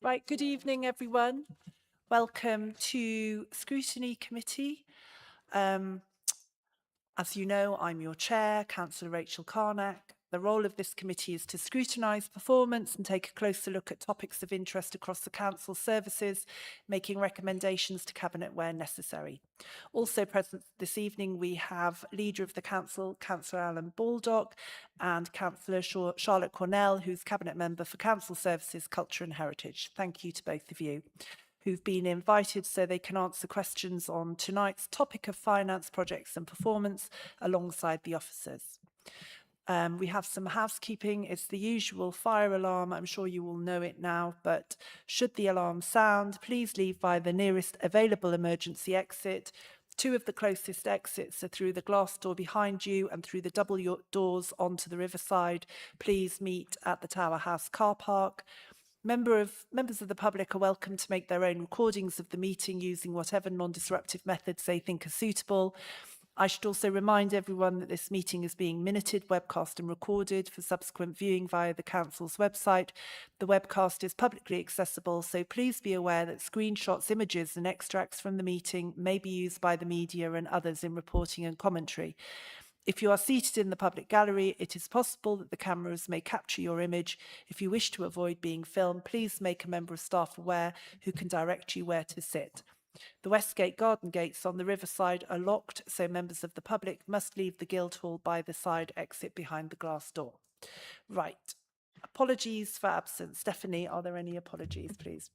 Right, good evening, everyone. Welcome to Scrutiny Committee. As you know, I'm your chair, Councillor Rachel Carnack. The role of this committee is to scrutinise performance and take a closer look at topics of interest across the council services, making recommendations to Cabinet where necessary. Also present this evening, we have Leader of the Council, Councillor Alan Baldock, and Councillor Charlotte Cornell, who's Cabinet Member for Council Services, Culture and Heritage. Thank you to both of you who've been invited so they can answer questions on tonight's topic of finance, projects and performance alongside the officers. We have some housekeeping. It's the usual fire alarm. I'm sure you all know it now, but should the alarm sound, please leave by the nearest available emergency exit. Two of the closest exits are through the glass door behind you and through the double doors onto the riverside. Please meet at the Tower House car park. Members of the public are welcome to make their own recordings of the meeting using whatever non-disruptive methods they think are suitable. I should also remind everyone that this meeting is being minuted, webcast and recorded for subsequent viewing via the Council's website. The webcast is publicly accessible, so please be aware that screenshots, images and extracts from the meeting may be used by the media and others in reporting and commentary. If you are seated in the public gallery, it is possible that the cameras may capture your image. If you wish to avoid being filmed, please make a member of staff aware who can direct you where to sit. The Westgate garden gates on the riverside are locked, so members of the public must leave the Guildhall by the side exit behind the glass door. Right. Apologies for absence. Stephanie, are there any apologies, please?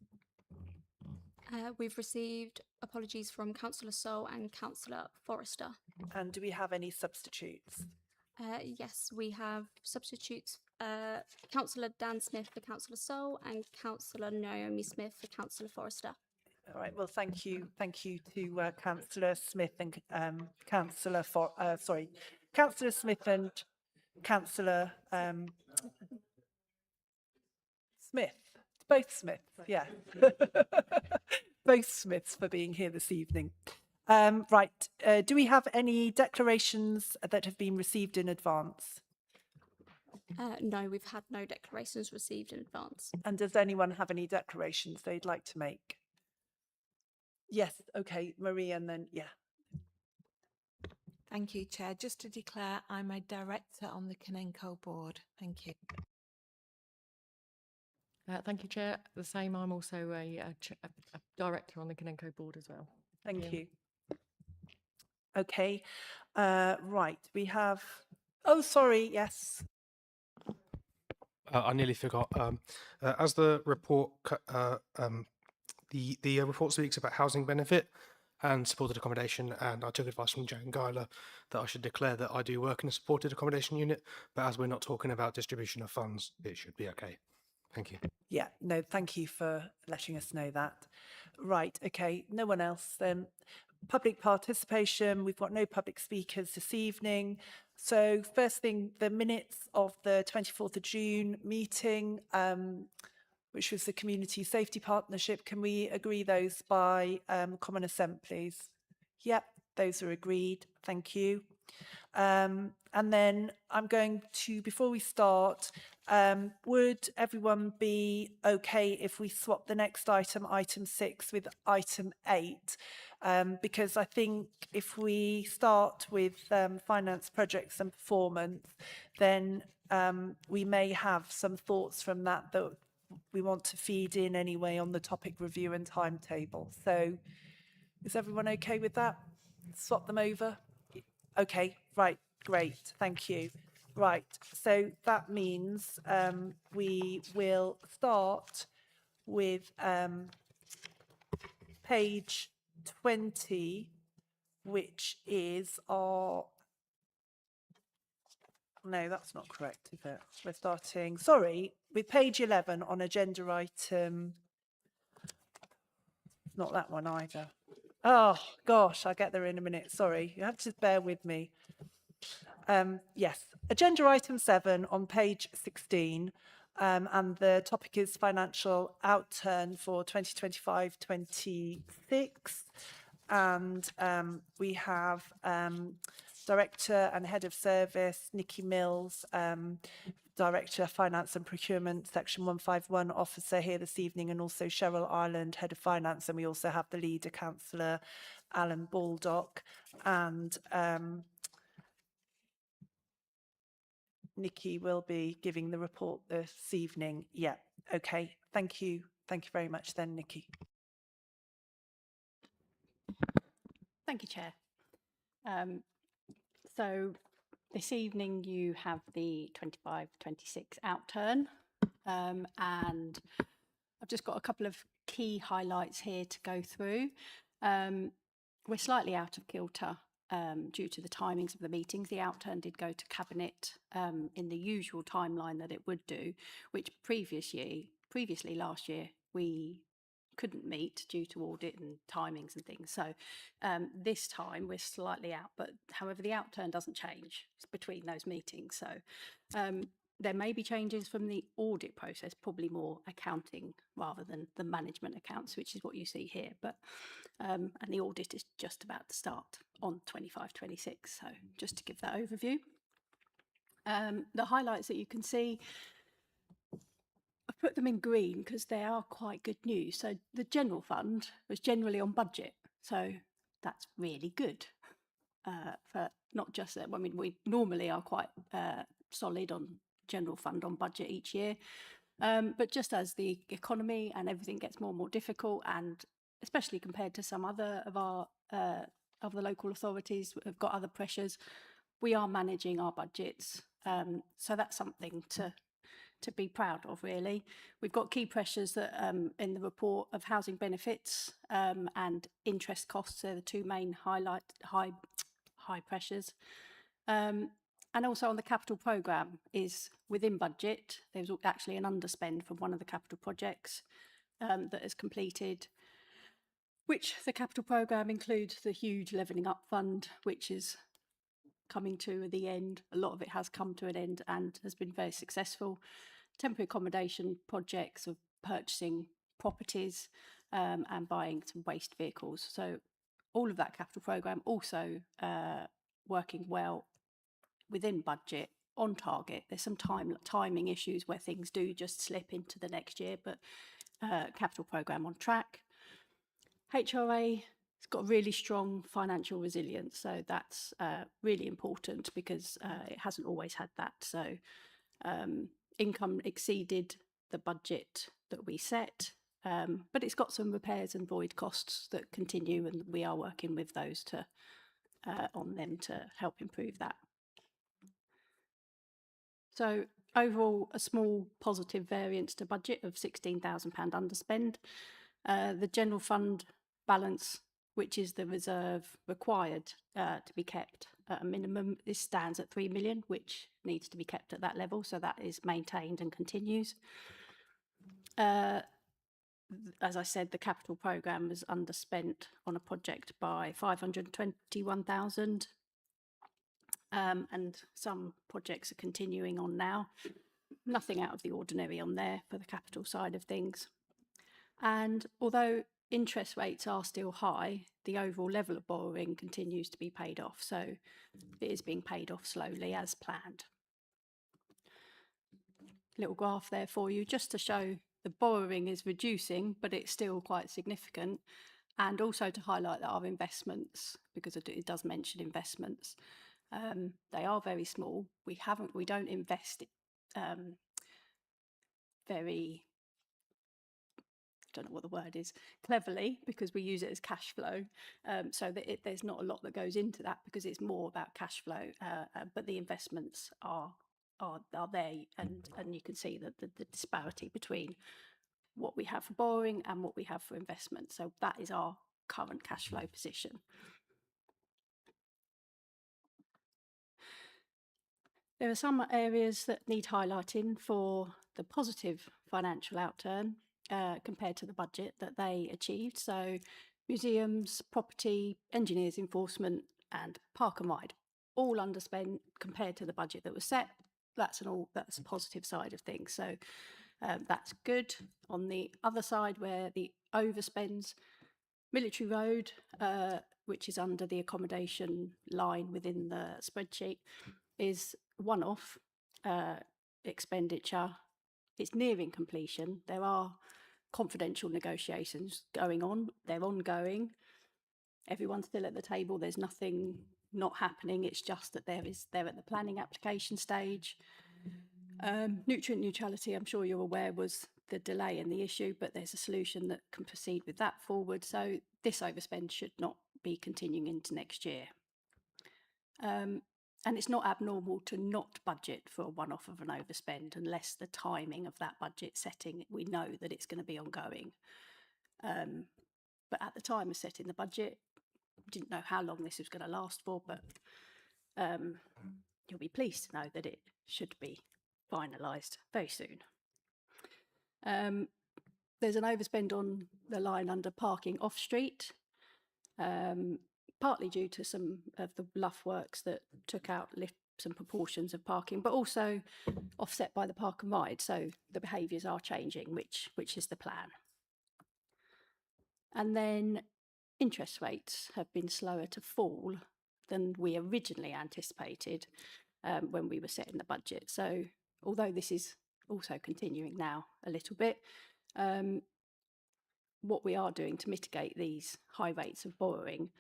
We've received apologies from Councillor Soul and Councillor Forrester. And do we have any substitutes? Yes, we have substitutes. Councillor Dan Smith for Councillor Soul and Councillor Naomi Smith for Councillor Forrester. All right. Well, thank you to Councillor Smith and Councillor Smith and Councillor Smith. Both Smiths, yeah. Both Smiths for being here this evening. Right. Do we have any declarations that have been received in advance? No, we've had no declarations received in advance. And does anyone have any declarations they'd like to make? Yes. Okay, Marie, and then yeah. Thank you, Chair. Just to declare, I'm a director on the Canenco board. Thank you. Thank you, Chair. The same. I'm also a director on the Canenco board as well. Thank you. Okay. Right. We have. Oh, sorry. Yes. I nearly forgot. As the report, the report speaks about housing benefit and supported accommodation, and I took advice from Jane Guyler that I should declare that I do work in a supported accommodation unit, but as we're not talking about distribution of funds, it should be okay. Thank you. Yeah, no, thank you for letting us know that. Right, okay, no one else then. Public participation, we've got no public speakers this evening. So first thing, the minutes of the 24th of June meeting, which was the Community Safety Partnership. Can we agree those by common assent, please? Yep, those are agreed. Thank you. And then I'm going to, before we start, would everyone be okay if we swap the next item, item 6, with item 8? Because I think if we start with finance, projects and performance, then we may have some thoughts from that we want to feed in anyway on the topic review and timetable. So is everyone okay with that? Swap them over? Okay, right, great, thank you. Right, so that means we will start with page 20, which is our... No, that's not correct, is it? We're starting, sorry, with page 11 on agenda item... Not that one either. Oh, gosh, I'll get there in a minute. Sorry, you have to bear with me. Yes, agenda item 7 on page 16, and the topic is financial outturn for 2025-26. And we have Director and Head of Service, Nikki Mills, Director, Finance and Procurement, Section 151 Officer here this evening, and also Cheryl Ireland, Head of Finance, and we also have the leader, Councillor Alan Baldock, and Nikki will be giving the report this evening. Yeah, okay, thank you. Thank you very much then, Nikki. Thank you, Chair. So this evening you have the 25-26 outturn, and I've just got a couple of key highlights here to go through. We're slightly out of kilter due to the timings of the meetings. The outturn did go to Cabinet in the usual timeline that it would do, which previously last year we couldn't meet due to audit and timings and things. So this time we're slightly out, but however the outturn doesn't change between those meetings. So there may be changes from the audit process, probably more accounting rather than the management accounts, which is what you see here. But and the audit is just about to start on 25-26. So just to give that overview. The highlights that you can see, I've put them in green because they are quite good news. So the general fund was generally on budget. So that's really good for not just that. I mean, we normally are quite solid on general fund on budget each year. But just as the economy and everything gets more and more difficult, and especially compared to some other of the local authorities who have got other pressures, we are managing our budgets. So that's something to be proud of, really. We've got key pressures that in the report of housing benefits and interest costs. They're the two main high pressures. And also on the capital programme is within budget. There was actually an underspend from one of the capital projects that is completed, which the capital programme includes the huge Levelling Up Fund, which is coming to the end. A lot of it has come to an end and has been very successful. Temporary accommodation projects of purchasing properties and buying some waste vehicles. So all of that capital programme also working well within budget, on target. There's some timing issues where things do just slip into the next year, but capital programme on track. HRA has got really strong financial resilience, so that's really important because it hasn't always had that. So income exceeded the budget that we set, but it's got some repairs and void costs that continue, and we are working with those on them to help improve that. So overall, a small positive variance to budget of £16,000 underspend. The general fund balance, which is the reserve required to be kept at a minimum, this stands at 3 million, which needs to be kept at that level. So that is maintained and continues. As I said, the capital programme was underspent on a project by 521,000. And some projects are continuing on now. Nothing out of the ordinary on there for the capital side of things. And although interest rates are still high, the overall level of borrowing continues to be paid off. So it is being paid off slowly as planned. Little graph there for you just to show the borrowing is reducing, but it's still quite significant. And also to highlight that our investments, because it does mention investments, they are very small. We don't invest very, I don't know what the word is, cleverly, because we use it as cash flow. So that there's not a lot that goes into that because it's more about cash flow. But the investments are there, and you can see that the disparity between what we have for borrowing and what we have for investment. So that is our current cash flow position. There are some areas that need highlighting for the positive financial outturn compared to the budget that they achieved. So museums, property, engineers enforcement and park and ride, all underspent compared to the budget that was set. That's a positive side of things. So that's good. On the other side where the overspends, Military Road, which is under the accommodation line within the spreadsheet, is one-off expenditure. It's nearing completion. There are confidential negotiations going on. They're ongoing. Everyone's still at the table. There's nothing not happening. It's just that they're at the planning application stage. Nutrient neutrality, I'm sure you're aware, was the delay in the issue, but there's a solution that can proceed with that forward. So this overspend should not be continuing into next year. And it's not abnormal to not budget for a one-off of an overspend unless the timing of that budget setting, we know that it's going to be ongoing. But at the time of setting the budget, didn't know how long this was going to last for, but you'll be pleased to know that it should be finalised very soon. There's an overspend on the line under parking off-street, partly due to some of the Luff works that took out some proportions of parking, but also offset by the park and ride. So the behaviours are changing, which is the plan. And then interest rates have been slower to fall than we originally anticipated when we were setting the budget. So although this is also continuing now a little bit, what we are doing to mitigate these high rates of borrowing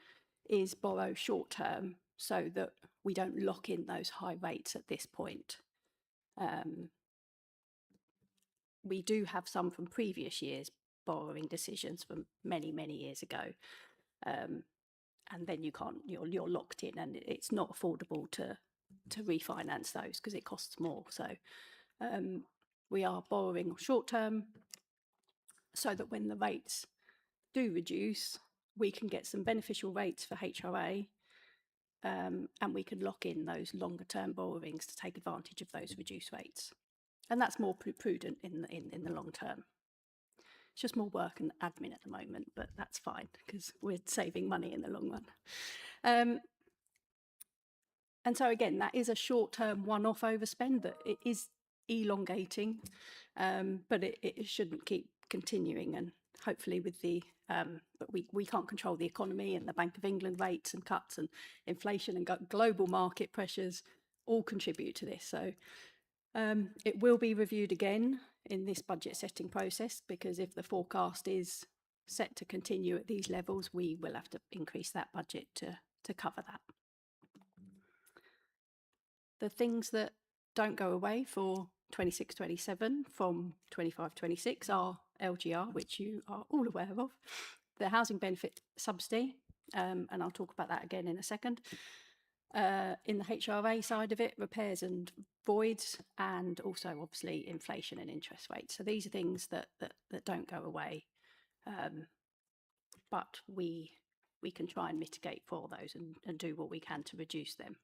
is borrow short term so that we don't lock in those high rates at this point. We do have some from previous years borrowing decisions from many, many years ago. And then you're locked in, and it's not affordable to refinance those because it costs more. So we are borrowing short term so that when the rates do reduce, we can get some beneficial rates for HRA, and we can lock in those longer term borrowings to take advantage of those reduced rates. And that's more prudent in the long term. It's just more work and admin at the moment, but that's fine because we're saving money in the long run. And so again, that is a short-term one-off overspend that it is elongating, but it shouldn't keep continuing. And hopefully with the, but we can't control the economy, and the Bank of England rates and cuts and inflation and global market pressures all contribute to this. So it will be reviewed again in this budget setting process, because if the forecast is set to continue at these levels, we will have to increase that budget to cover that. The things that don't go away for 26-27 from 25-26 are LGR, which you are all aware of, the housing benefit subsidy, and I'll talk about that again in a second. In the HRA side of it, repairs and voids, and also obviously inflation and interest rates. So these are things that don't go away, but we can try and mitigate for those and do what we can to reduce them.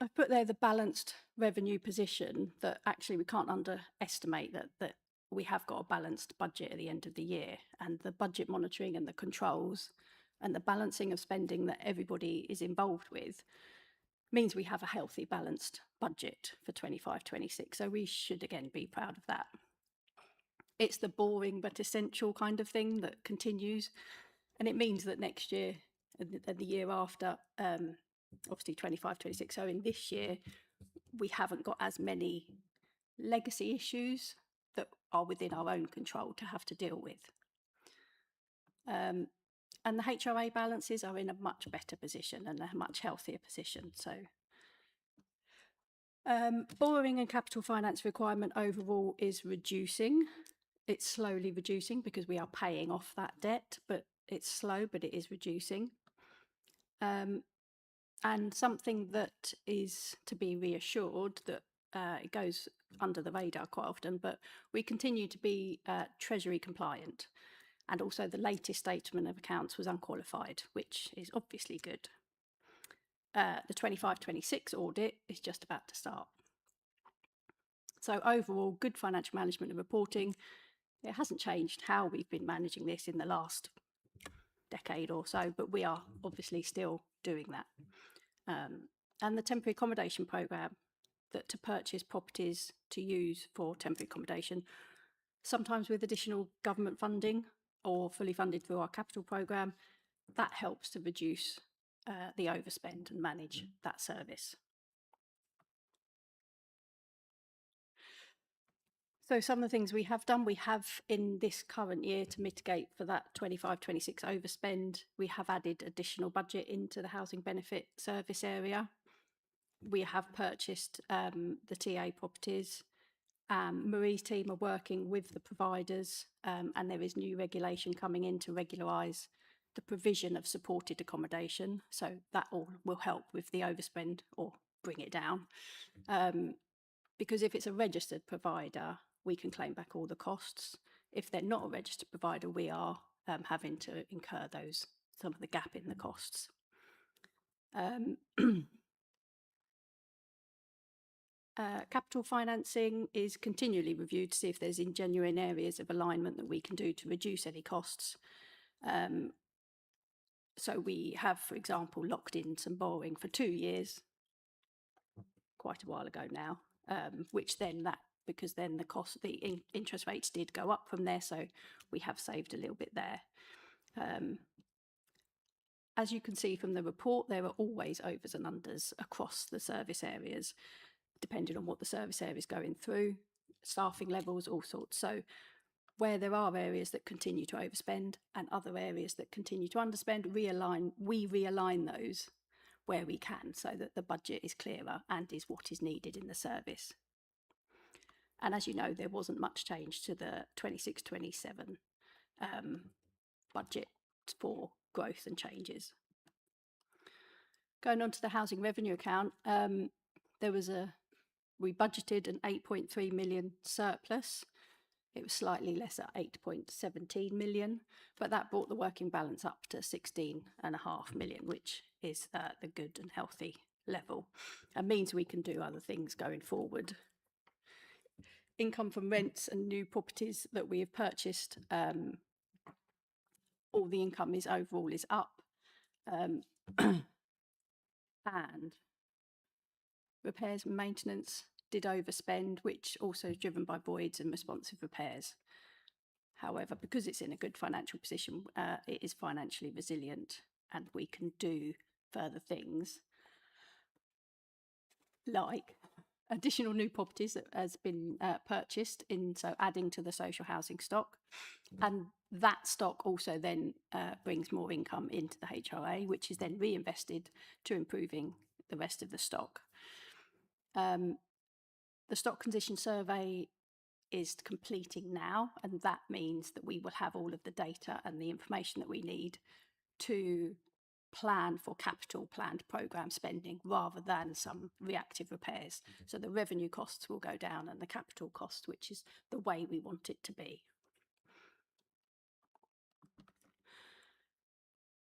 I've put there the balanced revenue position, that actually we can't underestimate that we have got a balanced budget at the end of the year, and the budget monitoring and the controls and the balancing of spending that everybody is involved with means we have a healthy, balanced budget for 25-26. So we should again be proud of that. It's the boring but essential kind of thing that continues, and it means that next year and the year after, obviously 25-26, so in this year we haven't got as many legacy issues that are within our own control to have to deal with. And the HRA balances are in a much better position and a much healthier position. So borrowing and capital finance requirement overall is reducing. It's slowly reducing because we are paying off that debt, but it's slow, but it is reducing. And something that is to be reassured, that it goes under the radar quite often, but we continue to be Treasury compliant. And also the latest statement of accounts was unqualified, which is obviously good. The 25-26 audit is just about to start. So overall, good financial management and reporting. It hasn't changed how we've been managing this in the last decade or so, but we are obviously still doing that. And the temporary accommodation programme, that to purchase properties to use for temporary accommodation, sometimes with additional government funding, or fully funded through our capital programme, that helps to reduce the overspend and manage that service. So some of the things we have done, we have in this current year to mitigate for that 25-26 overspend, we have added additional budget into the housing benefit service area. We have purchased the TA properties. Marie's team are working with the providers, and there is new regulation coming in to regularise the provision of supported accommodation. So that all will help with the overspend or bring it down. Because if it's a registered provider, we can claim back all the costs. If they're not a registered provider, we are having to incur some of the gap in the costs. Capital financing is continually reviewed to see if there's genuine areas of alignment that we can do to reduce any costs. So we have, for example, locked in some borrowing for 2 years, quite a while ago now, which then because then the interest rates did go up from there, so we have saved a little bit there. As you can see from the report, there are always overs and unders across the service areas, depending on what the service area is going through, staffing levels, all sorts. So where there are areas that continue to overspend and other areas that continue to underspend, we realign those where we can so that the budget is clearer and is what is needed in the service. And as you know, there wasn't much change to the 26-27 budget for growth and changes. Going on to the housing revenue account, we budgeted an 8.3 million surplus. It was slightly less at 8.17 million, but that brought the working balance up to 16.5 million, which is the good and healthy level, and means we can do other things going forward. Income from rents and new properties that we have purchased, all the income overall is up, and repairs and maintenance did overspend, which also is driven by voids and responsive repairs. However, because it's in a good financial position, it is financially resilient, and we can do further things like additional new properties that has been purchased, so adding to the social housing stock, and that stock also then brings more income into the HRA, which is then reinvested to improving the rest of the stock. The stock condition survey is completing now, and that means that we will have all of the data and the information that we need to plan for capital planned programme spending rather than some reactive repairs. So the revenue costs will go down and the capital cost, which is the way we want it to be.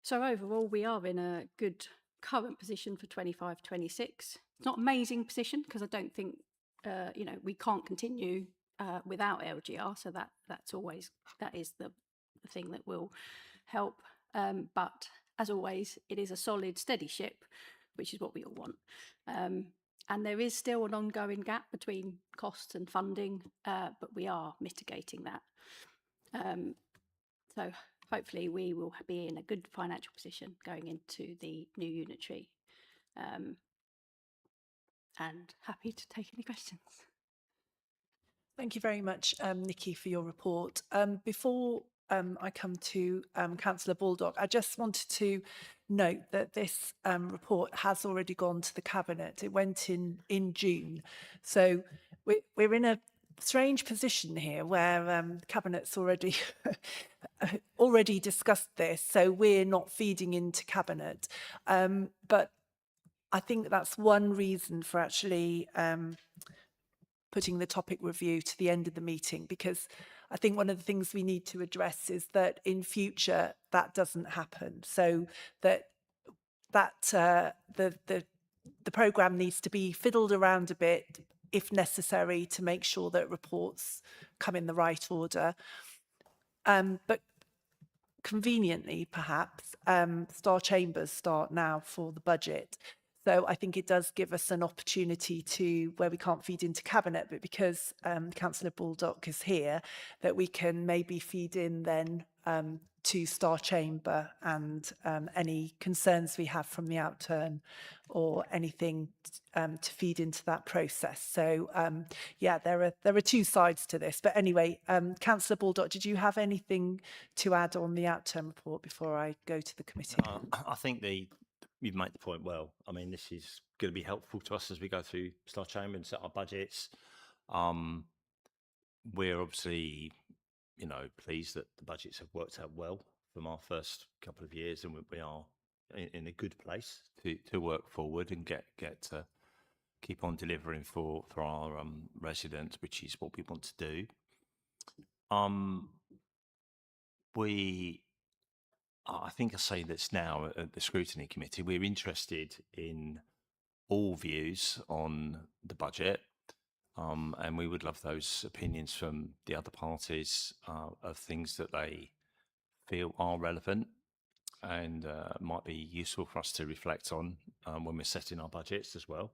So overall, we are in a good current position for 25-26. It's not an amazing position because I don't think, we can't continue without LGR. So that is the thing that will help. But as always, it is a solid, steady ship, which is what we all want. And there is still an ongoing gap between costs and funding, but we are mitigating that. So hopefully we will be in a good financial position going into the new unitary. And happy to take any questions. Thank you very much, Nikki, for your report. Before I come to Councillor Baldock, I just wanted to note that this report has already gone to the Cabinet. It went in June. So we're in a strange position here where Cabinet's already already discussed this, so we're not feeding into Cabinet. But I think that's one reason for actually putting the topic review to the end of the meeting, because I think one of the things we need to address is that in future that doesn't happen. So that the programme needs to be fiddled around a bit if necessary to make sure that reports come in the right order. But conveniently, perhaps, Star Chambers start now for the budget. So I think it does give us an opportunity to, where we can't feed into Cabinet, but because Councillor Baldock is here, that we can maybe feed in then to Star Chamber and any concerns we have from the outturn or anything to feed into that process. So yeah, there are two sides to this. But anyway, Councillor Baldock, did you have anything to add on the outturn report before I go to the committee? I think you've made the point well. I mean, this is going to be helpful to us as we go through Star Chamber and set our budgets. We're obviously, pleased that the budgets have worked out well from our first couple of years, and we are in a good place to work forward and get to keep on delivering for our residents, which is what we want to do. I think I say this now at the Scrutiny Committee, we're interested in all views on the budget, and we would love those opinions from the other parties of things that they feel are relevant and might be useful for us to reflect on when we're setting our budgets as well.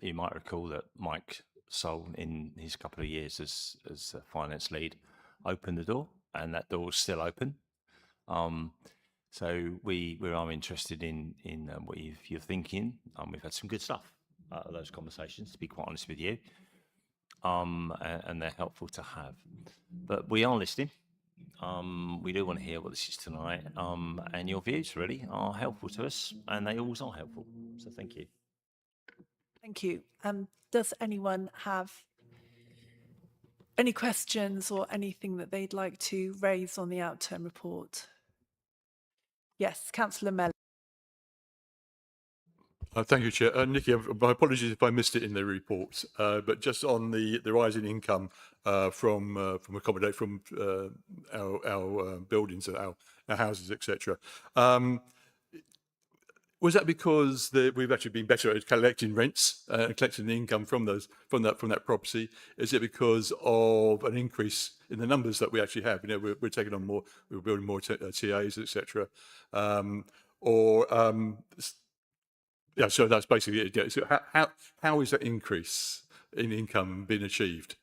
You might recall that Mike Sol, in his couple of years as a finance lead, opened the door, and that door is still open. So we are interested in what you're thinking. We've had some good stuff out of those conversations, to be quite honest with you, and they're helpful to have. But we are listening. We do want to hear what this is tonight, and your views really are helpful to us, and they always are helpful. So thank you. Thank you. Does anyone have any questions or anything that they'd like to raise on the outturn report? Yes, Councillor Mellon. Thank you, Chair. Nikki, my apologies if I missed it in the report, but just on the rise in income from our buildings, our houses, etc. Was that because we've actually been better at collecting rents, collecting the income from that property? Is it because of an increase in the numbers that we actually have? We're taking on more, we're building more TAs, etc. Yeah, so that's basically it. Yeah. So how is that increase in income been achieved?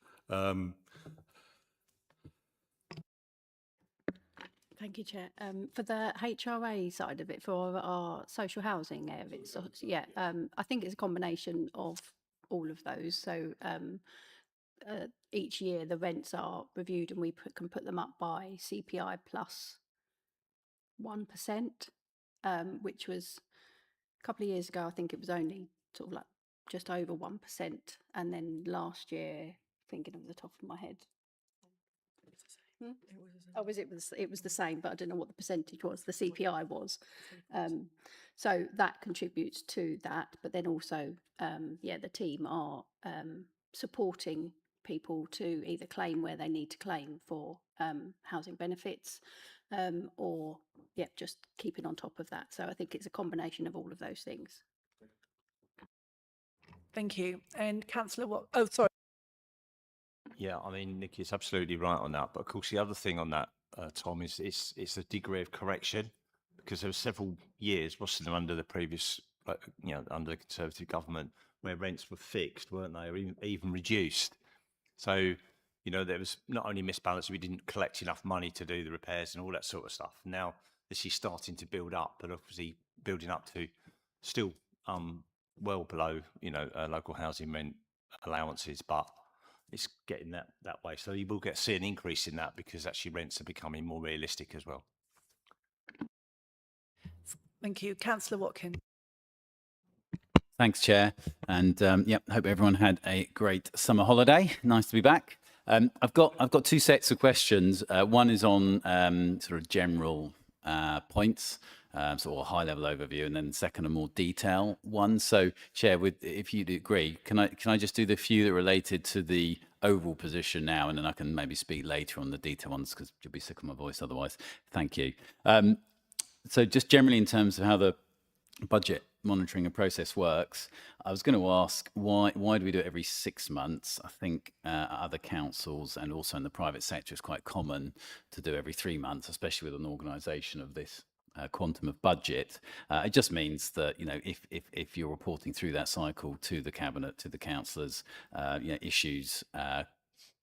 Thank you, Chair. For the HRA side of it, for our social housing areas, I think it's a combination of all of those. So each year the rents are reviewed and we can put them up by CPI plus 1%, which was a couple of years ago, I think it was only sort of like just over 1%. And then last year, thinking of the top of my head, it was the same, but I don't know what the percentage was. The CPI was. So that contributes to that. But then also, the team are supporting people to either claim where they need to claim for housing benefits, or just keeping on top of that. So I think it's a combination of all of those things. Thank you. And Councillor Watt. Oh, sorry. Yeah, I mean, Nicky is absolutely right on that. But of course, the other thing on that, Tom, is it's a degree of correction, because there were several years, wasn't there, under the previous, under the Conservative government, where rents were fixed, weren't they, or even reduced. So, there was not only misbalance, we didn't collect enough money to do the repairs and all that sort of stuff. Now this is starting to build up, but obviously building up to still well below, local housing rent allowances, but it's getting that way. So you will see an increase in that, because actually rents are becoming more realistic as well. Thank you. Councillor Watkin. Thanks, Chair. And hope everyone had a great summer holiday. Nice to be back. I've got two sets of questions. One is on sort of general points, sort of a high-level overview, and then second, a more detail one. So, Chair, if you'd agree, can I just do the few that are related to the overall position now, and then I can maybe speak later on the detail ones, because you'll be sick of my voice otherwise. Thank you. So, just generally in terms of how the budget monitoring and process works, I was going to ask why do we do it every 6 months? I think other councils and also in the private sector it's quite common to do every 3 months, especially with an organisation of this quantum of budget. It just means that, you know, if you're reporting through that cycle to the cabinet, to the councillors, you know, issues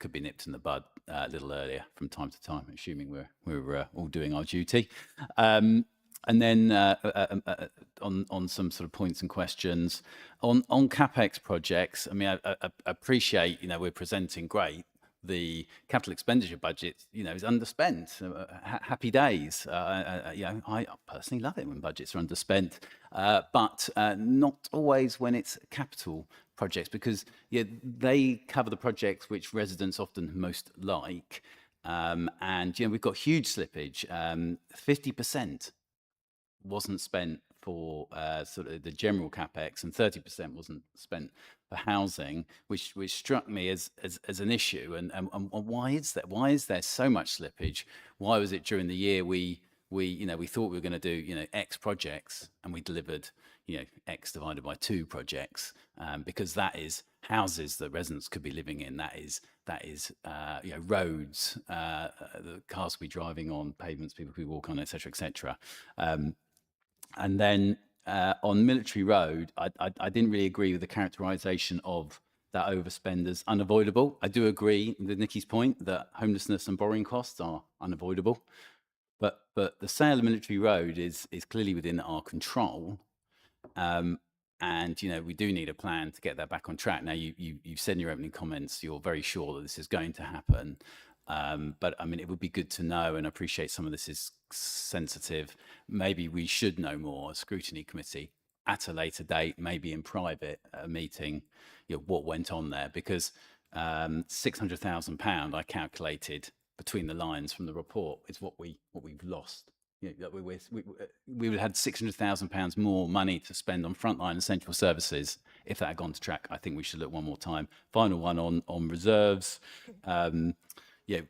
could be nipped in the bud a little earlier from time to time, assuming we're all doing our duty. And then on some sort of points and questions on capex projects. I mean, I appreciate, you know, we're presenting great. The capital expenditure budget, you know, is underspent. Happy days. You know, I personally love it when budgets are underspent, but not always when it's capital projects, because they cover the projects which residents often most like. And, you know, we've got huge slippage, 50% wasn't spent for sort of the general capex, and 30% wasn't spent for housing, which struck me as an issue. And why is that? Why is there so much slippage? Why was it during the year we thought we were going to do, you know, X projects, and we delivered, you know, X divided by 2 projects, because that is houses that residents could be living in. That is you know, roads, the cars could be driving on, pavements people could walk on, etc., etc. And then on Military Road, I didn't really agree with the characterisation of that overspend as unavoidable. I do agree with Nikki's point that homelessness and borrowing costs are unavoidable, but the sale of Military Road is clearly within our control. And, you know, we do need a plan to get that back on track. Now, you said in your opening comments you're very sure that this is going to happen. But I mean, it would be good to know, and I appreciate some of this is sensitive. Maybe we should know more, a scrutiny committee, at a later date, maybe in private meeting, you know, what went on there, because £600,000 I calculated between the lines from the report is what we've lost. You know, we would have had £600,000 more money to spend on frontline and central services if that had gone to track. I think we should look one more time. Final one on reserves. Yeah,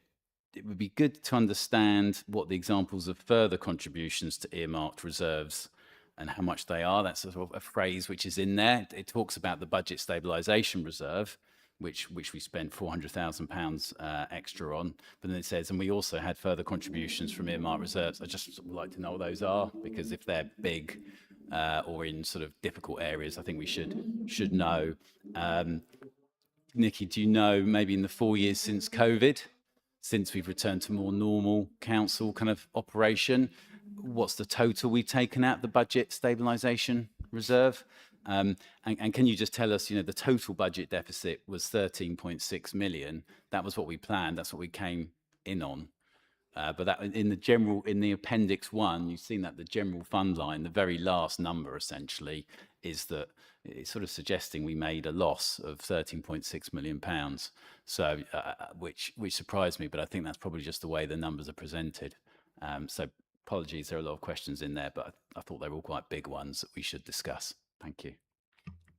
it would be good to understand what the examples of further contributions to earmarked reserves and how much they are. That's sort of a phrase which is in there. It talks about the budget stabilisation reserve, which we spent £400,000 extra on. But then it says, and we also had further contributions from earmarked reserves. I just would like to know what those are, because if they're big or in sort of difficult areas, I think we should know. Nikki, do you know, maybe in the 4 years since COVID, since we've returned to more normal council kind of operation, what's the total we've taken out the budget stabilisation reserve? And can you just tell us, you know, the total budget deficit was 13.6 million. That was what we planned. That's what we came in on. But that in the appendix 1, you've seen that the general fund line, the very last number essentially, is that it's sort of suggesting we made a loss of £13.6 million. So, which surprised me, but I think that's probably just the way the numbers are presented. So apologies, there are a lot of questions in there, but I thought they were all quite big ones that we should discuss. Thank you.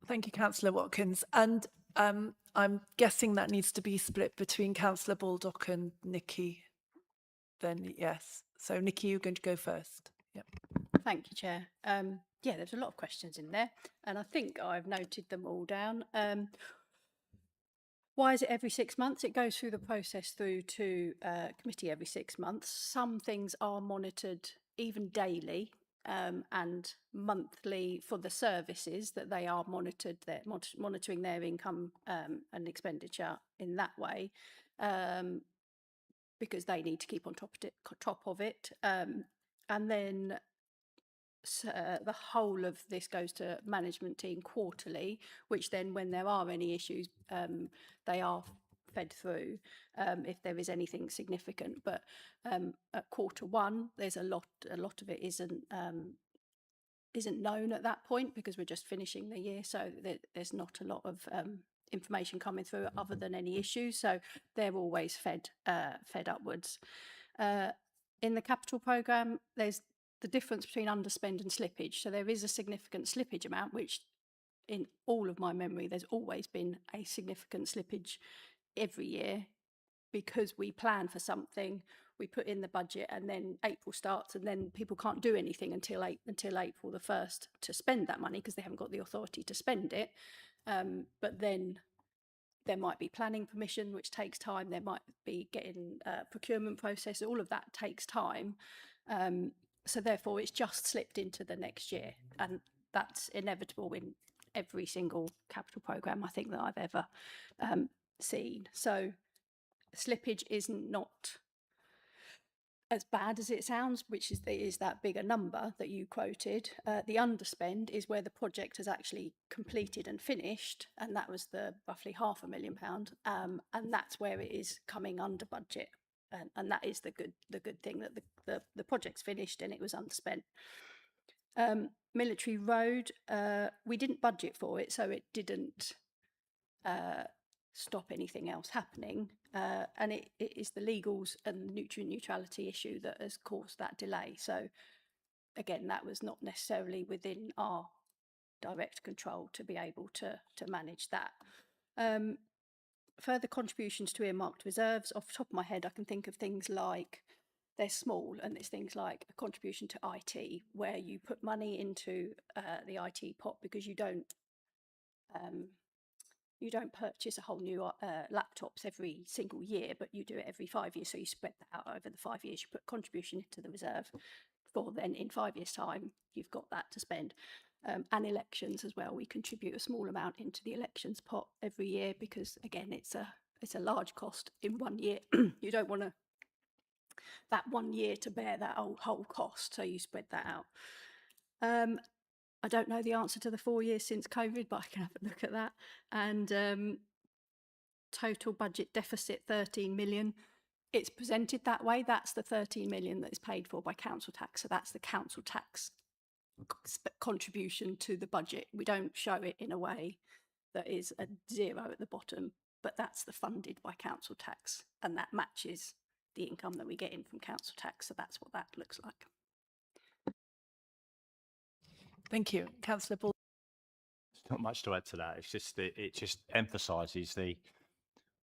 Thank you, Councillor Watkins. And I'm guessing that needs to be split between Councillor Baldock and Nikki. Then yes. So Nikki, you're going to go first. Yep. Thank you, Chair. Yeah, there's a lot of questions in there, and I think I've noted them all down. Why is it every 6 months? It goes through the process through to committee every 6 months. Some things are monitored even daily and monthly for the services that they are monitored. They're monitoring their income and expenditure in that way, because they need to keep on top of it. And then the whole of this goes to management team quarterly, which then when there are any issues, they are fed through if there is anything significant. But at Q1, there's a lot of it isn't known at that point, because we're just finishing the year, so there's not a lot of information coming through other than any issues, so they're always fed upwards. In the capital programme, there's the difference between underspend and slippage. So there is a significant slippage amount, which in all of my memory, there's always been a significant slippage every year, because we plan for something, we put in the budget, and then April starts, and then people can't do anything until April the 1st to spend that money, because they haven't got the authority to spend it. But then there might be planning permission, which takes time. There might be getting procurement process. All of that takes time. So therefore, it's just slipped into the next year, and that's inevitable in every single capital programme I think that I've ever seen. So slippage is not as bad as it sounds, which is that bigger number that you quoted. The underspend is where the project has actually completed and finished, and that was the roughly £500,000, and that's where it is coming under budget. And that is the good thing, that the project's finished and it was underspent. Military Road, we didn't budget for it, so it didn't stop anything else happening. And it is the legals and nutrient neutrality issue that has caused that delay. So again, that was not necessarily within our direct control to be able to manage that. Further contributions to earmarked reserves, off the top of my head, I can think of things like, they're small, and it's things like a contribution to IT, where you put money into the IT pot because you don't purchase a whole new laptops every single year, but you do it every 5 years. So you spread that out over the 5 years. You put contribution into the reserve for then in 5 years' time, you've got that to spend. And elections as well. We contribute a small amount into the elections pot every year because, again, it's a large cost in 1 year. You don't want that 1 year to bear that whole cost, so you spread that out. I don't know the answer to the 4 years since COVID, but I can have a look at that. And total budget deficit 13 million. It's presented that way. That's the 13 million that is paid for by council tax. So that's the council tax contribution to the budget. We don't show it in a way that is a zero at the bottom, but that's the funded by council tax, and that matches the income that we get in from council tax. So that's what that looks like. Thank you. Councillor Ball. There's not much to add to that. It's just it just emphasises the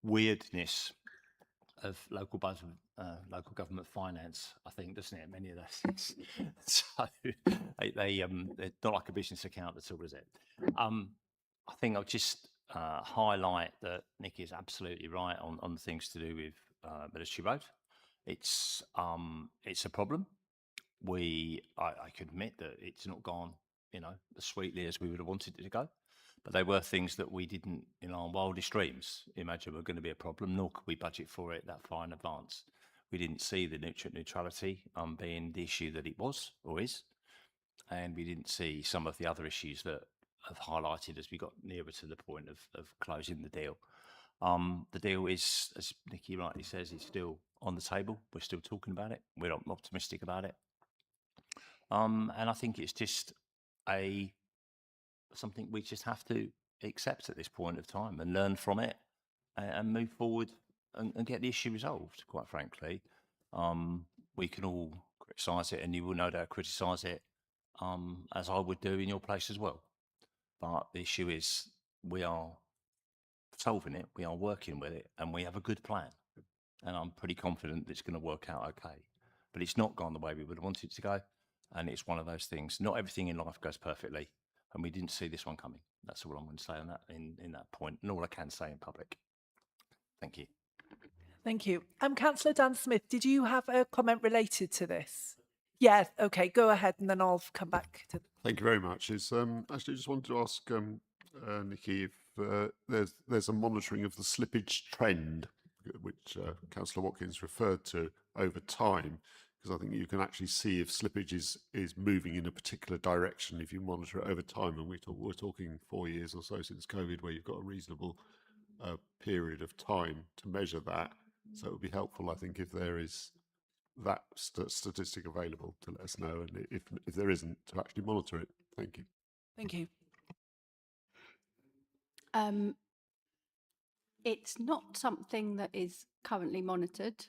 weirdness of local budget, local government finance, I think, doesn't it? Many of those things. So they're not like a business account at all, is it? I think I'll just highlight that Nikki is absolutely right on things to do with Military Road. It's a problem. I can admit that it's not gone, as sweetly as we would have wanted it to go. But they were things that we didn't, in our wildest dreams, imagine were going to be a problem, nor could we budget for it that far in advance. We didn't see the nutrient neutrality being the issue that it was or is, and we didn't see some of the other issues that have highlighted as we got nearer to the point of closing the deal. The deal is, as Nikki rightly says, is still on the table. We're still talking about it. We're not optimistic about it. And I think it's just something we just have to accept at this point of time and learn from it and move forward and get the issue resolved, quite frankly. We can all criticise it, and you will no doubt criticise it, as I would do in your place as well. But the issue is we are solving it, we are working with it, and we have a good plan. And I'm pretty confident that it's going to work out okay. But it's not gone the way we would have wanted it to go. And it's one of those things. Not everything in life goes perfectly. And we didn't see this one coming. That's all I'm going to say on that in that point, and all I can say in public. Thank you. Thank you. Councillor Dan Smith, did you have a comment related to this? Yeah, okay, go ahead, and then I'll come back to... Thank you very much. Actually just wanted to ask Nikki if there's a monitoring of the slippage trend, which Councillor Watkins referred to over time, because I think you can actually see if slippage is moving in a particular direction if you monitor it over time. And we're talking 4 years or so since COVID, where you've got a reasonable period of time to measure that. So it would be helpful, I think, if there is that statistic available to let us know, and if there isn't, to actually monitor it. Thank you. Thank you. It's not something that is currently monitored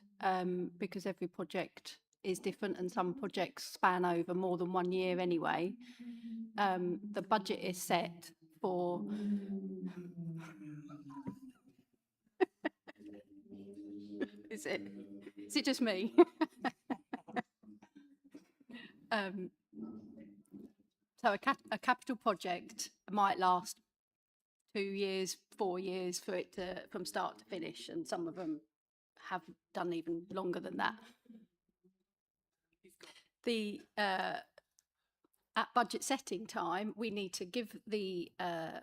because every project is different, and some projects span over more than 1 year anyway. The budget is set for... Is it just me? So a capital project might last 2 years, 4 years for it from start to finish, and some of them have done even longer than that. the at budget setting time, we need to give the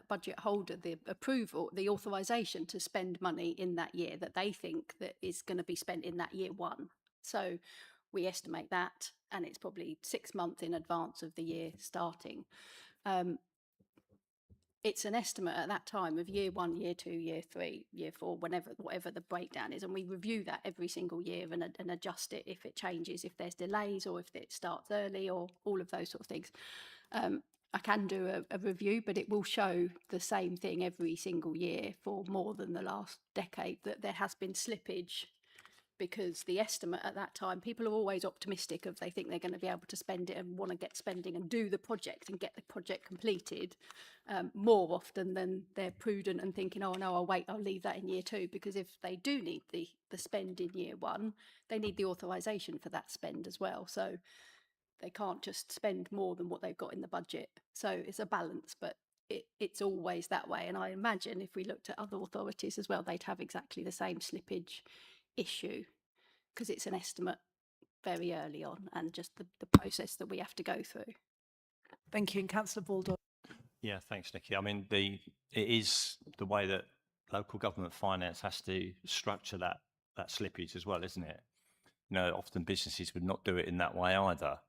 budget holder the approval, the authorization to spend money in that year that they think that is going to be spent in that year one. So we estimate that, and it's probably 6 months in advance of the year starting. It's an estimate at that time of year one, year two, year three, year four, whatever the breakdown is, and we review that every single year and adjust it if it changes, if there's delays, or if it starts early, or all of those sort of things. I can do a review, but it will show the same thing every single year for more than the last decade, that there has been slippage, because the estimate at that time, people are always optimistic of they think they're going to be able to spend it and want to get spending and do the project and get the project completed more often than they're prudent and thinking, oh no, I'll leave that in year two, because if they do need the spend in year one, they need the authorization for that spend as well. So they can't just spend more than what they've got in the budget. So it's a balance, but it's always that way. And I imagine if we looked at other authorities as well, they'd have exactly the same slippage issue, because it's an estimate very early on, and just the process that we have to go through. Thank you. And Councillor Baldock. Yeah, thanks, Nikki. I mean, it is the way that local government finance has to structure that slippage as well, isn't it? You know, often businesses would not do it in that way either.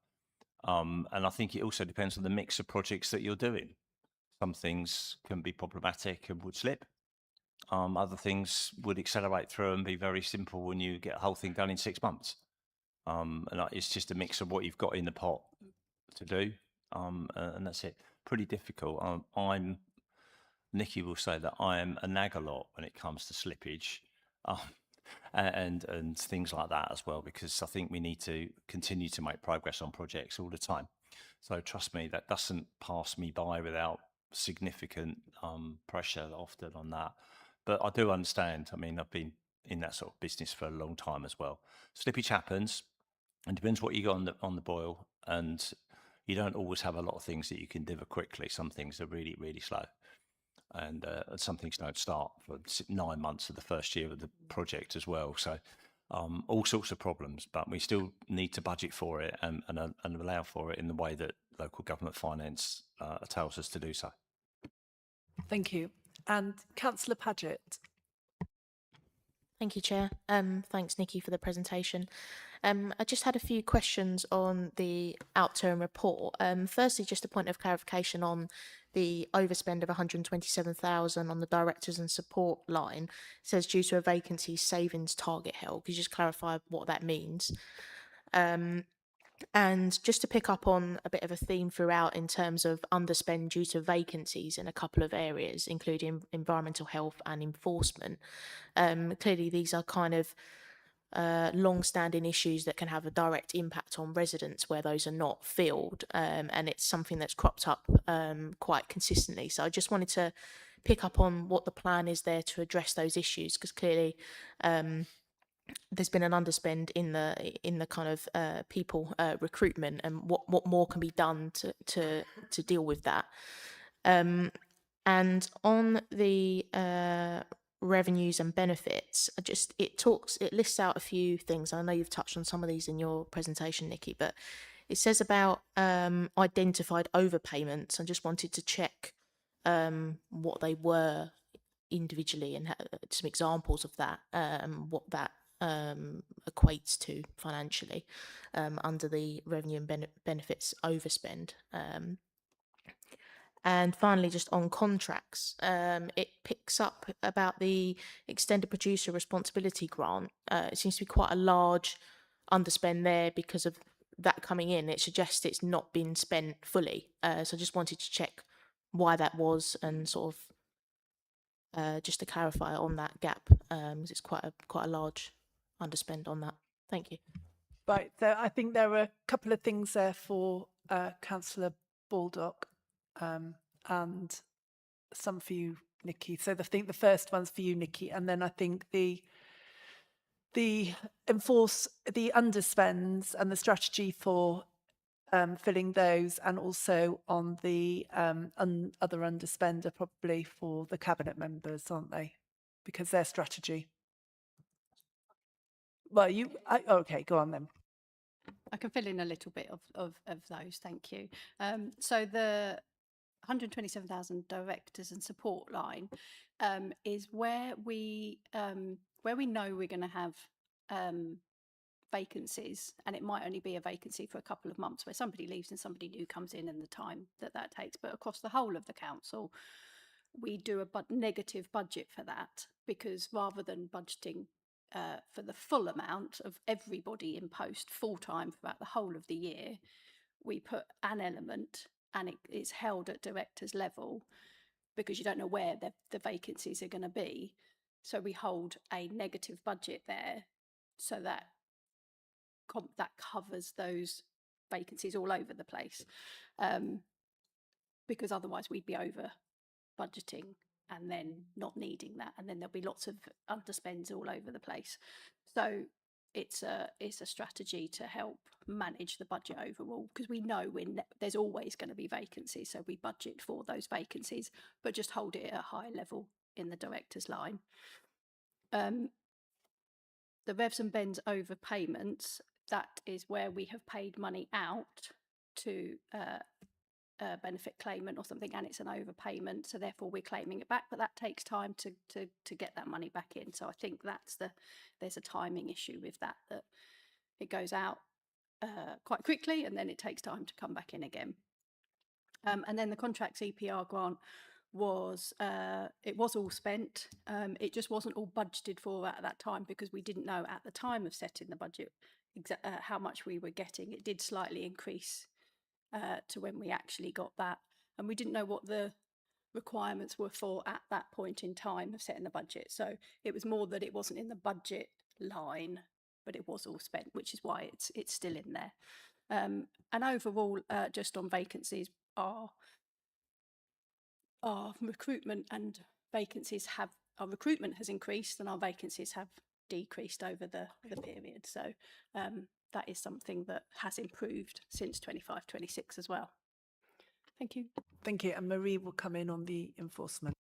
And I think it also depends on the mix of projects that you're doing. Some things can be problematic and would slip. Other things would accelerate through and be very simple when you get the whole thing done in 6 months. And it's just a mix of what you've got in the pot to do. And that's it. Pretty difficult. Nikki will say that I am a nag a lot when it comes to slippage. And things like that as well, because I think we need to continue to make progress on projects all the time. So trust me, that doesn't pass me by without significant pressure often on that. But I do understand. I mean, I've been in that sort of business for a long time as well. Slippage happens, and depends what you got on the boil, and you don't always have a lot of things that you can deliver quickly. Some things are really, really slow. And some things don't start for 9 months of the first year of the project as well. So all sorts of problems, but we still need to budget for it and allow for it in the way that local government finance tells us to do so. Thank you. And Councillor Paget. Thank you, Chair. Thanks, Nikki, for the presentation. I just had a few questions on the outturn report. Firstly, just a point of clarification on the overspend of 127,000 on the directors and support line. It says due to a vacancy savings target held. Could you just clarify what that means? And just to pick up on a bit of a theme throughout in terms of underspend due to vacancies in a couple of areas, including environmental health and enforcement. Clearly, these are kind of long-standing issues that can have a direct impact on residents where those are not filled, and it's something that's cropped up quite consistently. So I just wanted to pick up on what the plan is there to address those issues, because clearly there's been an underspend in the kind of people recruitment, and what more can be done to deal with that. And on the revenues and benefits, it lists out a few things. I know you've touched on some of these in your presentation, Nikki, but it says about identified overpayments. I just wanted to check what they were individually and some examples of that, what that equates to financially under the revenue and benefits overspend. And finally, just on contracts, it picks up about the extended producer responsibility grant. It seems to be quite a large underspend there because of that coming in. It suggests it's not been spent fully. So I just wanted to check why that was, and sort of just to clarify on that gap, because it's quite a large underspend on that. Thank you. Right, so I think there were a couple of things there for Councillor Baldock and some for you, Nikki. So I think the first one's for you, Nikki, and then I think the underspends and the strategy for filling those, and also on the other underspend are probably for the cabinet members, aren't they? Because their strategy. Well, okay, go on then. I can fill in a little bit of those, thank you. So the 127,000 directors and support line is where we know we're going to have vacancies, and it might only be a vacancy for a couple of months where somebody leaves and somebody new comes in, and the time that takes. But across the whole of the council, we do a negative budget for that, because rather than budgeting for the full amount of everybody in post full time throughout the whole of the year, we put an element, and it's held at directors level because you don't know where the vacancies are going to be. So we hold a negative budget there, so that that covers those vacancies all over the place, because otherwise we'd be over budgeting and then not needing that, and then there'll be lots of underspends all over the place. So it's a strategy to help manage the budget overall, because we know there's always going to be vacancies, so we budget for those vacancies, but just hold it at a high level in the director's line. The revs and bends overpayments, that is where we have paid money out to a benefit claimant or something, and it's an overpayment, so therefore we're claiming it back, but that takes time to get that money back in. So I think there's a timing issue with that it goes out quite quickly and then it takes time to come back in again. And then the contracts EPR grant was it was all spent. It just wasn't all budgeted for at that time, because we didn't know at the time of setting the budget how much we were getting. It did slightly increase to when we actually got that, and we didn't know what the requirements were for at that point in time of setting the budget. So it was more that it wasn't in the budget line, but it was all spent, which is why it's still in there. And overall, just on vacancies, our recruitment and vacancies our recruitment has increased and our vacancies have decreased over the period. So that is something that has improved since 25-26 as well. Thank you. Thank you. And Marie will come in on the enforcement.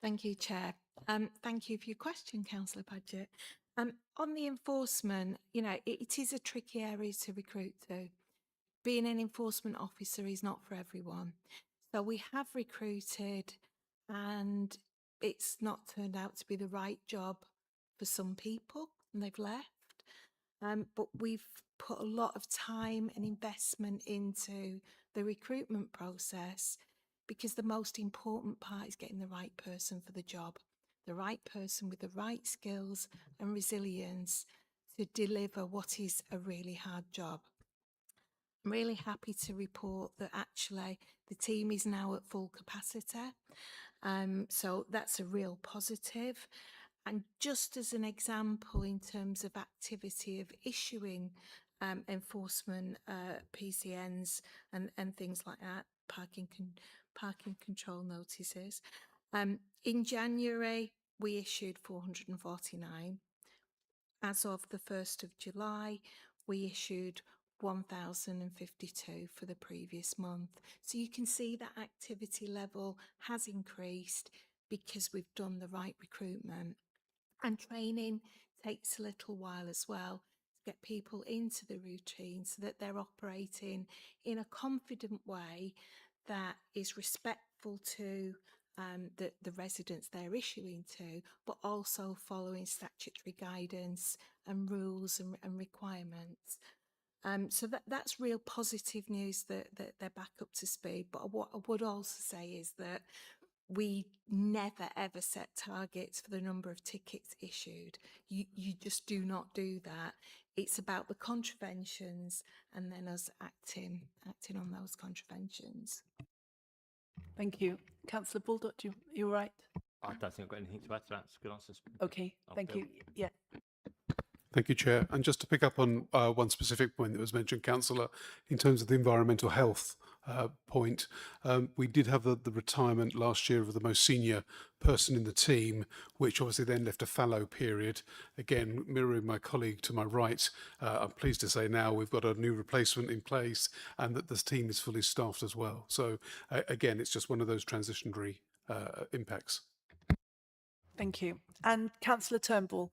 Thank you, Chair. Thank you for your question, Councillor Paget. On the enforcement, it is a tricky area to recruit to. Being an enforcement officer is not for everyone. So we have recruited, and it's not turned out to be the right job for some people, and they've left. But we've put a lot of time and investment into the recruitment process, because the most important part is getting the right person for the job, the right person with the right skills and resilience to deliver what is a really hard job. I'm really happy to report that actually the team is now at full capacity. So that's a real positive. And just as an example, in terms of activity of issuing enforcement PCNs and things like that, parking control notices. In January, we issued 449. As of the 1st of July, we issued 1,052 for the previous month. So you can see that activity level has increased because we've done the right recruitment. And training takes a little while as well to get people into the routine so that they're operating in a confident way that is respectful to the residents they're issuing to, but also following statutory guidance and rules and requirements. So that's real positive news that they're back up to speed. But what I would also say is that we never ever set targets for the number of tickets issued. You just do not do that. It's about the contraventions and then us acting on those contraventions. Thank you. Councillor Baldock, you're right. I don't think I've got anything to add to that. It's good answers. Okay, thank you. Yeah. Thank you, Chair. And just to pick up on one specific point that was mentioned, Councillor, in terms of the environmental health point, we did have the retirement last year of the most senior person in the team, which obviously then left a fallow period. Again, mirroring my colleague to my right, I'm pleased to say now we've got a new replacement in place and that this team is fully staffed as well. So again, it's just one of those transitionary impacts. Thank you. And Councillor Turnbull.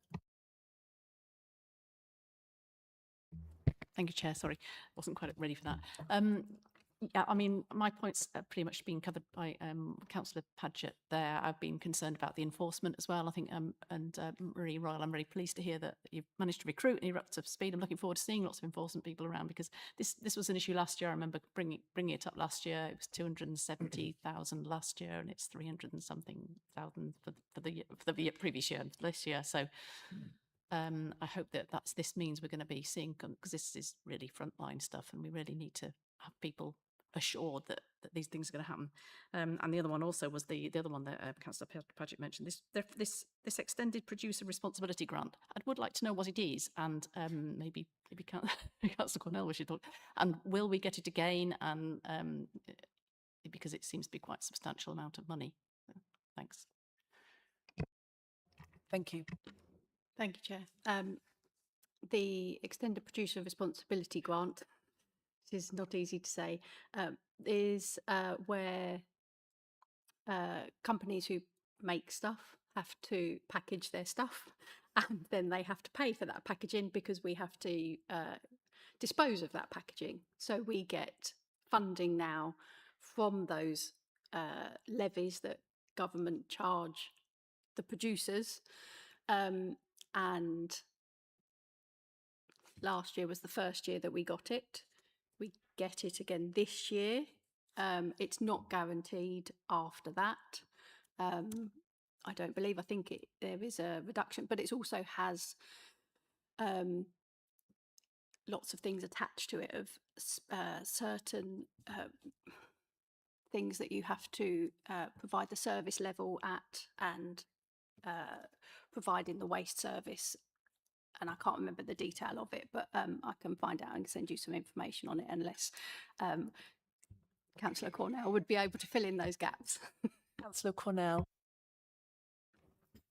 Thank you, Chair. Sorry, wasn't quite ready for that. Yeah, I mean, my points are pretty much been covered by Councillor Padgett there. I've been concerned about the enforcement as well. I think, Marie Royal, I'm really pleased to hear that you've managed to recruit and you're up to speed. I'm looking forward to seeing lots of enforcement people around, because this was an issue last year. I remember bringing it up last year. It was 270,000 last year, and it's 300 and something thousand for the previous year and for this year. So I hope that this means we're going to be seeing, because this is really frontline stuff, and we really need to have people assured that these things are going to happen. And the other one also was the other one that Councillor Padgett mentioned, this extended producer responsibility grant. I would like to know what it is, and maybe Councillor Cornell we should talk. And will we get it again? And because it seems to be quite a substantial amount of money. So, thanks. Thank you. Thank you, Chair. The extended producer responsibility grant, which is not easy to say, is where companies who make stuff have to package their stuff, and then they have to pay for that packaging, because we have to dispose of that packaging. So we get funding now from those levies that government charge the producers, and last year was the first year that we got it. We get it again this year. It's not guaranteed after that. I don't believe. I think there is a reduction, but it also has lots of things attached to it, of certain things that you have to provide the service level at, and providing the waste service. And I can't remember the detail of it, but I can find out and send you some information on it, unless Councillor Cornell would be able to fill in those gaps. Councillor Cornell.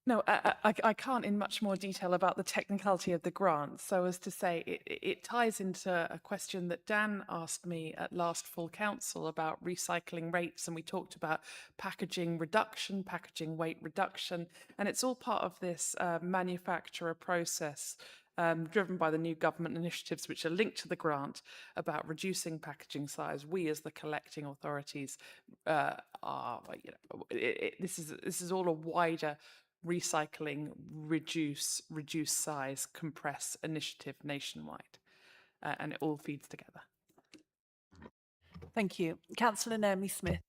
No, I can't in much more detail about the technicality of the grant. So as to say, it ties into a question that Dan asked me at last full council about recycling rates, and we talked about packaging reduction, packaging weight reduction, and it's all part of this manufacturer process driven by the new government initiatives which are linked to the grant about reducing packaging size. We as the collecting authorities this is all a wider recycling, reduce size, compress initiative nationwide, and it all feeds together. Thank you. Councillor Naomi Smith.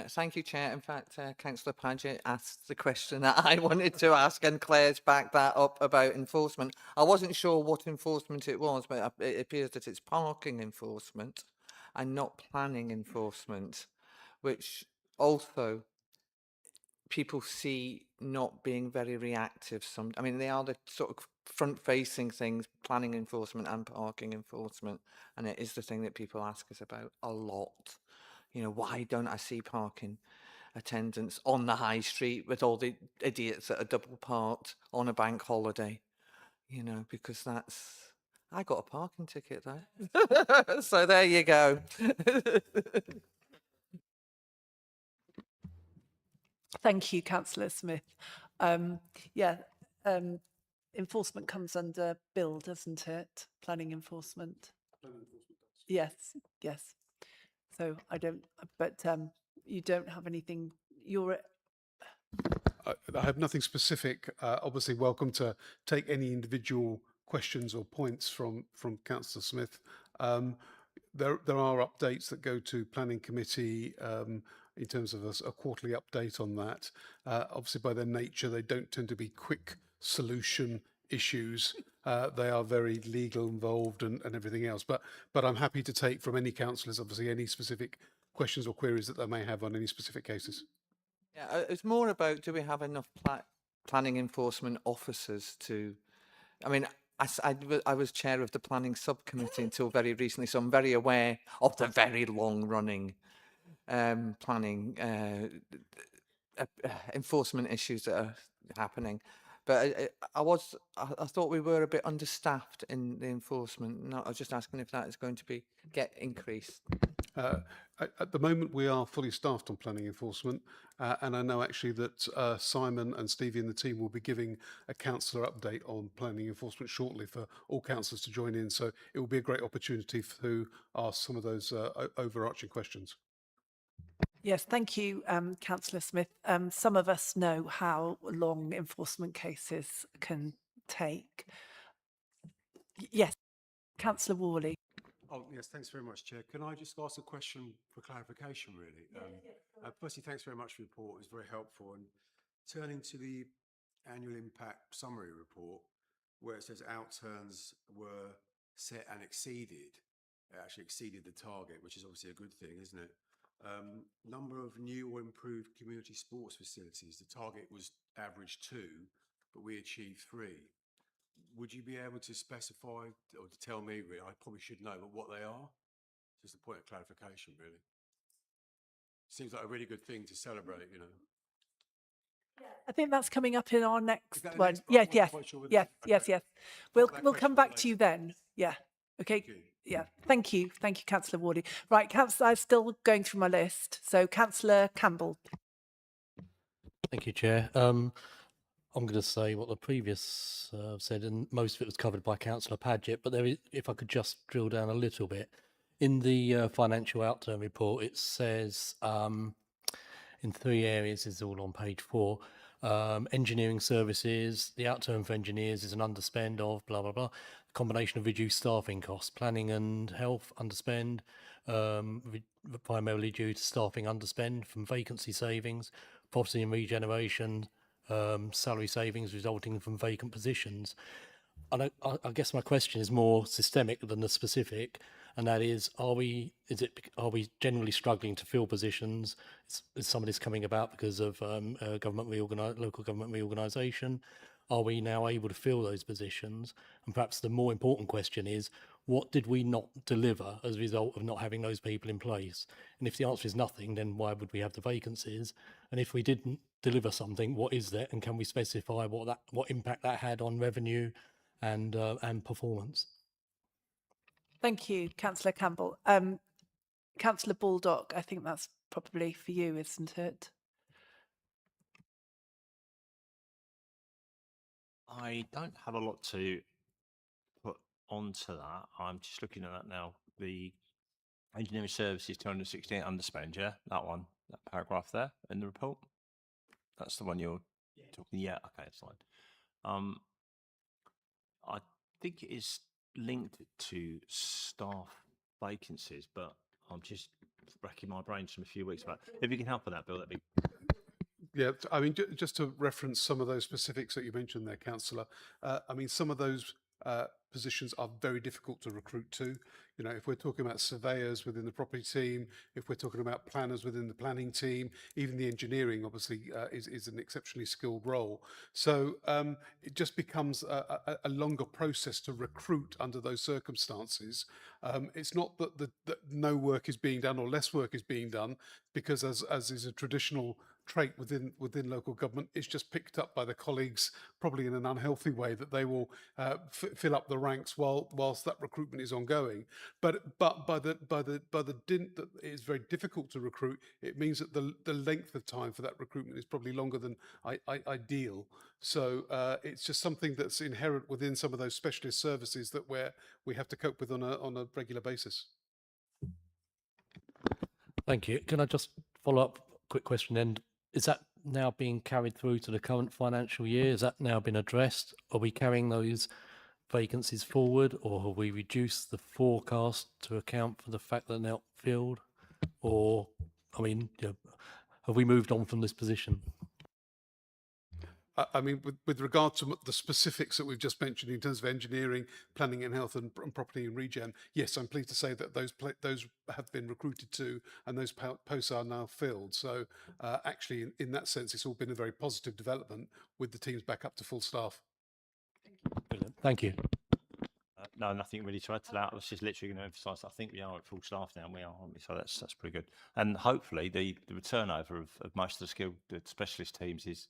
Thank you, Chair. In fact, Councillor Padgett asked the question that I wanted to ask, and Claire's backed that up about enforcement. I wasn't sure what enforcement it was, but it appears that it's parking enforcement and not planning enforcement, which also people see not being very reactive. I mean, they are the sort of front-facing things, planning enforcement and parking enforcement, and it is the thing that people ask us about a lot. You know, why don't I see parking attendants on the high street with all the idiots that are double parked on a bank holiday? You know, because I got a parking ticket there. So there you go. Thank you, Councillor Smith. Enforcement comes under Bill, doesn't it? Planning enforcement. Yes. So I don't, but you don't have anything. I have nothing specific. Obviously, welcome to take any individual questions or points from Councillor Smith. There are updates that go to Planning Committee in terms of a quarterly update on that. Obviously, by their nature, they don't tend to be quick solution issues. They are very legal involved and everything else. But I'm happy to take from any councillors, obviously, any specific questions or queries that they may have on any specific cases. Yeah, it's more about, do we have enough planning enforcement officers to, I mean, I was chair of the planning subcommittee until very recently, so I'm very aware of the very long running planning enforcement issues that are happening. But I thought we were a bit understaffed in the enforcement. No, I was just asking if that is going to get increased. At the moment, we are fully staffed on planning enforcement, and I know actually that Simon and Stevie and the team will be giving a councillor update on planning enforcement shortly for all councillors to join in. So it will be a great opportunity to ask some of those overarching questions. Yes, thank you, Councillor Smith. Some of us know how long enforcement cases can take. Yes, Councillor Worley. Oh, yes, thanks very much, Chair. Can I just ask a question for clarification, really? Firstly, thanks very much for your report. It was very helpful. And turning to the annual impact summary report, where it says outturns were set and exceeded, it actually exceeded the target, which is obviously a good thing, isn't it? Number of new or improved community sports facilities, the target was average 2, but we achieved 3. Would you be able to specify or to tell me, really, I probably should know, but what they are? Just a point of clarification, really. Seems like a really good thing to celebrate, you know. I think that's coming up in our next the one. next Yes, part? I yes, wasn't quite sure whether- yes, yes, okay. yes. Thought We'll that come question back to you relates. then. Yeah. Okay. Thank you. Yeah. Thank you, Councillor Wardy. Right, Councillor, I'm still going through my list. So, Councillor Campbell. Thank you, Chair. I'm going to say what the previous said, and most of it was covered by Councillor Padgett, but there is, if I could just drill down a little bit. In the financial outturn report, it says in 3 areas, is all on page 4, engineering services, the outturn for engineers is an underspend of blah, blah, blah, combination of reduced staffing costs, planning and health underspend, primarily due to staffing underspend from vacancy savings, property and regeneration, salary savings resulting from vacant positions. And I guess my question is more systemic than the specific, and that is: are we generally struggling to fill positions? Is some of this coming about because of local government reorganisation? Are we now able to fill those positions? And perhaps the more important question is: what did we not deliver as a result of not having those people in place? And if the answer is nothing, then why would we have the vacancies? And if we didn't deliver something, what is that? And can we specify what impact that had on revenue and performance? Thank you, Councillor Campbell. Councillor Baldock, I think that's probably for you, isn't it? I don't have a lot to put onto that. I'm just looking at that now. The engineering services 268 underspend, yeah? That one, that paragraph there in the report. That's the one you're talking. Yeah, okay, it's fine. I think it is linked to staff vacancies, but I'm just racking my brains from a few weeks back. If you can help with that, Bill, that'd be. Yeah, I mean, just to reference some of those specifics that you mentioned there, Councillor, I mean, some of those positions are very difficult to recruit to. You know, if we're talking about surveyors within the property team, if we're talking about planners within the planning team, even the engineering obviously is an exceptionally skilled role. So it just becomes a longer process to recruit under those circumstances. It's not that no work is being done or less work is being done, because as is a traditional trait within local government, it's just picked up by the colleagues, probably in an unhealthy way, that they will fill up the ranks whilst that recruitment is ongoing. But by the dint that it is very difficult to recruit, it means that the length of time for that recruitment is probably longer than ideal. So it's just something that's inherent within some of those specialist services that we have to cope with on a regular basis. Thank you. Can I just follow up? Quick question then. Is that now being carried through to the current financial year? Has that now been addressed? Are we carrying those vacancies forward, or have we reduced the forecast to account for the fact that they're not filled? Or, I mean, have we moved on from this position? I mean, with regard to the specifics that we've just mentioned in terms of engineering, planning and health, and property and regen, yes, I'm pleased to say that those have been recruited to, and those posts are now filled. So actually, in that sense, it's all been a very positive development with the teams back up to full staff. Brilliant. Thank you. No, nothing really to add to that. I was just literally going to emphasise. I think we are at full staff now. We are, aren't we? So that's pretty good. And hopefully, the turnover of most of the specialist teams is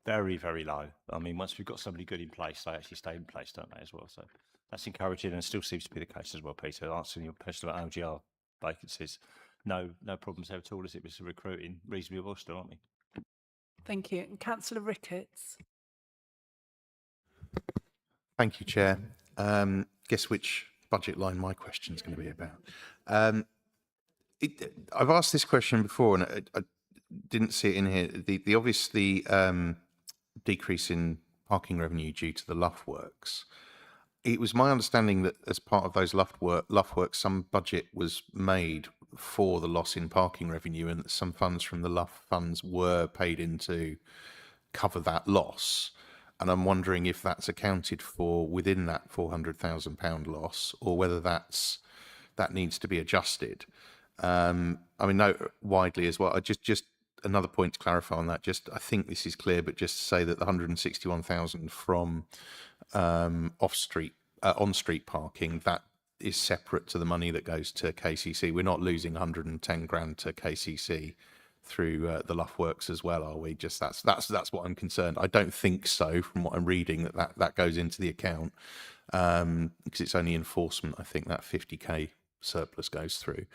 very, very low. I mean, once we've got somebody good in place, they actually stay in place, don't they, as well? So that's encouraging, and still seems to be the case as well, Peter. Answering your question about LGR vacancies. No problems there at all, as it was recruiting reasonably well still, aren't we? Thank you. And Councillor Ricketts. Thank you, Chair. Guess which budget line my question is going to be about. I've asked this question before, and I didn't see it in here. The obvious decrease in parking revenue due to the Luff works. It was my understanding that as part of those Luff works, some budget was made for the loss in parking revenue, and that some funds from the Luff funds were paid in to cover that loss. And I'm wondering if that's accounted for within that £400,000 loss, or whether that needs to be adjusted. I mean, no, widely as well. I just another point to clarify on that. Just I think this is clear, but just to say that the 161,000 from on-street parking, that is separate to the money that goes to KCC. We're not losing 110 grand to KCC through the Luff works as well, are we? Just that's what I'm concerned. I don't think so, from what I'm reading, that goes into the account, because it's only enforcement. I think that 50k surplus goes through.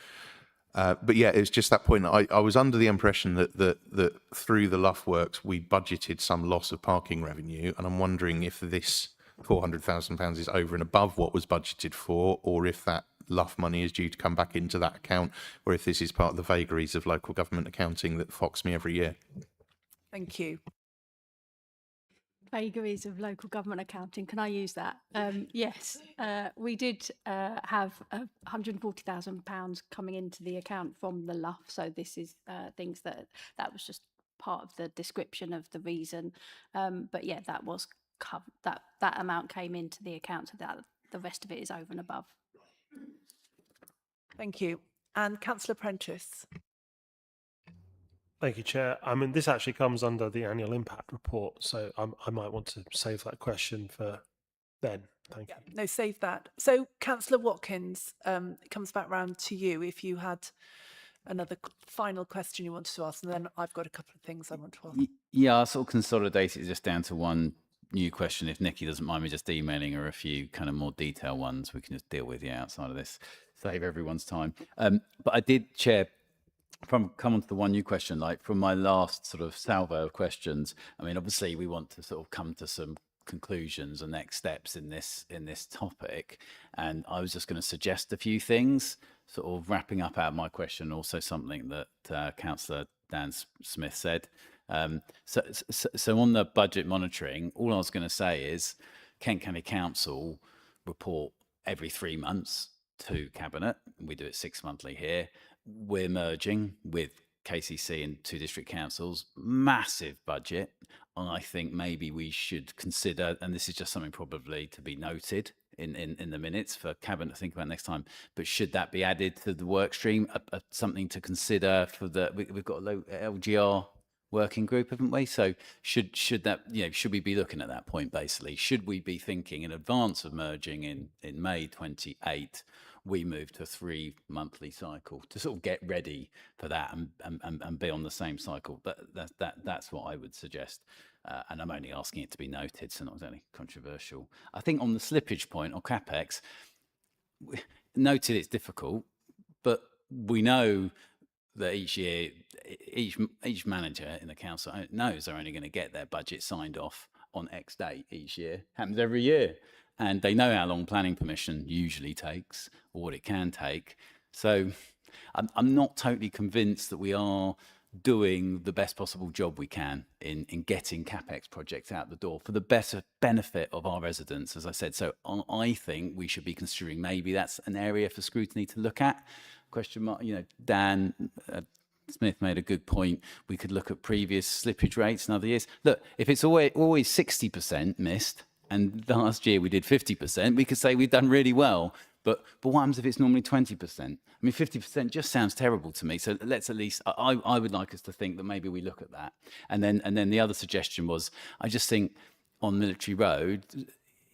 But yeah, it's just that point. I was under the impression that through the Luff works we budgeted some loss of parking revenue, and I'm wondering if this £400,000 is over and above what was budgeted for, or if that Luff money is due to come back into that account, or if this is part of the vagaries of local government accounting that fox me every year. Thank you. Vagaries of local government accounting. Can I use that? Yes, we did have £140,000 coming into the account from the Luff. So this is things that was just part of the description of the reason. But yeah, that was covered. That amount came into the account, so that the rest of it is over and above. Thank you. And Councillor Prentice. Thank you, Chair. I mean, this actually comes under the annual impact report, so I might want to save that question for then. Thank you. No, save that. So, Councillor Watkins, it comes back round to you if you had another final question you wanted to ask, and then I've got a couple of things I want to ask. Yeah, I'll sort of consolidate it just down to one new question. If Nikki doesn't mind me just emailing her a few kind of more detailed ones, we can just deal with outside of this, save everyone's time. But I did, Chair, come on to the one new question, like from my last sort of salvo of questions. I mean, obviously we want to sort of come to some conclusions and next steps in this topic, and I was just going to suggest a few things, sort of wrapping up out of my question, also something that Councillor Dan Smith said. So on the budget monitoring, all I was going to say is Kent County Council report every 3 months to Cabinet. We do it 6 monthly here. We're merging with KCC and 2 district councils, massive budget. I think maybe we should consider, and this is just something probably to be noted in the minutes for Cabinet to think about next time, but should that be added to the work stream, something to consider for we've got a low LGR working group, haven't we? So should that, should we be looking at that point, basically? Should we be thinking in advance of merging in May 28, we move to a 3 monthly cycle to sort of get ready for that and be on the same cycle? But that's what I would suggest. And I'm only asking it to be noted, so not exactly controversial. I think on the slippage point or CapEx, noted it's difficult, but we know that each year, each manager in the council knows they're only going to get their budget signed off on X date each year. Happens every year. And they know how long planning permission usually takes, or what it can take. So I'm not totally convinced that we are doing the best possible job we can in getting CapEx projects out the door for the better benefit of our residents, as I said. So I think we should be considering maybe that's an area for scrutiny to look at. Question mark, Dan Smith made a good point. We could look at previous slippage rates in other years. Look, if it's always 60% missed, and last year we did 50%, we could say we've done really well. But what happens if it's normally 20%? I mean, 50% just sounds terrible to me. So let's at least, I would like us to think that maybe we look at that. And then the other suggestion was, I just think on Military Road,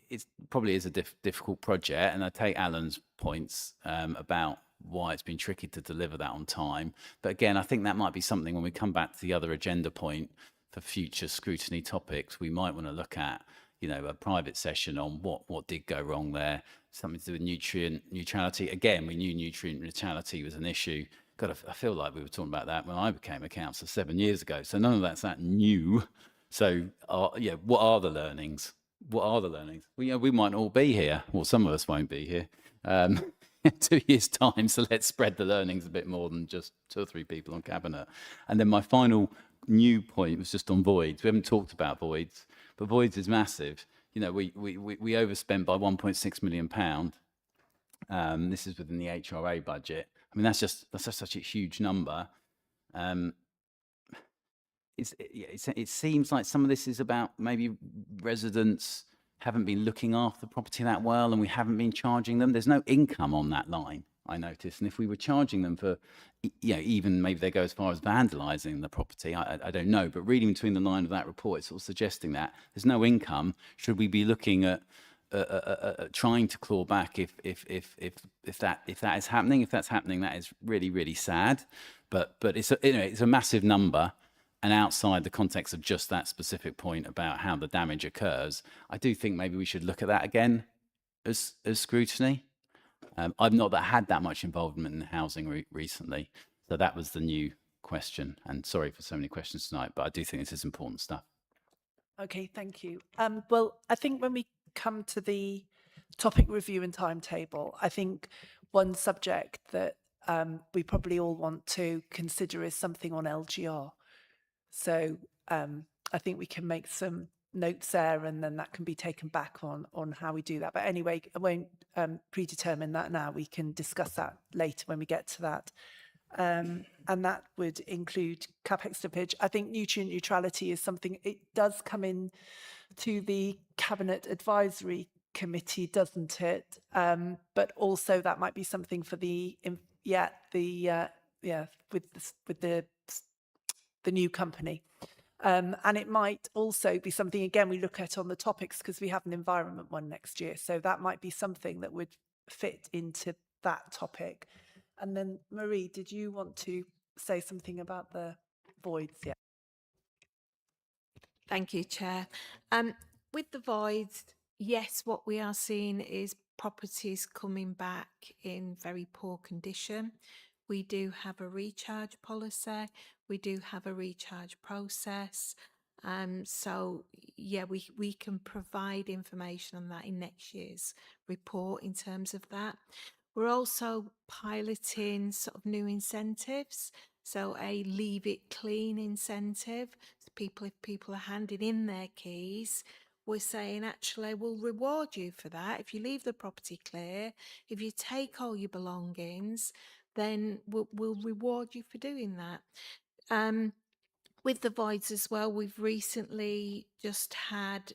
it probably is a difficult project. And I take Alan's points about why it's been tricky to deliver that on time. But again, I think that might be something when we come back to the other agenda point for future scrutiny topics, we might want to look at, a private session on what did go wrong there, something to do with nutrient neutrality. Again, we knew nutrient neutrality was an issue. God, I feel like we were talking about that when I became a councillor 7 years ago. So none of that's that new. So, yeah, what are the learnings? What are the learnings? Well, we might all be here. Well, some of us won't be here. In 2 years' time. So let's spread the learnings a bit more than just 2 or 3 people on cabinet. And then my final new point was just on voids. We haven't talked about voids, but voids is massive. We overspent by £1.6 million. This is within the HRA budget. I mean, that's just such a huge number. It seems like some of this is about maybe residents haven't been looking after the property that well, and we haven't been charging them. There's no income on that line, I noticed. And if we were charging them for, even maybe they go as far as vandalising the property, I don't know. But reading between the line of that report, it's sort of suggesting that there's no income. Should we be looking at trying to claw back if that is happening? If that's happening, that is really, really sad. But it's a massive number. And outside the context of just that specific point about how the damage occurs, I do think maybe we should look at that again as scrutiny. I've not had that much involvement in housing recently, so that was the new question. And sorry for so many questions tonight, but I do think this is important stuff. Okay, thank you. Well, I think when we come to the topic review and timetable, I think one subject that we probably all want to consider is something on LGR. So I think we can make some notes there, and then that can be taken back on how we do that. But anyway, I won't predetermine that now. We can discuss that later when we get to that. And that would include capex slippage. I think nutrient neutrality is something, it does come in to the Cabinet Advisory Committee, doesn't it? But also that might be something for with the new company. And it might also be something, again, we look at on the topics, because we have an environment one next year. So that might be something that would fit into that topic. And then, Marie, did you want to say something about the voids? Yeah. Thank you, Chair. With the voids, yes, what we are seeing is properties coming back in very poor condition. We do have a recharge policy. We do have a recharge process. So, yeah, we can provide information on that in next year's report in terms of that. We're also piloting sort of new incentives. So a leave it clean incentive. So if people are handing in their keys, we're saying actually we'll reward you for that. If you leave the property clear, if you take all your belongings, then we'll reward you for doing that. With the voids as well, we've recently just had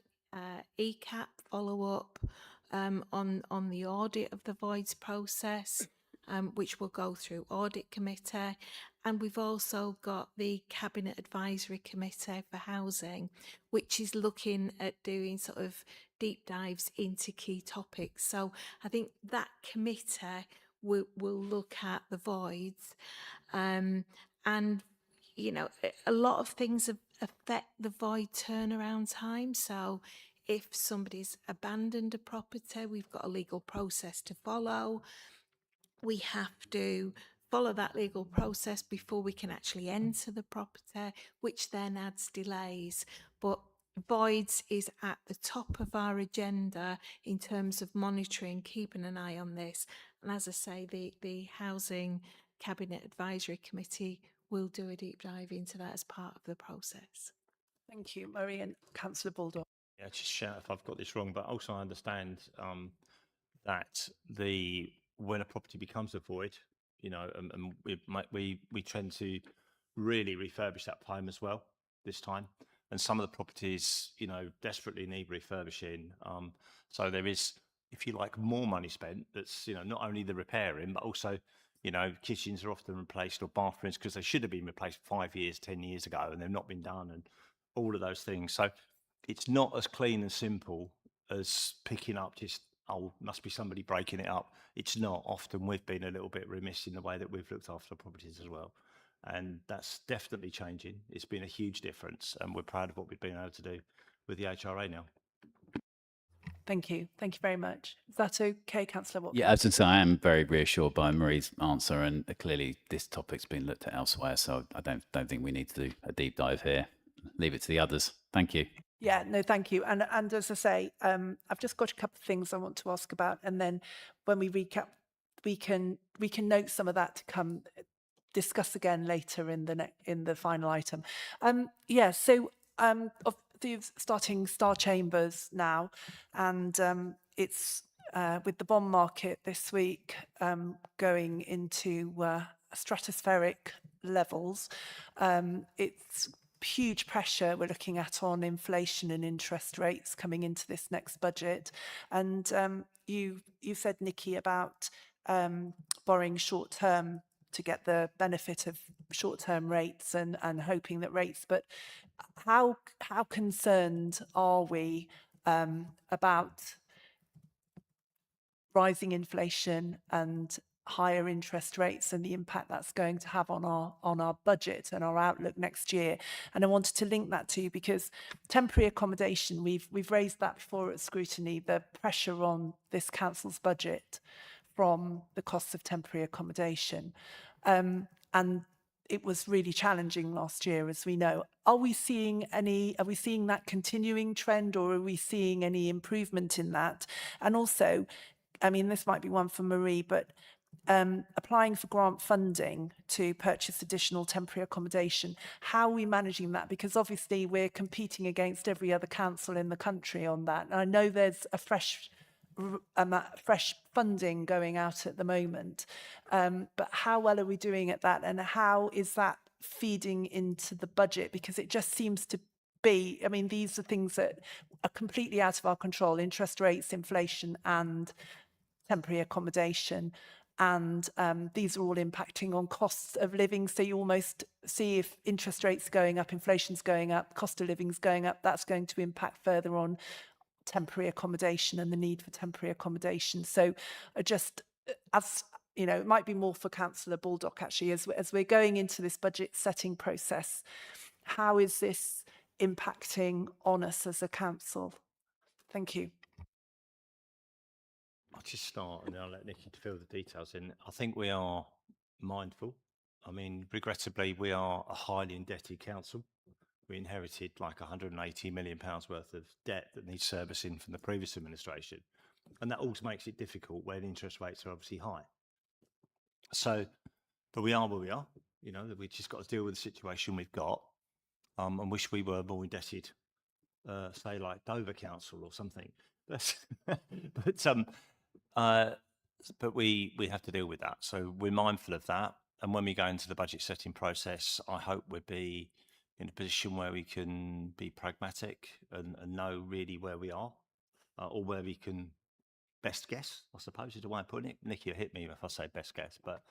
ECAP follow up on the audit of the voids process, which will go through audit committee. And we've also got the Cabinet Advisory Committee for Housing, which is looking at doing sort of deep dives into key topics. So I think that committee will look at the voids. And a lot of things affect the void turnaround time. So if somebody's abandoned a property, we've got a legal process to follow. We have to follow that legal process before we can actually enter the property, which then adds delays. But voids is at the top of our agenda in terms of monitoring, keeping an eye on this. And as I say, the Housing Cabinet Advisory Committee will do a deep dive into that as part of the process. Thank you, Marie. And Councillor Baldock. Yeah, just shout if I've got this wrong, but also I understand that when a property becomes a void, and we tend to really refurbish that home as well this time, and some of the properties, desperately need refurbishing. So there is, if you like, more money spent. That's not only the repairing, but also kitchens are often replaced or bathrooms because they should have been replaced 5 years, 10 years ago, and they've not been done, and all of those things. So it's not as clean and simple as picking up just, oh, must be somebody breaking it up. It's not. Often we've been a little bit remiss in the way that we've looked after properties as well. And that's definitely changing. It's been a huge difference, and we're proud of what we've been able to do with the HRA now. Thank you. Thank you very much. Is that okay, Councillor Watkins? Yeah, as I say, I am very reassured by Marie's answer, and clearly this topic's been looked at elsewhere, so I don't think we need to do a deep dive here. Leave it to the others. Thank you. Yeah, no, thank you. And as I say, I've just got a couple of things I want to ask about, and then when we recap, we can note some of that to come discuss again later in the final item. Yeah, so of the starting Star Chambers now, and it's with the bond market this week going into stratospheric levels. It's huge pressure we're looking at on inflation and interest rates coming into this next budget. And you said, Nikki, about borrowing short term to get the benefit of short-term rates and hoping that rates, but how concerned are we about rising inflation and higher interest rates and the impact that's going to have on our budget and our outlook next year? And I wanted to link that to, because temporary accommodation, we've raised that before at Scrutiny, the pressure on this council's budget from the costs of temporary accommodation. And it was really challenging last year, as we know. Are we seeing that continuing trend, or are we seeing any improvement in that? And also, I mean, this might be one for Marie, but applying for grant funding to purchase additional temporary accommodation, how are we managing that? Because obviously we're competing against every other council in the country on that. And I know there's a fresh funding going out at the moment, but how well are we doing at that, and how is that feeding into the budget? Because it just seems to be, I mean, these are things that are completely out of our control: interest rates, inflation, and temporary accommodation. And these are all impacting on costs of living. So you almost see, if interest rates are going up, inflation's going up, cost of living's going up, that's going to impact further on temporary accommodation and the need for temporary accommodation. So just as you know, it might be more for Councillor Baldock actually, as we're going into this budget setting process, how is this impacting on us as a council? Thank you. I'll just start and then I'll let Nikki fill the details in. I think we are mindful. I mean, regrettably, we are a highly indebted council. We inherited like £180 million worth of debt that needs servicing from the previous administration. And that also makes it difficult when interest rates are obviously high. So, but we are where we are. You know, we've just got to deal with the situation we've got, and wish we were more indebted, say like Dover Council or something. But we have to deal with that. So we're mindful of that. And when we go into the budget setting process, I hope we'll be in a position where we can be pragmatic and know really where we are, or where we can best guess, I suppose is the way of putting it. Nikki will hit me if I say best guess, but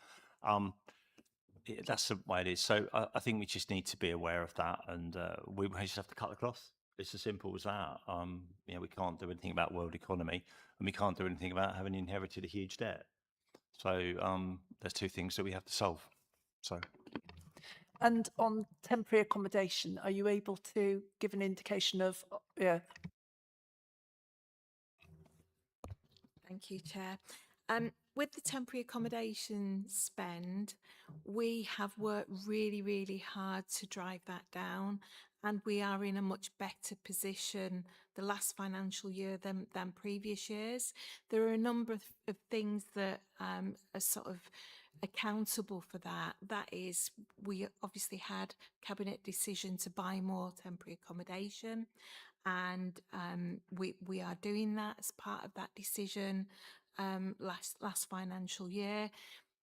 that's the way it is. So I think we just need to be aware of that, and we just have to cut the cloth. It's as simple as that. You know, we can't do anything about world economy, and we can't do anything about having inherited a huge debt. So there's two things that we have to solve. So. And on temporary accommodation, are you able to give an indication of, yeah? Thank you, Chair. With the temporary accommodation spend, we have worked really, really hard to drive that down, and we are in a much better position the last financial year than previous years. There are a number of things that are sort of accountable for that. That is, we obviously had cabinet decision to buy more temporary accommodation, and we are doing that as part of that decision last financial year.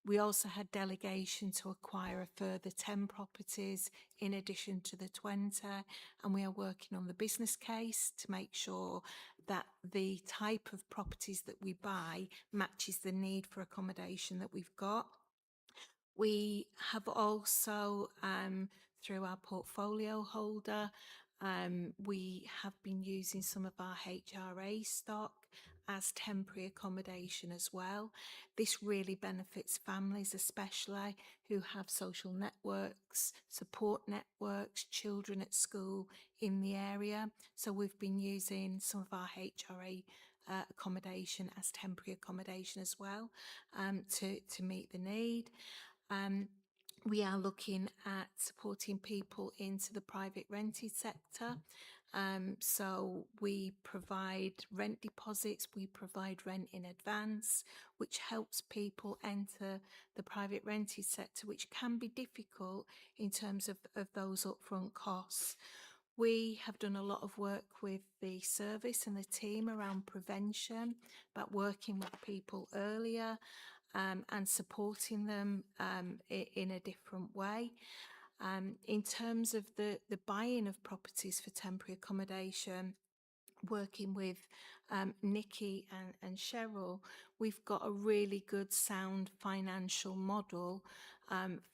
We also had delegation to acquire a further 10 properties in addition to the 20, and we are working on the business case to make sure that the type of properties that we buy matches the need for accommodation that we've got. We have also, through our portfolio holder, we have been using some of our HRA stock as temporary accommodation as well. This really benefits families, especially who have social networks, support networks, children at school in the area. So we've been using some of our HRA accommodation as temporary accommodation as well, to meet the need. We are looking at supporting people into the private rented sector. So we provide rent deposits, we provide rent in advance, which helps people enter the private rented sector, which can be difficult in terms of those upfront costs. We have done a lot of work with the service and the team around prevention, about working with people earlier, and supporting them in a different way. In terms of the buying of properties for temporary accommodation, working with Nikki and Cheryl, we've got a really good sound financial model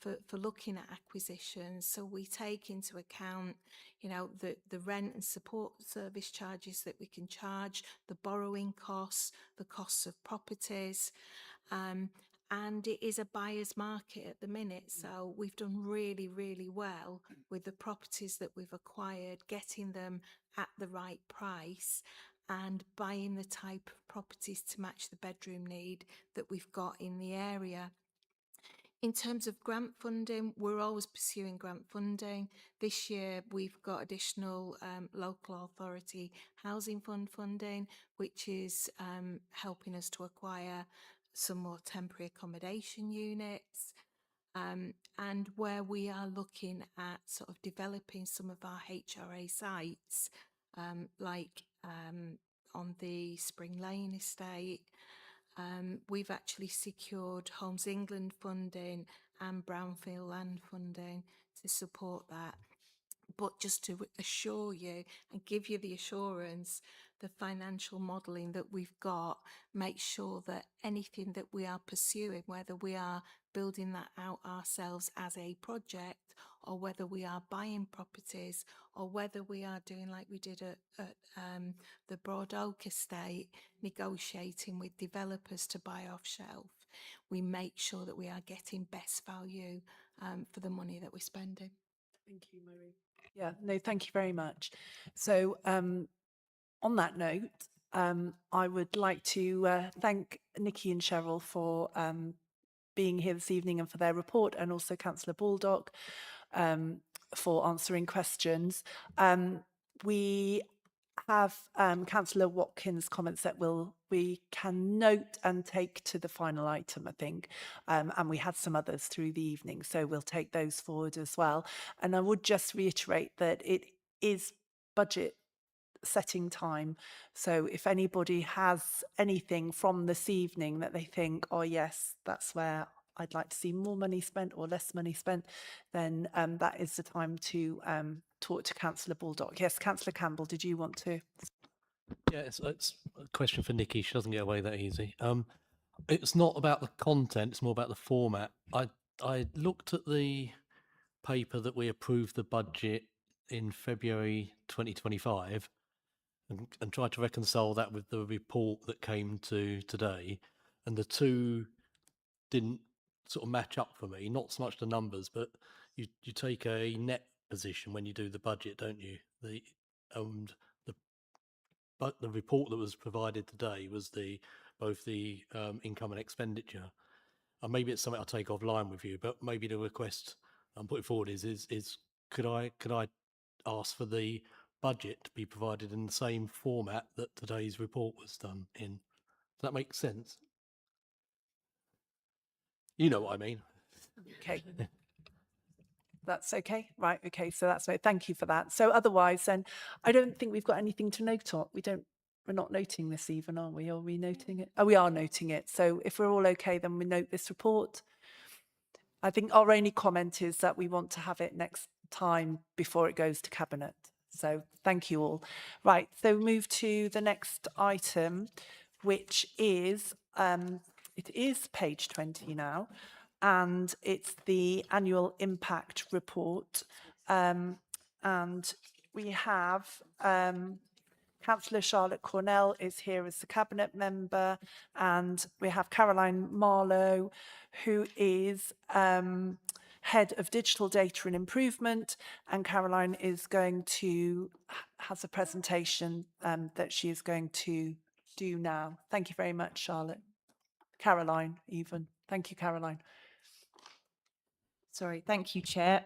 for looking at acquisitions. So we take into account, you know, the rent and support service charges that we can charge, the borrowing costs, the costs of properties. And it is a buyer's market at the minute. So we've done really, really well with the properties that we've acquired, getting them at the right price and buying the type of properties to match the bedroom need that we've got in the area. In terms of grant funding, we're always pursuing grant funding. This year, we've got additional local authority housing fund funding, which is helping us to acquire some more temporary accommodation units. And where we are looking at sort of developing some of our HRA sites, like on the Spring Lane estate, we've actually secured Homes England funding and Brownfield land funding to support that. But just to assure you and give you the assurance, the financial modelling that we've got makes sure that anything that we are pursuing, whether we are building that out ourselves as a project, or whether we are buying properties, or whether we are doing like we did at the Broad Oak estate, negotiating with developers to buy off shelf, we make sure that we are getting best value for the money that we're spending. Thank you, Marie. Yeah, no, thank you very much. So on that note, I would like to thank Nikki and Cheryl for being here this evening and for their report, and also Councillor Baldock for answering questions. We have Councillor Watkins' comments that we can note and take to the final item, I think, and we had some others through the evening, so we'll take those forward as well. And I would just reiterate that it is budget setting time, so if anybody has anything from this evening that they think, oh yes, that's where I'd like to see more money spent or less money spent, then that is the time to talk to Councillor Baldock. Yes, Councillor Campbell, did you want to? Yeah, it's a question for Nikki. She doesn't get away that easy. It's not about the content, it's more about the format. I looked at the paper that we approved the budget in February 2025 and tried to reconcile that with the report that came to today, and the two didn't sort of match up for me. Not so much the numbers, but you take a net position when you do the budget, don't you? But the report that was provided today was both the income and expenditure. And maybe it's something I'll take offline with you, but maybe the request I'm putting forward is could I ask for the budget to be provided in the same format that today's report was done in? Does that make sense? You know what I mean. Okay. That's okay, right? Okay, so that's no. Thank you for that. So otherwise, then I don't think we've got anything to note on. We're not noting this even, are we? Are we noting it? Oh, we are noting it. So if we're all okay, then we note this report. I think our only comment is that we want to have it next time before it goes to Cabinet. So thank you all. Right, so move to the next item, which is, it is page 20 now, and it's the annual impact report. And we have Councillor Charlotte Cornell is here as the Cabinet member, and we have Caroline Marlowe, who is Head of Digital Data and Improvement, and Caroline is going to, has a presentation that she is going to do now. Thank you very much, Charlotte. Caroline, even. Thank you, Caroline. Sorry, thank you, Chair.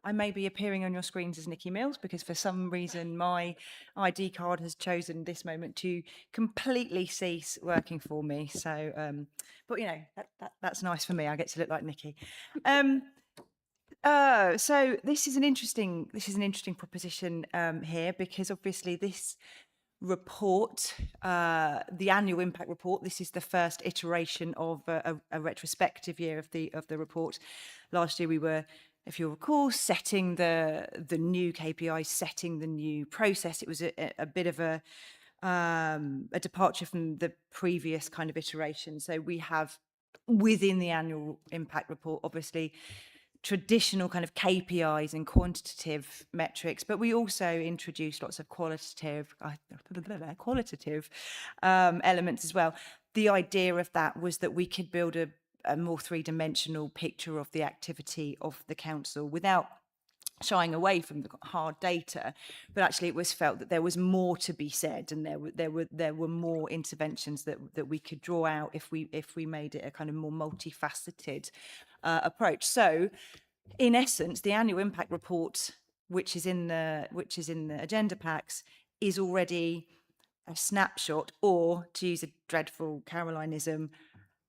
I may be appearing on your screens as Nikki Mills because for some reason my ID card has chosen this moment to completely cease working for me. So, but you know, that's nice for me. I get to look like Nikki. So this is an interesting proposition here because obviously this report, the annual impact report. This is the first iteration of a retrospective year of the report. Last year we were, if you recall, setting the new KPIs, setting the new process. It was a bit of a departure from the previous kind of iteration. So we have within the annual impact report, obviously, traditional kind of KPIs and quantitative metrics, but we also introduced lots of qualitative elements as well. The idea of that was that we could build a more three-dimensional picture of the activity of the council without shying away from the hard data, but actually it was felt that there was more to be said, and there were more interventions that we could draw out if we made it a kind of more multifaceted approach. So, in essence, the annual impact report, which is in the agenda packs, is already a snapshot, or to use a dreadful Carolinism,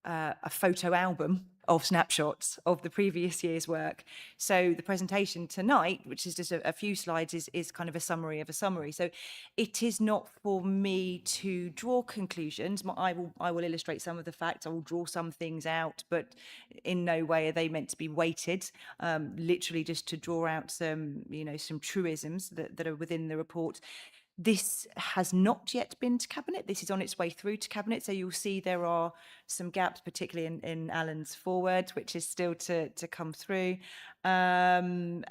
a photo album of snapshots of the previous year's work. So the presentation tonight, which is just a few slides, is kind of a summary of a summary. So it is not for me to draw conclusions. I will illustrate some of the facts. I will draw some things out, but in no way are they meant to be weighted. Literally just to draw out some truisms that are within the report. This has not yet been to Cabinet. This is on its way through to Cabinet. So you'll see there are some gaps, particularly in Alan's forward, which is still to come through. And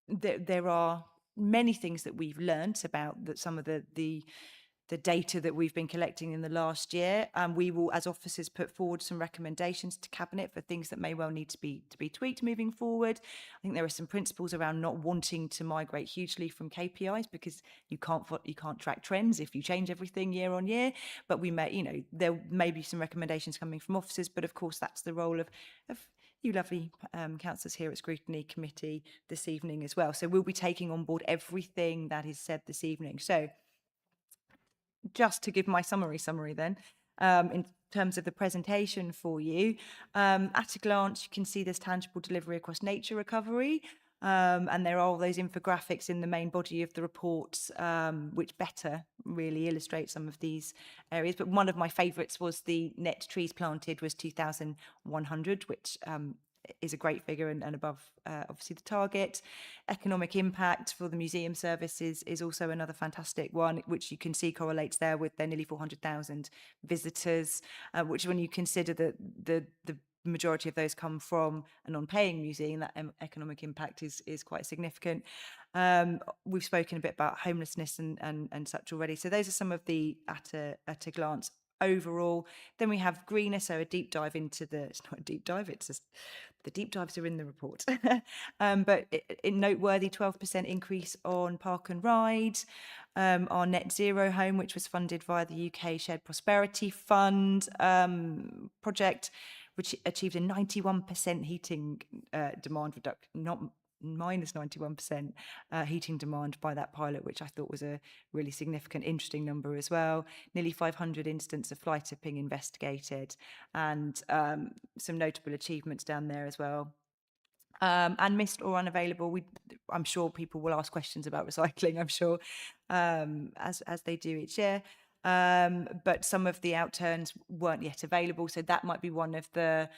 there are many things that we've learnt about some of the data that we've been collecting in the last year. We will, as officers, put forward some recommendations to Cabinet for things that may well need to be tweaked moving forward. I think there are some principles around not wanting to migrate hugely from KPIs because you can't track trends if you change everything year on year. But we may, there may be some recommendations coming from officers, but of course that's the role of you lovely councillors here at Scrutiny Committee this evening as well. So we'll be taking on board everything that is said this evening. So just to give my summary then, in terms of the presentation for you, at a glance, you can see there's tangible delivery across nature recovery, and there are all those infographics in the main body of the report, which better really illustrate some of these areas. But one of my favourites was the net trees planted was 2,100, which is a great figure and above obviously the target. Economic impact for the museum service is also another fantastic one, which you can see correlates there with their nearly 400,000 visitors, which when you consider that the majority of those come from a non-paying museum, that economic impact is quite significant. We've spoken a bit about homelessness and such already. So those are some of the at a glance overall. Then we have greener, so a deep dive into it's not a deep dive, it's just the deep dives are in the report. But noteworthy 12% increase on park and ride. Our net zero home, which was funded via the UK Shared Prosperity Fund project, which achieved a 91% heating demand reduction, not minus 91% heating demand by that pilot, which I thought was a really significant, interesting number as well. Nearly 500 incidents of fly tipping investigated, and some notable achievements down there as well. And missed or unavailable, I'm sure people will ask questions about recycling, I'm sure, as they do each year. But some of the outturns weren't yet available, so that might be one of the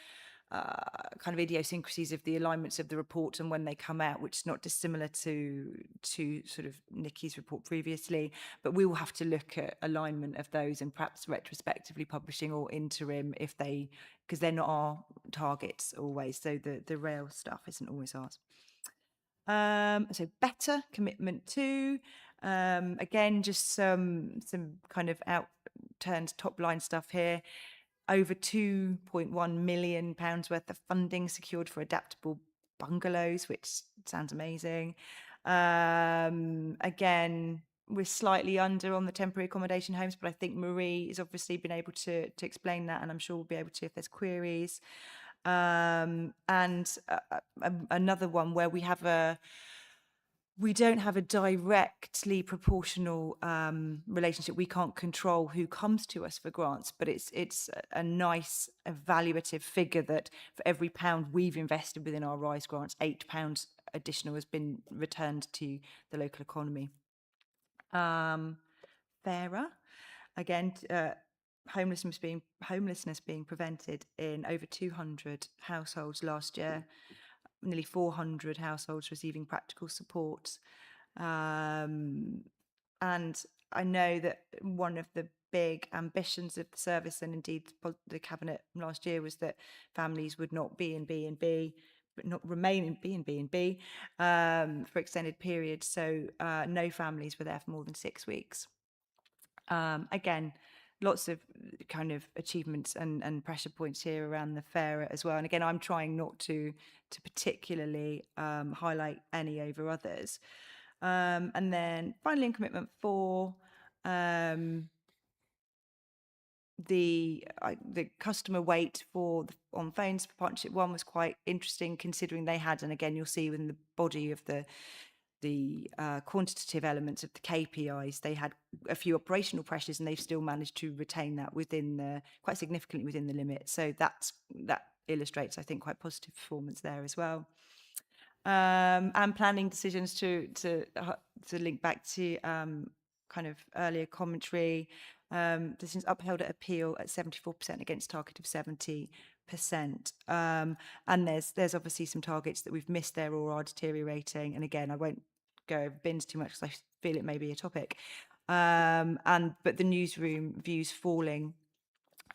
kind of idiosyncrasies of the alignments of the reports and when they come out, which is not dissimilar to sort of Nikki's report previously. But we will have to look at alignment of those and perhaps retrospectively publishing or interim because they're not our targets always. So the rail stuff isn't always ours. So better commitment to, again, just some kind of outturned top line stuff here. Over £2.1 million worth of funding secured for adaptable bungalows, which sounds amazing. Again, we're slightly under on the temporary accommodation homes, but I think Marie has obviously been able to explain that, and I'm sure we'll be able to if there's queries. Another one where we don't have a directly proportional relationship. We can't control who comes to us for grants, but it's a nice evaluative figure that for every £1 we've invested within our RISE grants, £8 additional has been returned to the local economy. Fairer, again, homelessness being prevented in over 200 households last year, nearly 400 households receiving practical support. And I know that one of the big ambitions of the service, and indeed the cabinet last year, was that families would not be in B&B, but not remain in B&B for extended periods. So no families were there for more than 6 weeks. Again, lots of kind of achievements and pressure points here around the fairer as well. And again, I'm trying not to particularly highlight any over others. And then finally in commitment 4, the customer wait on phones for partnership 1 was quite interesting, considering they had, and again you'll see within the body of the quantitative elements of the KPIs, they had a few operational pressures, and they've still managed to retain that quite significantly within the limit. So that illustrates, I think, quite positive performance there as well. And planning decisions to link back to kind of earlier commentary. Decisions upheld at appeal at 74% against target of 70%. And there's obviously some targets that we've missed there or are deteriorating. And again, I won't go over bins too much because I feel it may be a topic. But the newsroom views falling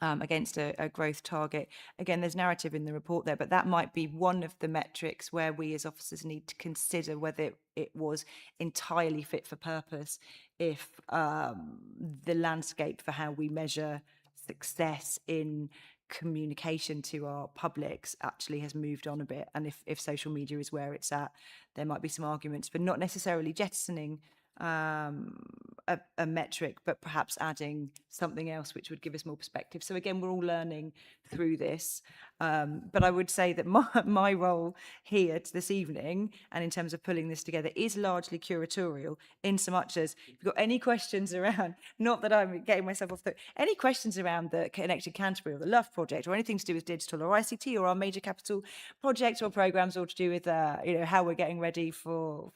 against a growth target. Again, there's narrative in the report there, but that might be one of the metrics where we as officers need to consider whether it was entirely fit for purpose, if the landscape for how we measure success in communication to our publics actually has moved on a bit. And if social media is where it's at, there might be some arguments for not necessarily jettisoning a metric, but perhaps adding something else which would give us more perspective. So again, we're all learning through this. But I would say that my role here this evening, and in terms of pulling this together, is largely curatorial, in so much as if you've got any questions around, not that I'm getting myself off the, any questions around the Connected Canterbury or the Love project, or anything to do with digital or ICT or our major capital projects or programmes, or to do with how we're getting ready for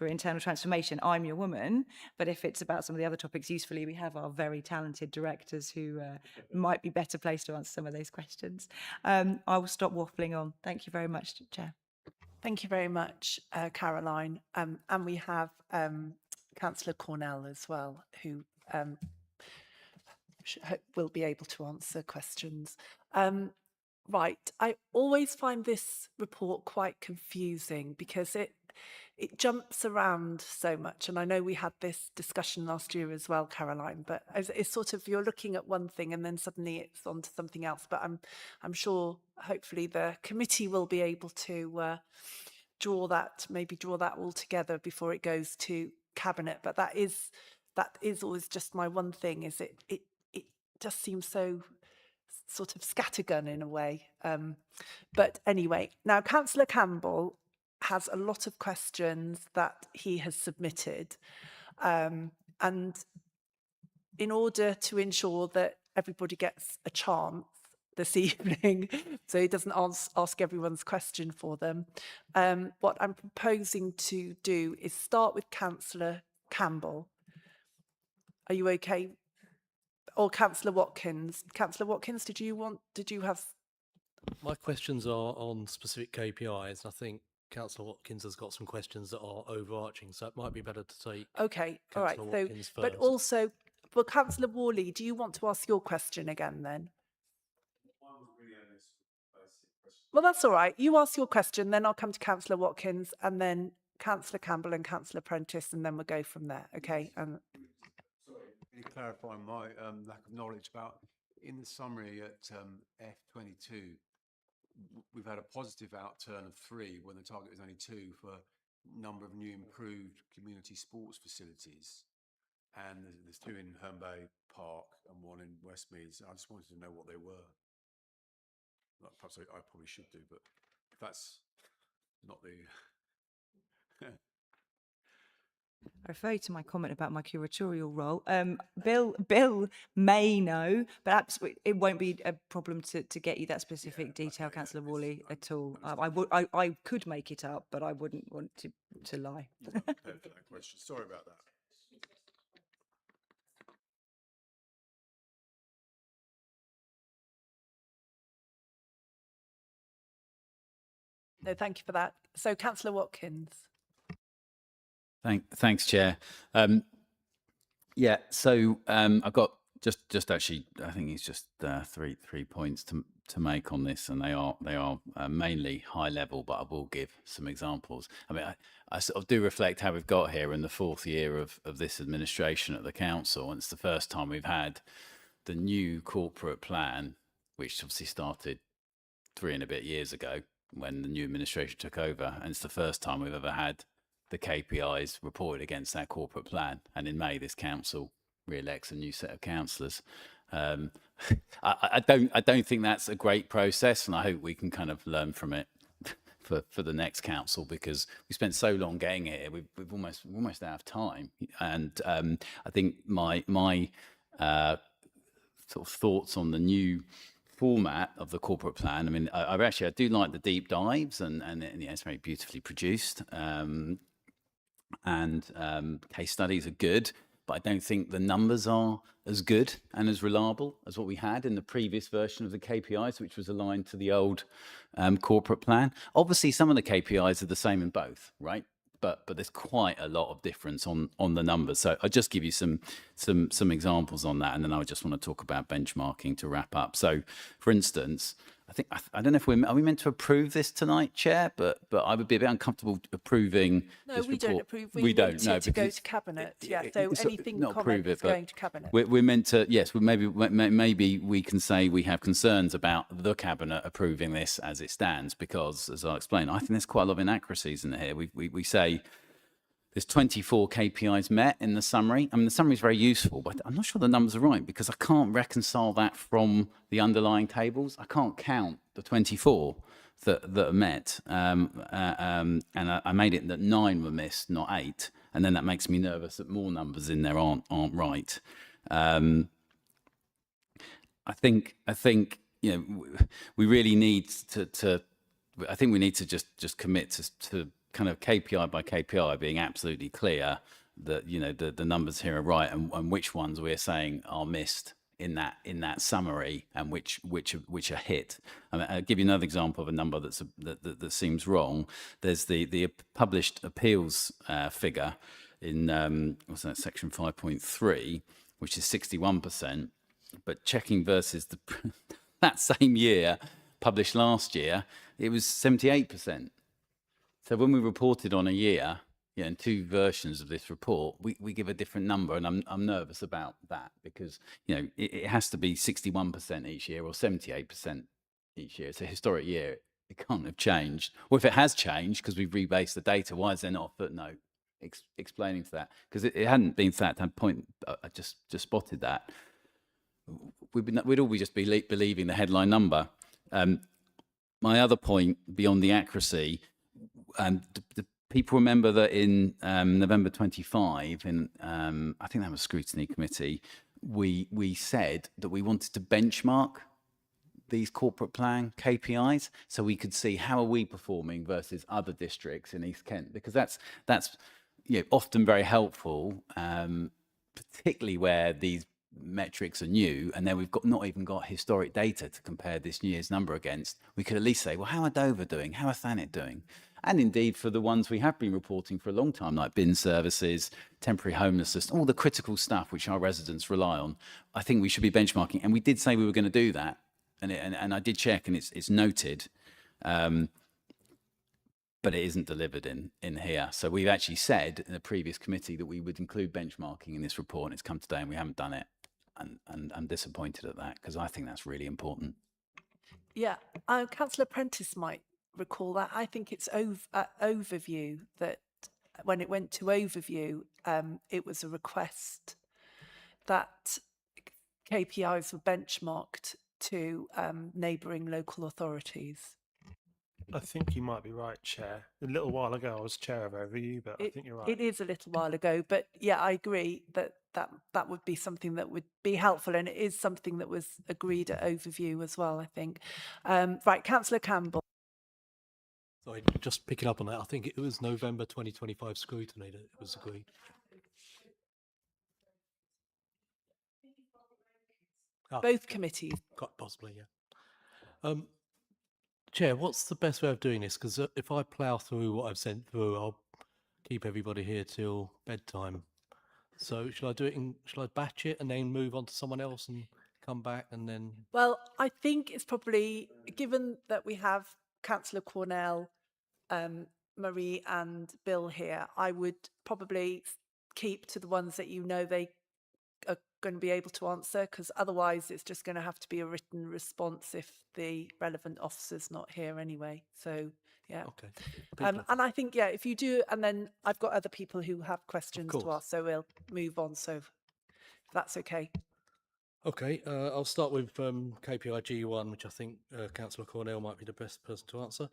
internal transformation, I'm your woman. But if it's about some of the other topics, usefully, we have our very talented directors who might be better placed to answer some of those questions. I will stop waffling on. Thank you very much, Chair. Thank you very much, Caroline. And we have Councillor Cornell as well, who will be able to answer questions. Right, I always find this report quite confusing because it jumps around so much, and I know we had this discussion last year as well, Caroline. But it's sort of, you're looking at one thing and then suddenly it's on to something else. But I'm sure, hopefully, the committee will be able to draw that all together before it goes to cabinet. But that is always just my one thing. Is it just seems so sort of scattergun in a way. But anyway, now Councillor Campbell has a lot of questions that he has submitted. And in order to ensure that everybody gets a chance this evening, so he doesn't ask everyone's question for them, what I'm proposing to do is start with Councillor Campbell. Are you okay? Or Councillor Watkins. Councillor Watkins, did you have? My questions are on specific KPIs. I think Councillor Watkins has got some questions that are overarching, so it might be better to take. Okay, all right. Councillor So, Watkins first. but also, well, Councillor Worley, do you want to ask your question again then? Well, that's all right. You ask your question, then I'll come to Councillor Watkins, and then Councillor Campbell and Councillor Prentice, and then we'll go from there. Okay. Sorry, can you clarify my lack of knowledge about, in the summary at F22, we've had a positive outturn of 3 when the target was only 2 for number of new improved community sports facilities. and there's two in Herne Bay Park and one in Westmeads. I just wanted to know what they were. Well, perhaps I probably should do, but if that's not the I refer you to my comment about my curatorial role. Bill may know, but absolutely, it won't be a problem to get you that specific detail, Councillor Worley, at all. I could make it up, but I wouldn't want to lie. prepared for that question. Sorry about that. No, thank you for that. So, Councillor Watkins. Thanks, Chair. Yeah, so I've got just actually, I think it's just three points to make on this, and they are mainly high level, but I will give some examples. I mean, I sort of do reflect how we've got here in the 4th year of this administration at the council, and it's the first time we've had the new corporate plan, which obviously started 3 and a bit years ago when the new administration took over, and it's the first time we've ever had the KPIs reported against that corporate plan. And in May, this council re-elects a new set of councillors. I don't think that's a great process, and I hope we can kind of learn from it for the next council, because we spent so long getting here. We've almost out of time, and I think my sort of thoughts on the new format of the corporate plan. I mean, I do like the deep dives, and yeah, it's very beautifully produced. And case studies are good, but I don't think the numbers are as good and as reliable as what we had in the previous version of the KPIs, which was aligned to the old corporate plan. Obviously, some of the KPIs are the same in both, right? But there's quite a lot of difference on the numbers. So I'll just give you some examples on that, and then I just want to talk about benchmarking to wrap up. So, for instance, I don't know if are we meant to approve this tonight, Chair? But I would be a bit uncomfortable approving. No, this we report. don't approve. We don't. want No, it to go because to cabinet. Yeah. So it's anything not approve comment it, is but going to cabinet. we're meant to. Yes, maybe we can say we have concerns about the cabinet approving this as it stands, because, as I'll explain, I think there's quite a lot of inaccuracies in here. We say there's 24 KPIs met in the summary. I mean, the summary is very useful, but I'm not sure the numbers are right, because I can't reconcile that from the underlying tables. I can't count the 24 that are met. And I made it that 9 were missed, not 8. And then that makes me nervous that more numbers in there aren't right. I think we really need to I think we need to just commit to kind of KPI by KPI being absolutely clear that the numbers here are right, and which ones we're saying are missed in that summary, and which are hit. I mean, I'll give you another example of a number that seems wrong. There's the published appeals figure in what's that, section 5.3, which is 61%, but checking versus that same year published last year, it was 78%. So when we reported on a year, in 2 versions of this report, we give a different number, and I'm nervous about that, because it has to be 61% each year or 78% each year. It's a historic year. It can't have changed. Or if it has changed because we've rebased the data, why is there not a footnote explaining to that? Because it hadn't been to that point. I just spotted that. We'd all just be believing the headline number. My other point, beyond the accuracy, the people remember that in November 25, in I think that was Scrutiny Committee, we said that we wanted to benchmark these corporate plan KPIs so we could see how are we performing versus other districts in East Kent, because that's often very helpful, particularly where these metrics are new, and then we've not even got historic data to compare this year's number against. We could at least say, well, how are Dover doing? How are Thanet doing? And indeed, for the ones we have been reporting for a long time, like bin services, temporary homelessness, all the critical stuff which our residents rely on, I think we should be benchmarking. And we did say we were going to do that, and I did check, and it's noted, but it isn't delivered in here. So we've actually said in the previous committee that we would include benchmarking in this report, and it's come today, and we haven't done it. And I'm disappointed at that, because I think that's really important. Yeah, Councillor Prentice might recall that. I think it's overview that when it went to overview, it was a request that KPIs were benchmarked to neighbouring local authorities. I think you might be right, Chair. A little while ago, I was chair of OVU, but I think you're right. It is a little while ago, but yeah, I agree that would be something that would be helpful, and it is something that was agreed at overview as well, I think. Right, Councillor Campbell. Sorry, just picking up on that, I think it was November 2025 scrutiny that it was agreed. Both committees. Quite possibly, yeah. Chair, what's the best way of doing this? Because if I plough through what I've sent through, I'll keep everybody here till bedtime. So shall I batch it and then move on to someone else and come back and then? Well, I think it's probably, given that we have Councillor Cornell, Marie and Bill here, I would probably keep to the ones that you know they are going to be able to answer, because otherwise it's just going to have to be a written response if the relevant officer's not here anyway. So, yeah. Okay. And I think, yeah, if you do, and then I've got other people who have questions to course. ask, so we'll move on. So if that's okay. Okay, I'll start with KPI G1, which I think Councillor Cornell might be the best person to answer.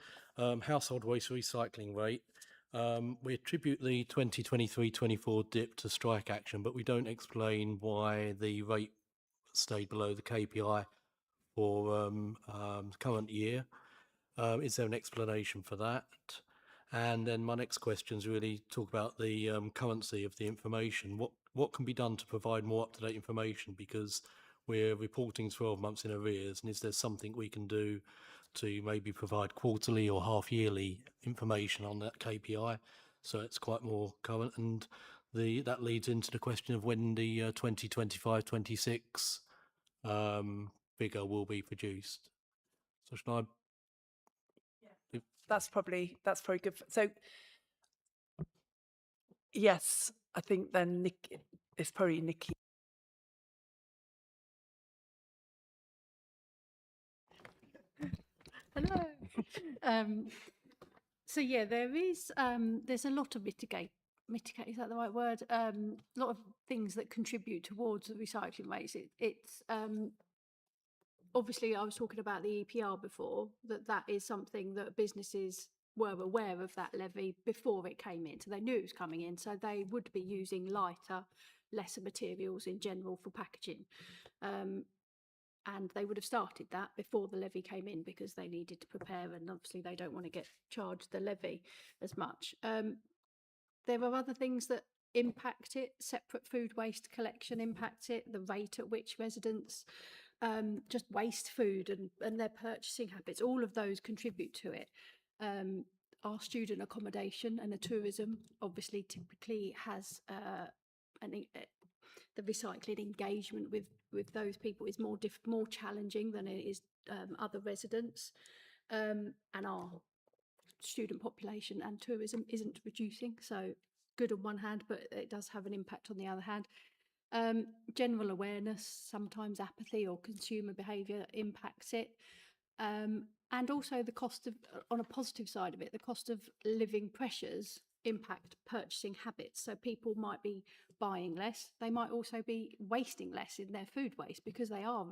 Household waste recycling rate. We attribute the 2023-24 dip to strike action, but we don't explain why the rate stayed below the KPI for the current year. Is there an explanation for that? And then my next question is really talk about the currency of the information. What can be done to provide more up-to-date information, because we're reporting 12 months in arrears, and is there something we can do to maybe provide quarterly or half-yearly information on that KPI so it's quite more current? And that leads into the question of when the 2025-26 figure will be produced. So should I? That's probably good. So yes, I think then Nick, it's probably Nikki. Hello. So yeah, there's a lot of mitigate, is that the right word? A lot of things that contribute towards the recycling rates. It's obviously I was talking about the EPR before, that is something that businesses were aware of, that levy before it came in. So they knew it was coming in, so they would be using lighter, lesser materials in general for packaging. And they would have started that before the levy came in, because they needed to prepare, and obviously they don't want to get charged the levy as much. There are other things that impact it. Separate food waste collection impacts it, the rate at which residents just waste food and their purchasing habits. All of those contribute to it. Our student accommodation and the tourism obviously typically has the recycling engagement with those people is more challenging than it is other residents, and our student population and tourism isn't reducing, so good on one hand, but it does have an impact on the other hand. General awareness, sometimes apathy or consumer behaviour impacts it. And also the cost of, on a positive side of it, the cost of living pressures impact purchasing habits. So people might be buying less. They might also be wasting less in their food waste, because they are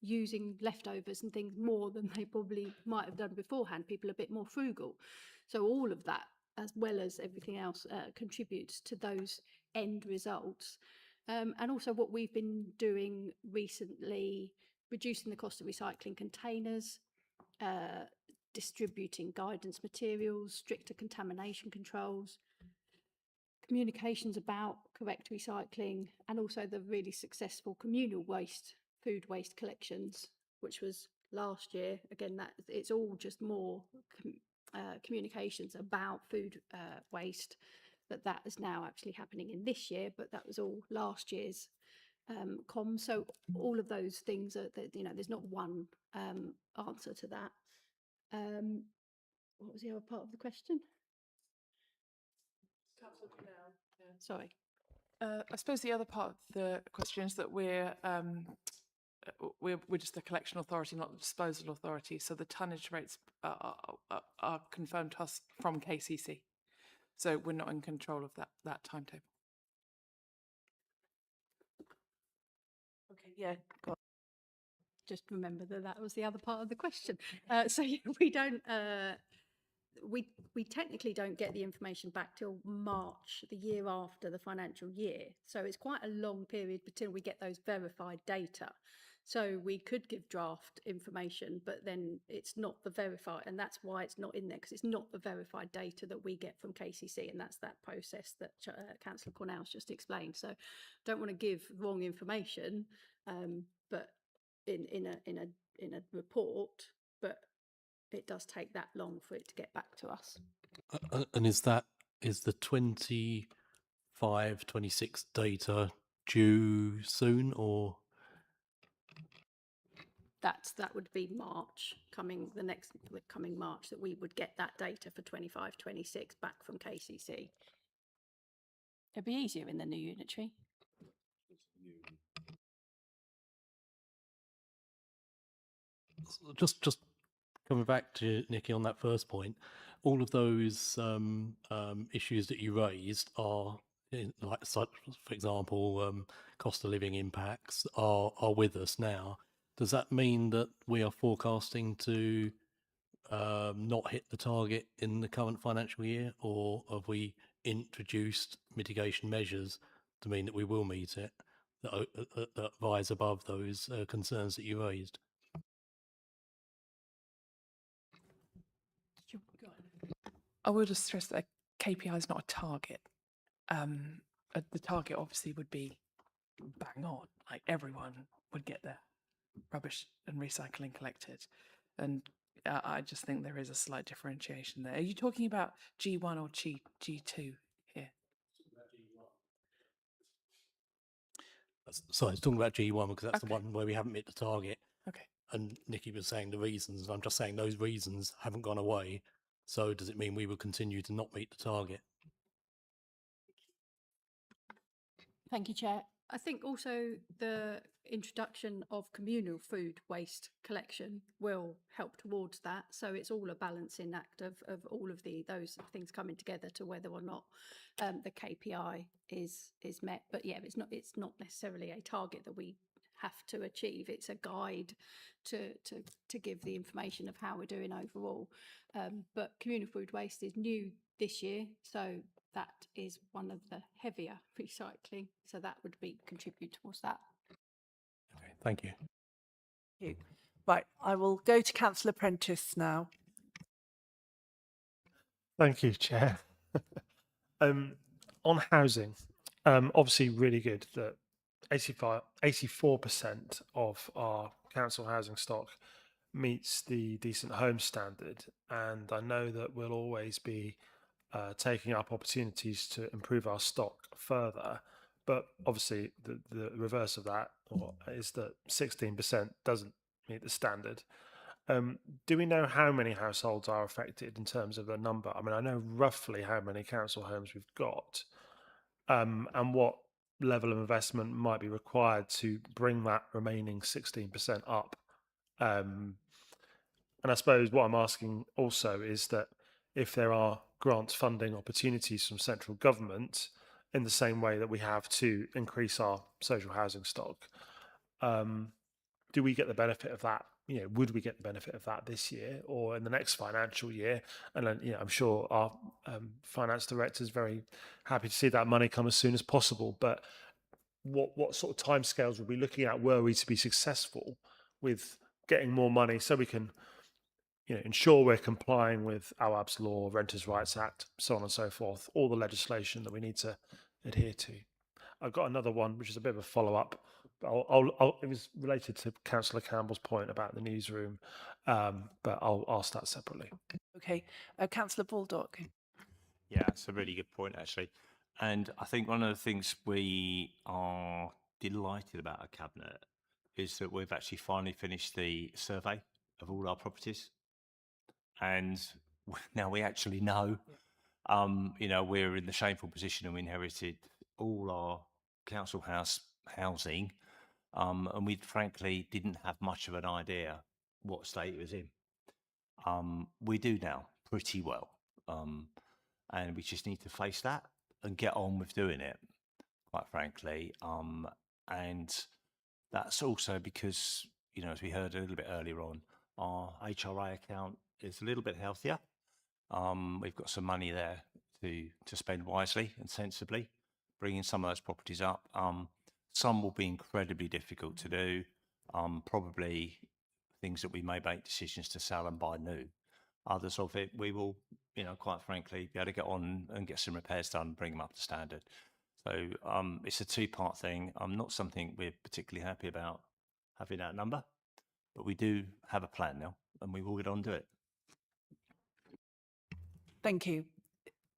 using leftovers and things more than they probably might have done beforehand. People are a bit more frugal. So all of that, as well as everything else, contributes to those end results. And also what we've been doing recently, reducing the cost of recycling containers, distributing guidance materials, stricter contamination controls, communications about correct recycling, and also the really successful communal food waste collections, which was last year. Again, that it's all just more communications about food waste, that is now actually happening in this year, but that was all last year's comms. So all of those things are that, there's not one answer to that. What was the other part of the question? Sorry. I suppose the other part of the question is that we're just the collection authority, not the disposal authority. So the tonnage rates are confirmed to us from KCC. So we're not in control of that timetable. Yeah. Just remember that that was the other part of the question. So yeah, we don't, we technically don't get the information back till March, the year after the financial year. So it's quite a long period until we get those verified data. So we could give draft information, but then it's not the verified, and that's why it's not in there, because it's not the verified data that we get from KCC, and that's that process that Councillor Cornell's just explained. So don't want to give wrong information, but in a report, but it does take that long for it to get back to us. And is the 25-26 data due soon, or? That would be March, coming March, that we would get that data for 25-26 back from KCC. It'd be easier in the new unitary. Just coming back to Nikki on that first point, all of those issues that you raised are such, for example, cost of living impacts are with us now. Does that mean that we are forecasting to not hit the target in the current financial year, or have we introduced mitigation measures to mean that we will meet it, that rise above those concerns that you raised? I will just stress that a KPI is not a target. The target obviously would be bang on, like everyone would get their rubbish and recycling collected. And I just think there is a slight differentiation there. Are you talking about G1 or G2 here? So I was talking about G1 because that's the Okay. one where we haven't met the target. Okay. And Nikki was saying the reasons, and I'm just saying those reasons haven't gone away. So does it mean we will continue to not meet the target? Thank you, Chair. I think also the introduction of communal food waste collection will help towards that. So it's all a balancing act of all of those things coming together to whether or not the KPI is met. But yeah, it's not necessarily a target that we have to achieve. It's a guide to give the information of how we're doing overall. But communal food waste is new this year, so that is one of the heavier recycling. So that would be contribute towards that. Okay, thank you. Thank you. Right, I will go to Councillor Prentice now. Thank you, Chair. On housing, obviously really good that 84% of our council housing stock meets the decent home standard, and I know that we'll always be taking up opportunities to improve our stock further. But obviously, the reverse of that is that 16% doesn't meet the standard. Do we know how many households are affected in terms of the number? I mean, I know roughly how many council homes we've got, and what level of investment might be required to bring that remaining 16% up. And I suppose what I'm asking also is that if there are grant funding opportunities from central government in the same way that we have to increase our social housing stock, do we get the benefit of that? You know, would we get the benefit of that this year or in the next financial year? And then, I'm sure our finance director is very happy to see that money come as soon as possible. But what sort of timescales would we be looking at were we to be successful with getting more money so we can ensure we're complying with AWAB's law, Renters' Rights Act, so on and so forth, all the legislation that we need to adhere to. I've got another one, which is a bit of a follow-up. It was related to Councillor Campbell's point about the newsroom, but I'll ask that separately. Okay, Councillor Baldock. Yeah, it's a really good point, actually. And I think one of the things we are delighted about at Cabinet is that we've actually finally finished the survey of all our properties. And now we actually know, we're in the shameful position and we inherited all our council housing, and we frankly didn't have much of an idea what state it was in. We do now pretty well, and we just need to face that and get on with doing it, quite frankly. And That's also because, you know, as we heard a little bit earlier on, our HRA account is a little bit healthier. We've got some money there to spend wisely and sensibly, bringing some of those properties up. Some will be incredibly difficult to do. Probably things that we may make decisions to sell and buy new. Others of it, we will, you know, quite frankly, be able to get on and get some repairs done and bring them up to standard. So it's a two-part thing. Not something we're particularly happy about having that number, but we do have a plan now, and we will get on to it. Thank you.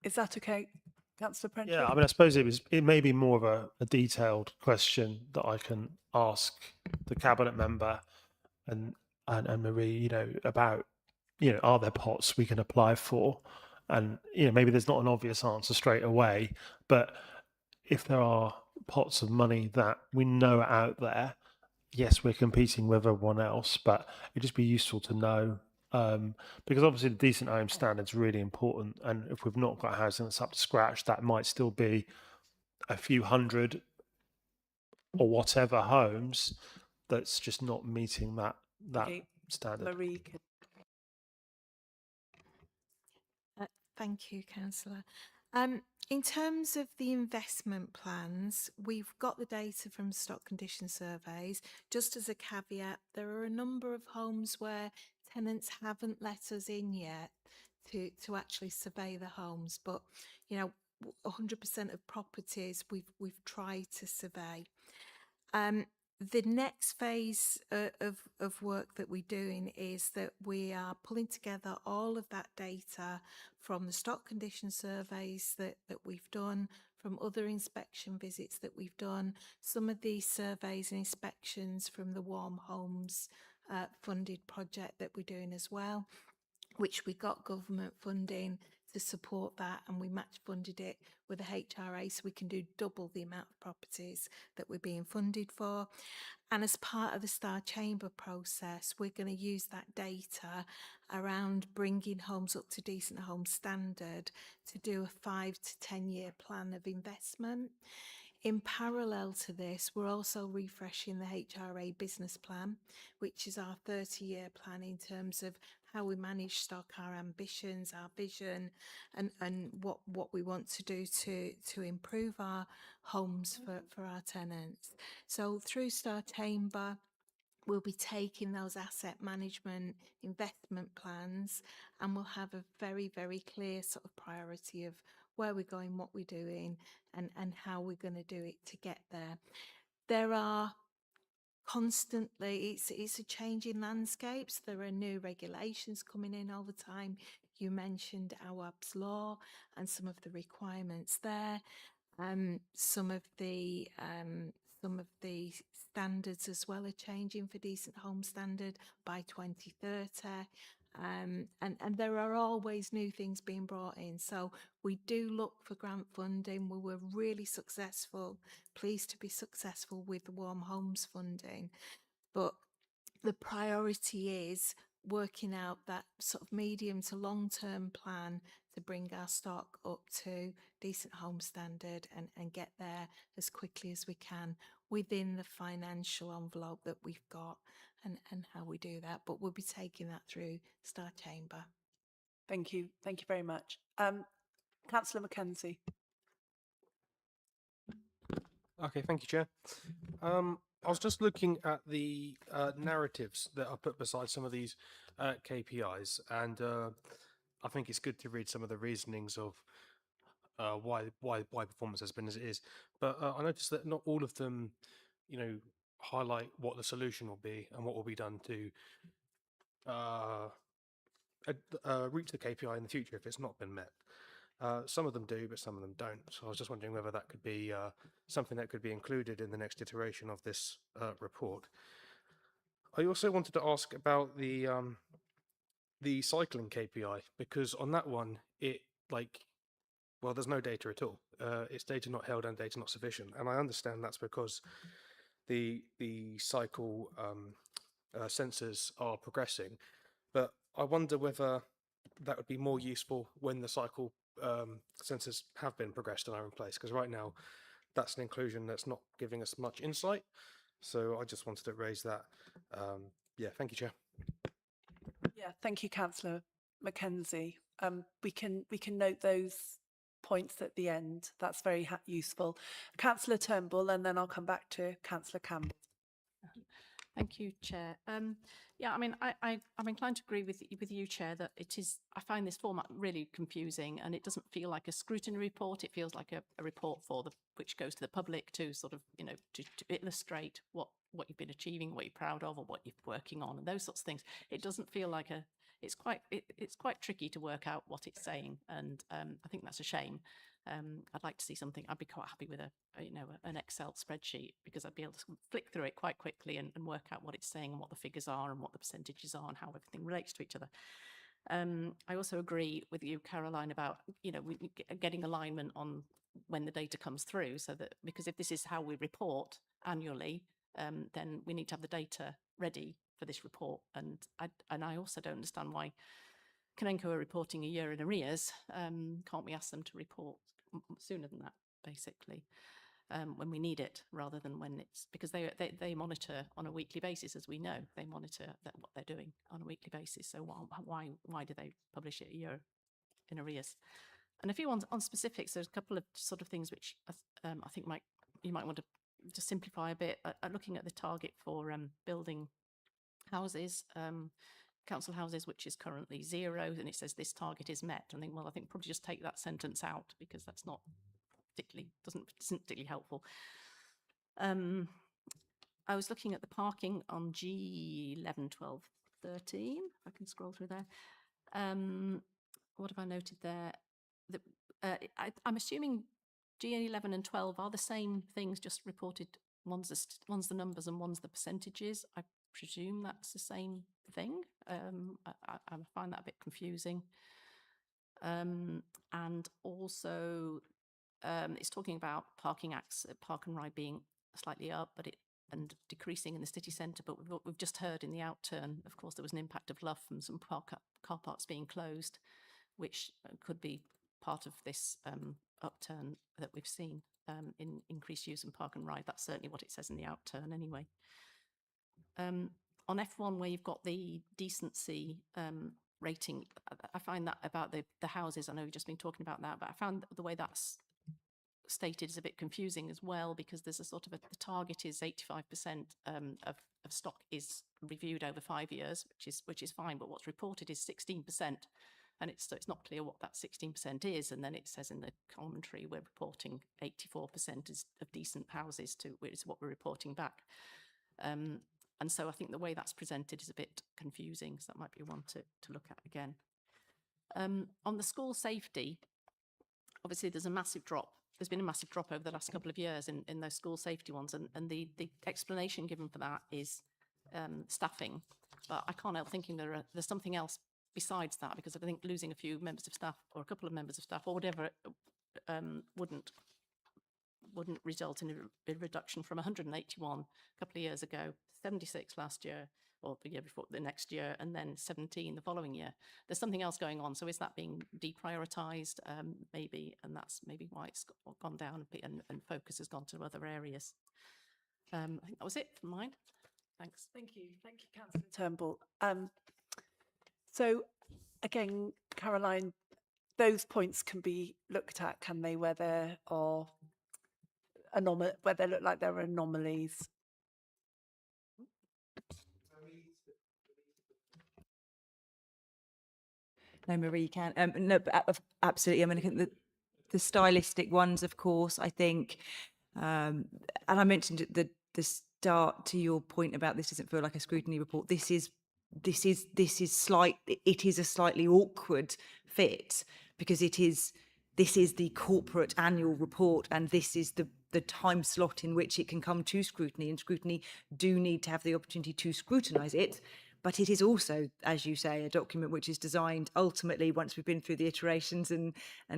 Is that okay, Councillor Prentice? Yeah, I mean, I suppose it may be more of a detailed question that I can ask the cabinet member and Marie, you know, about, you know, are there pots we can apply for? And, you know, maybe there's not an obvious answer straight away, but if there are pots of money that we know are out there, yes, we're competing with everyone else, but it'd just be useful to know, because obviously the decent home standard is really important. And if we've not got housing that's up to scratch, that might still be a few hundred or whatever homes that's just not meeting that Okay. standard. Marie, Thank you, Councillor. In terms of the investment plans, we've got the data from stock condition surveys. Just as a caveat, there are a number of homes where tenants haven't let us in yet to actually survey the homes, but you know, 100% of properties we've tried to survey. The next phase of work that we're doing is that we are pulling together all of that data from the stock condition surveys that we've done, from other inspection visits that we've done, some of these surveys and inspections from the Warm Homes funded project that we're doing as well, which we got government funding to support that, and we match funded it with a HRA so we can do double the amount of properties that we're being funded for. And as part of the Star Chamber process, we're going to use that data around bringing homes up to decent home standard to do a 5 to 10 year plan of investment. In parallel to this, we're also refreshing the HRA business plan, which is our 30-year plan in terms of how we manage stock, our ambitions, our vision, and what we want to do to improve our homes for our tenants. So through Star Chamber, we'll be taking those asset management investment plans, and we'll have a very, very clear sort of priority of where we're going, what we're doing, and how we're going to do it to get there. There are constantly, it's a changing landscapes. There are new regulations coming in all the time. You mentioned AWAB's law and some of the requirements there. Some of the standards as well are changing for decent home standard by 2030. And there are always new things being brought in. So we do look for grant funding. We were really successful, pleased to be successful with the Warm Homes funding. But the priority is working out that sort of medium to long term plan to bring our stock up to decent home standard and get there as quickly as we can within the financial envelope that we've got, and how we do that. But we'll be taking that through Star Chamber. thank you. Thank you very much. Councillor Mackenzie. Okay, thank you, Chair. I was just looking at the narratives that are put beside some of these KPIs, and I think it's good to read some of the reasonings of why performance has been as it is. But I noticed that not all of them, you know, highlight what the solution will be and what will be done to reach the KPI in the future if it's not been met. Some of them do, but some of them don't. So I was just wondering whether that could be something that could be included in the next iteration of this report. I also wanted to ask about the cycling KPI, because on that one, there's no data at all. It's data not held and data not sufficient, and I understand that's because the cycle sensors are progressing, but I wonder whether that would be more useful when the cycle sensors have been progressed and are in place, because right now that's an inclusion that's not giving us much insight. So I just wanted to raise that. Yeah, thank you, Chair. Yeah, thank you, Councillor Mackenzie. We can note those points at the end. That's very useful. Councillor Turnbull, and then I'll come back to Councillor Campbell. Thank you, Chair. Yeah, I mean, I'm inclined to agree with you, Chair, that it is. I find this format really confusing, and it doesn't feel like a scrutiny report. It feels like a report which goes to the public to sort of, you know, to illustrate what you've been achieving, what you're proud of, or what you're working on, and those sorts of things. It doesn't feel like a. It's quite tricky to work out what it's saying, and I think that's a shame. I'd like to see something. I'd be quite happy with an Excel spreadsheet, because I'd be able to flick through it quite quickly and work out what it's saying and what the figures are and what the percentages are and how everything relates to each other. I also agree with you, Caroline, about getting alignment on when the data comes through, so that, because if this is how we report annually, then we need to have the data ready for this report. And I also don't understand why Canenco are reporting a year in arrears. Can't we ask them to report sooner than that, basically, when we need it, rather than when it's, because they monitor on a weekly basis, as we know. They monitor what they're doing on a weekly basis. So why do they publish it a year in arrears? And a few on specifics. There's a couple of sort of things which I think you might want to just simplify a bit. Looking at the target for building houses. Council houses, which is currently 0, and it says this target is met. I think probably just take that sentence out, because that's not isn't particularly helpful. I was looking at the parking on G11, 12, 13. If I can scroll through there. What have I noted there? I'm assuming G11 and 12 are the same things, just reported. One's the numbers and one's the percentages. I presume that's the same thing. I find that a bit confusing. And also, it's talking about park and ride being slightly up, and decreasing in the city centre. But we've just heard in the outturn, of course, there was an impact of Luff from some car parks being closed, which could be part of this upturn that we've seen in increased use in park and ride. That's certainly what it says in the outturn anyway. On F1, where you've got the decency rating, I find that about the houses, I know we've just been talking about that, but I found the way that's stated is a bit confusing as well, because there's a sort of the target is 85% of stock is reviewed over 5 years, which is fine, but what's reported is 16%. And it's not clear what that 16% is. And then it says in the commentary, we're reporting 84% of decent houses, which is what we're reporting back. And so I think the way that's presented is a bit confusing. So that might be one to look at again. On the school safety, obviously there's a massive drop. There's been a massive drop over the last couple of years in those school safety ones. And the explanation given for that is staffing. But I can't help thinking there's something else besides that, because I think losing a few members of staff, or a couple of members of staff, or whatever, wouldn't result in a reduction from 181 a couple of years ago, 76 last year, or the year before, the next year, and then 17 the following year. There's something else going on. So is that being deprioritised? Maybe, and that's maybe why it's gone down and focus has gone to other areas. I think that was it from mine. Thanks. Thank you, Councillor Turnbull. So again, Caroline, those points can be looked at, can they, where there are where they look like there are anomalies? No, Marie can. No, but absolutely. I mean, I think the stylistic ones, of course, I think, and I mentioned at the start to your point about this doesn't feel like a scrutiny report. This is a slightly awkward fit, because this is the corporate annual report, and this is the time slot in which it can come to scrutiny, and scrutiny do need to have the opportunity to scrutinise it. But it is also, as you say, a document which is designed ultimately, once we've been through the iterations and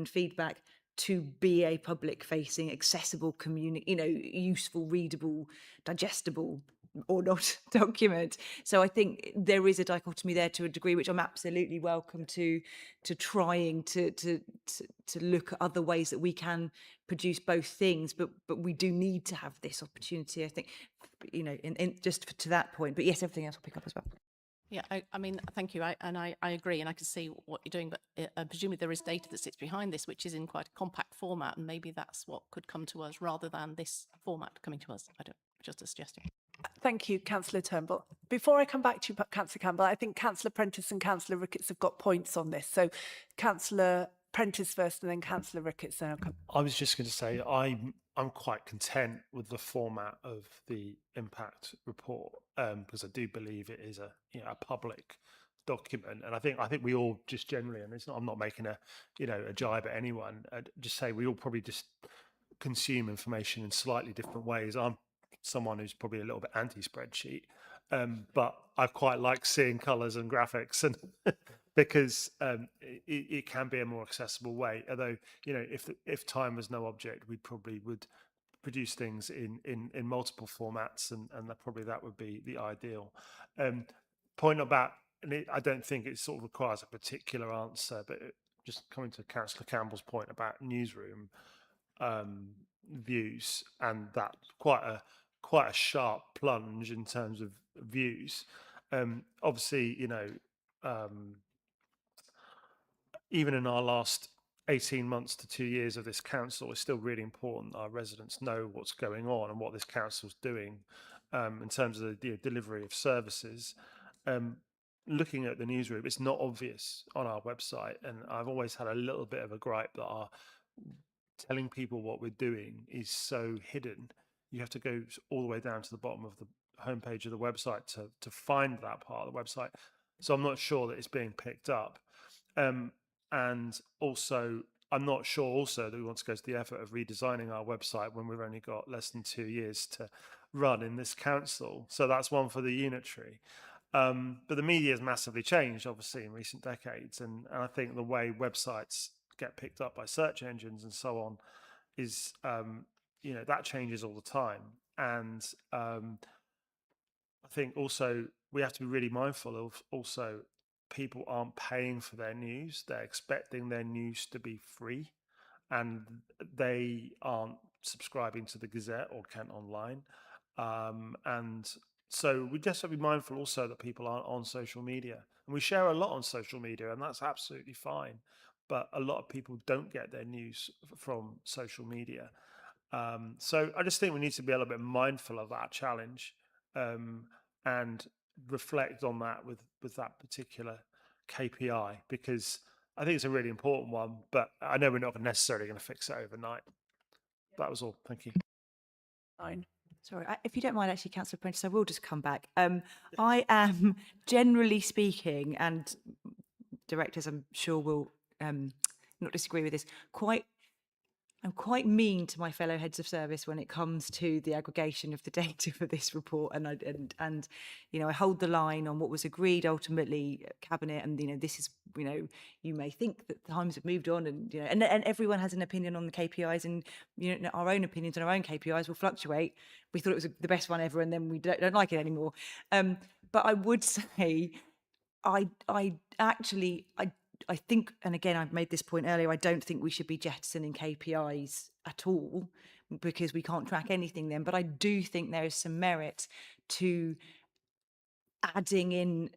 feedback, to be a public-facing, accessible, useful, readable, digestible or not document. So I think there is a dichotomy there to a degree, which I'm absolutely welcome to trying to look at other ways that we can produce both things. But we do need to have this opportunity, I think, you know, in just to that point. But yes, everything else will pick up as well. Yeah, I mean, thank you. I agree, and I can see what you're doing, but presumably there is data that sits behind this, which is in quite a compact format, and maybe that's what could come to us rather than this format coming to us. I don't, just a suggestion. Thank you, Councillor Turnbull. Before I come back to you, Councillor Campbell, I think Councillor Prentice and Councillor Ricketts have got points on this. So Councillor Prentice first and then Councillor Ricketts. Then I'll come. I was just going to say I'm quite content with the format of the impact report because I do believe it is a a public document, and I think we all just generally, and it's not, I'm not making a a jibe at anyone. I'd just say we all probably just consume information in slightly different ways. I'm someone who's probably a little bit anti-spreadsheet, but I quite like seeing colours and graphics, and because it can be a more accessible way. Although if time was no object, we probably would produce things in multiple formats, and that would be the ideal. Point about, and I don't think it sort of requires a particular answer, but just coming to Councillor Campbell's point about newsroom views, and that quite a sharp plunge in terms of views. Obviously, even in our last 18 months to 2 years of this council, it's still really important that our residents know what's going on and what this council's doing in terms of the delivery of services. Looking at the newsroom, it's not obvious on our website, and I've always had a little bit of a gripe that our telling people what we're doing is so hidden. You have to go all the way down to the bottom of the homepage of the website to find that part of the website. So I'm not sure that it's being picked up. And also, I'm not sure also that we want to go to the effort of redesigning our website when we've only got less than 2 years to run in this council. So that's one for the unitary. But the media has massively changed, obviously, in recent decades. And I think the way websites get picked up by search engines and so on is, that changes all the time. And I think also we have to be really mindful of also people aren't paying for their news. They're expecting their news to be free, and they aren't subscribing to the Gazette or Kent Online. And so we just have to be mindful also that people aren't on social media. And we share a lot on social media, and that's absolutely fine. But a lot of people don't get their news from social media. So I just think we need to be a little bit mindful of that challenge, and reflect on that with that particular KPI, because I think it's a really important one, but I know we're not necessarily going to fix it overnight. That was all. Thank you. Fine. Sorry, if you don't mind, actually, Councillor Prentice, I will just come back. I am, generally speaking, and directors I'm sure will not disagree with this, I'm quite mean to my fellow heads of service when it comes to the aggregation of the data for this report, and I hold the line on what was agreed ultimately at cabinet, and this is you may think that times have moved on, and and everyone has an opinion on the KPIs, and our own opinions on our own KPIs will fluctuate. We thought it was the best one ever, and then we don't like it anymore. But I would say I think, and again, I've made this point earlier, I don't think we should be jettisoning KPIs at all, because we can't track anything then. But I do think there is some merit to adding in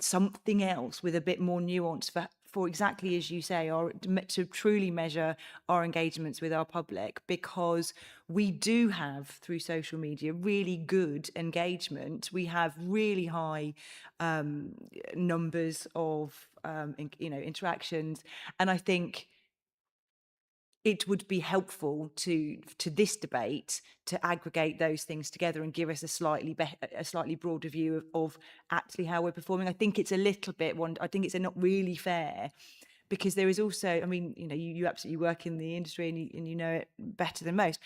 something else with a bit more nuance for exactly as you say, to truly measure our engagements with our public, because we do have, through social media, really good engagement. We have really high numbers of interactions, and I think it would be helpful to this debate to aggregate those things together and give us a slightly broader view of actually how we're performing. I think it's a little bit I think it's not really fair, because there is also, I mean, you absolutely work in the industry, and you know it better than most.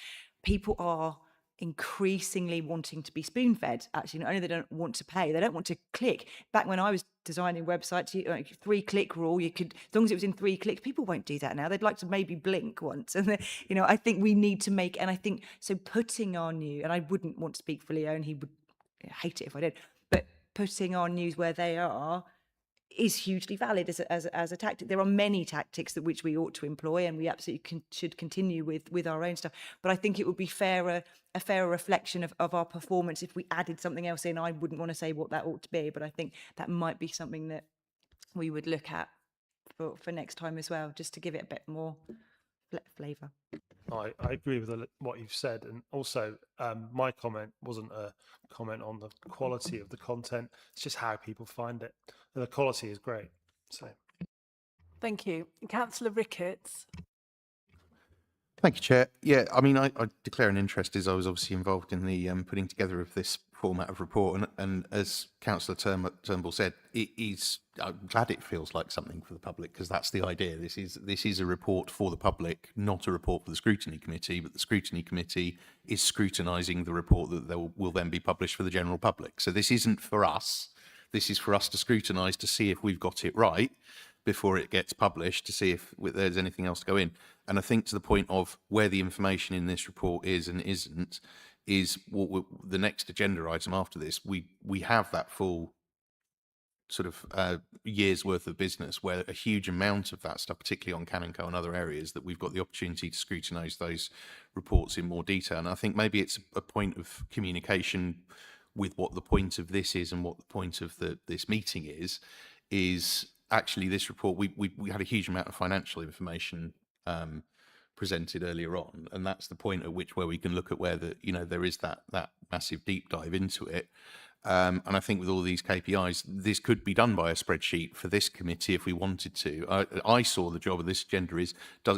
People are increasingly wanting to be spoon-fed. Actually, not only they don't want to pay, they don't want to click. Back when I was designing websites, 3-click rule, you could, as long as it was in 3 clicks. People won't do that now. They'd like to maybe blink once, and I think we need to make, and I think so putting our new, and I wouldn't want to speak for Leo, and he would I hate it if I did, but putting our news where they are is hugely valid as a tactic. There are many tactics that which we ought to employ, and we absolutely should continue with our own stuff. But I think it would be a fairer reflection of our performance if we added something else in. I wouldn't want to say what that ought to be, but I think that might be something that we would look at for next time as well, just to give it a bit more flavour. I agree with what you've said, and also my comment wasn't a comment on the quality of the content. It's just how people find it. And the quality is great. So, Thank you. Councillor Ricketts. Thank you, Chair. Yeah, I mean, I declare an interest as I was obviously involved in the putting together of this format of report, and as Councillor Turnbull said, I'm glad it feels like something for the public, because that's the idea. This is a report for the public, not a report for the Scrutiny Committee, but the Scrutiny Committee is scrutinising the report that will then be published for the general public. So this isn't for us. This is for us to scrutinise to see if we've got it right before it gets published, to see if there's anything else to go in. And I think to the point of where the information in this report is and isn't, is what the next agenda item after this. We have that full sort of year's worth of business where a huge amount of that stuff, particularly on Canonco and other areas, that we've got the opportunity to scrutinise those reports in more detail. And I think maybe it's a point of communication with what the point of this is and what the point of this meeting is actually this report. We had a huge amount of financial information presented earlier on, and that's the point at which where we can look at where there is that massive deep dive into it. And I think with all these KPIs, this could be done by a spreadsheet for this committee if we wanted to. I saw the job of this agenda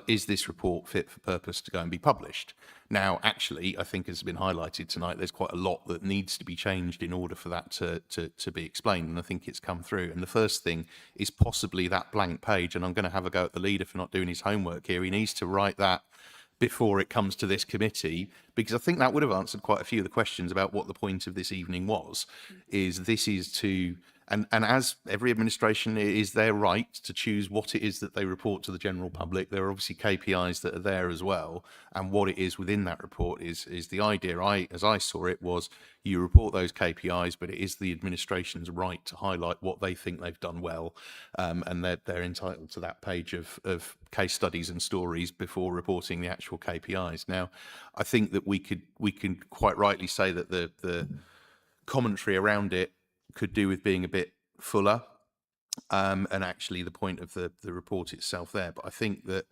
is this report fit for purpose to go and be published? Now, actually, I think as has been highlighted tonight, there's quite a lot that needs to be changed in order for that to be explained, and I think it's come through. And the first thing is possibly that blank page, and I'm going to have a go at the leader for not doing his homework here. He needs to write that before it comes to this committee, because I think that would have answered quite a few of the questions about what the point of this evening was. Is this is to, and as every administration, it is their right to choose what it is that they report to the general public. There are obviously KPIs that are there as well, and what it is within that report is the idea. As I saw it, was you report those KPIs, but it is the administration's right to highlight what they think they've done well, and they're entitled to that page of case studies and stories before reporting the actual KPIs. Now, I think that we can quite rightly say that the commentary around it could do with being a bit fuller, and actually the point of the report itself there. But I think that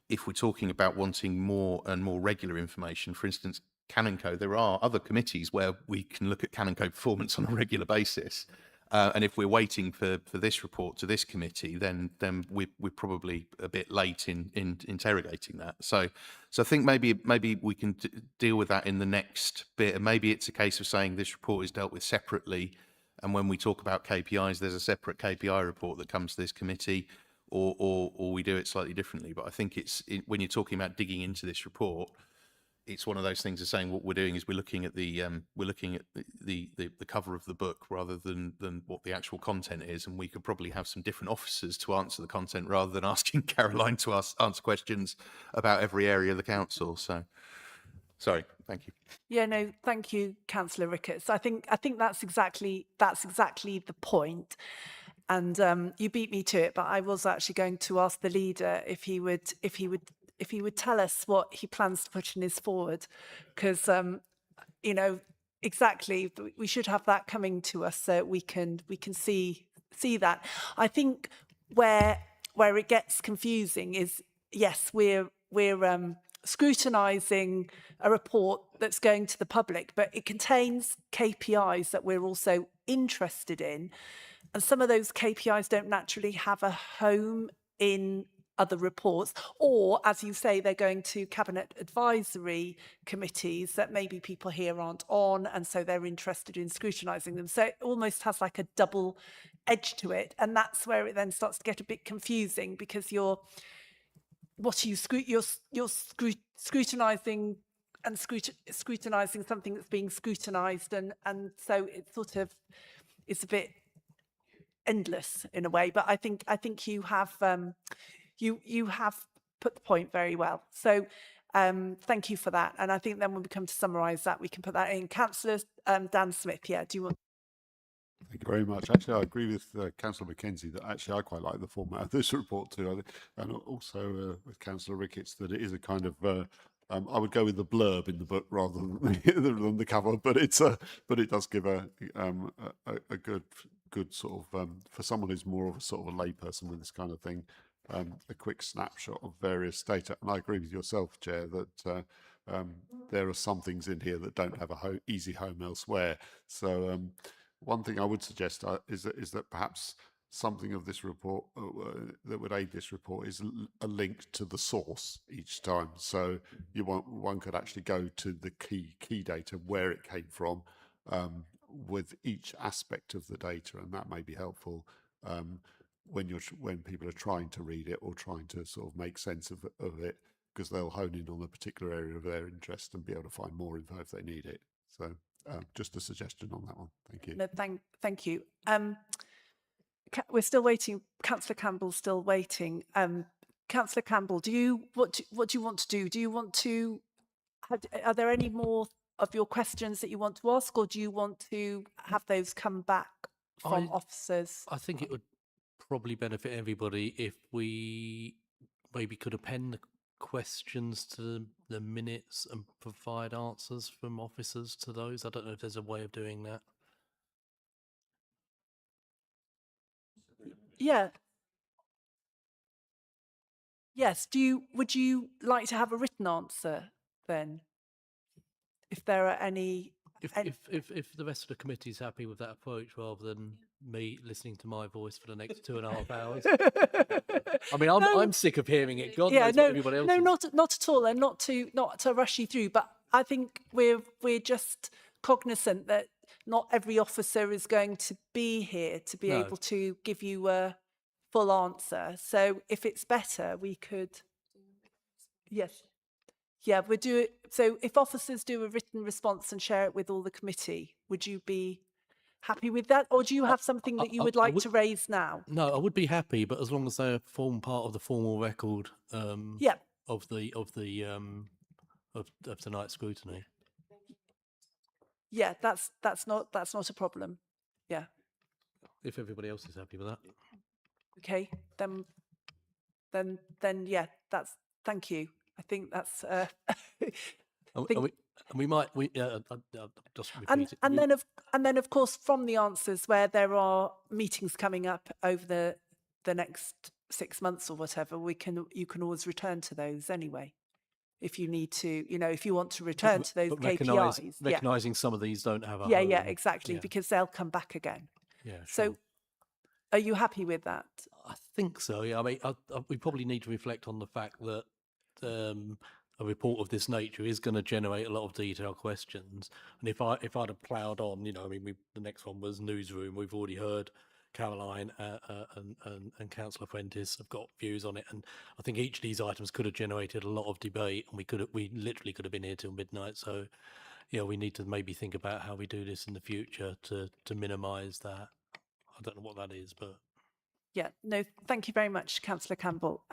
if we're talking about wanting more and more regular information, for instance, Canonco, there are other committees where we can look at Canonco performance on a regular basis. And if we're waiting for this report to this committee, then we're probably a bit late in interrogating that. So I think maybe we can deal with that in the next bit. And maybe it's a case of saying this report is dealt with separately, and when we talk about KPIs, there's a separate KPI report that comes to this committee, or we do it slightly differently. But I think when you're talking about digging into this report, it's one of those things of saying what we're doing is we're looking at the cover of the book rather than what the actual content is, and we could probably have some different officers to answer the content rather than asking Caroline to answer questions about every area of the council. So, sorry, thank you. Yeah, no, thank you, Councillor Ricketts. I think that's exactly the point. And you beat me to it, but I was actually going to ask the leader if he would tell us what he plans to put in his forward, because exactly, we should have that coming to us so we can see that. I think where it gets confusing is, yes, we're scrutinising a report that's going to the public, but it contains KPIs that we're also interested in. And some of those KPIs don't naturally have a home in other reports, or as you say, they're going to cabinet advisory committees that maybe people here aren't on, and so they're interested in scrutinising them. So it almost has like a double edge to it, and that's where it then starts to get a bit confusing, because you're scrutinising and scrutinising something that's being scrutinised, and so it sort of is a bit endless in a way. But I think you have you have put the point very well. So Thank you for that. And I think then when we come to summarise that, we can put that in. Councillor Dan Smith, yeah, do you want? Thank you very much. Actually, I agree with Councillor Mackenzie that actually I quite like the format of this report too. And also with Councillor Ricketts that it is a kind of, I would go with the blurb in the book rather than than the cover, but it does give a good sort of, for someone who's more of a sort of a layperson with this kind of thing, a quick snapshot of various data. And I agree with yourself, Chair, that there are some things in here that don't have a easy home elsewhere. So one thing I would suggest is that perhaps something of this report that would aid this report is a link to the source each time. So one could actually go to the key data, where it came from, with each aspect of the data, and that may be helpful when people are trying to read it or trying to sort of make sense of it, because they'll hone in on a particular area of their interest and be able to find more info if they need it. So just a suggestion on that one. Thank you. No, thank you. We're still waiting. Councillor Campbell's still waiting. Councillor Campbell, what do you want to do? Do you want to? Are there any more of your questions that you want to ask, or do you want to have those come back from officers? I think it would probably benefit everybody if we maybe could append the questions to the minutes and provide answers from officers to those. I don't know if there's a way of doing that. Yeah. Yes. Would you like to have a written answer then? If there are any. If the rest of the committee is happy with that approach, rather than me listening to my voice for the next 2.5 hours. I mean, I'm sick of hearing it. God knows what everybody else is. Not at all, and not to rush you through. But I think we're just cognizant that not every officer is going to be here to be able to give you a full answer. So if it's better, we could. Yes. Yeah, we do it. So if officers do a written response and share it with all the committee, would you be happy with that? Or do you have something that you would like to raise now? No, I would be happy, but as long as they form part of the formal record of tonight's scrutiny. Yeah, that's not a problem. Yeah. If everybody else is happy with that. Okay, then yeah, thank you. I think that's we might just repeat it. And then of course from the answers where there are meetings coming up over the next 6 months or whatever, you can always return to those anyway. If you need to, if you want to return to those KPIs. Recognising some of these don't have a Yeah, home. yeah, exactly, because they'll come back again. Yeah, sure. So are you happy with that? I think so. Yeah, I mean, we probably need to reflect on the fact that a report of this nature is going to generate a lot of detailed questions. And if I'd have ploughed on, I mean, the next one was newsroom. We've already heard Caroline and Councillor Prentice have got views on it, and I think each of these items could have generated a lot of debate, and we literally could have been here till midnight. So, we need to maybe think about how we do this in the future to minimise that. I don't know what that is, but. Yeah, no, thank you very much, Councillor Campbell.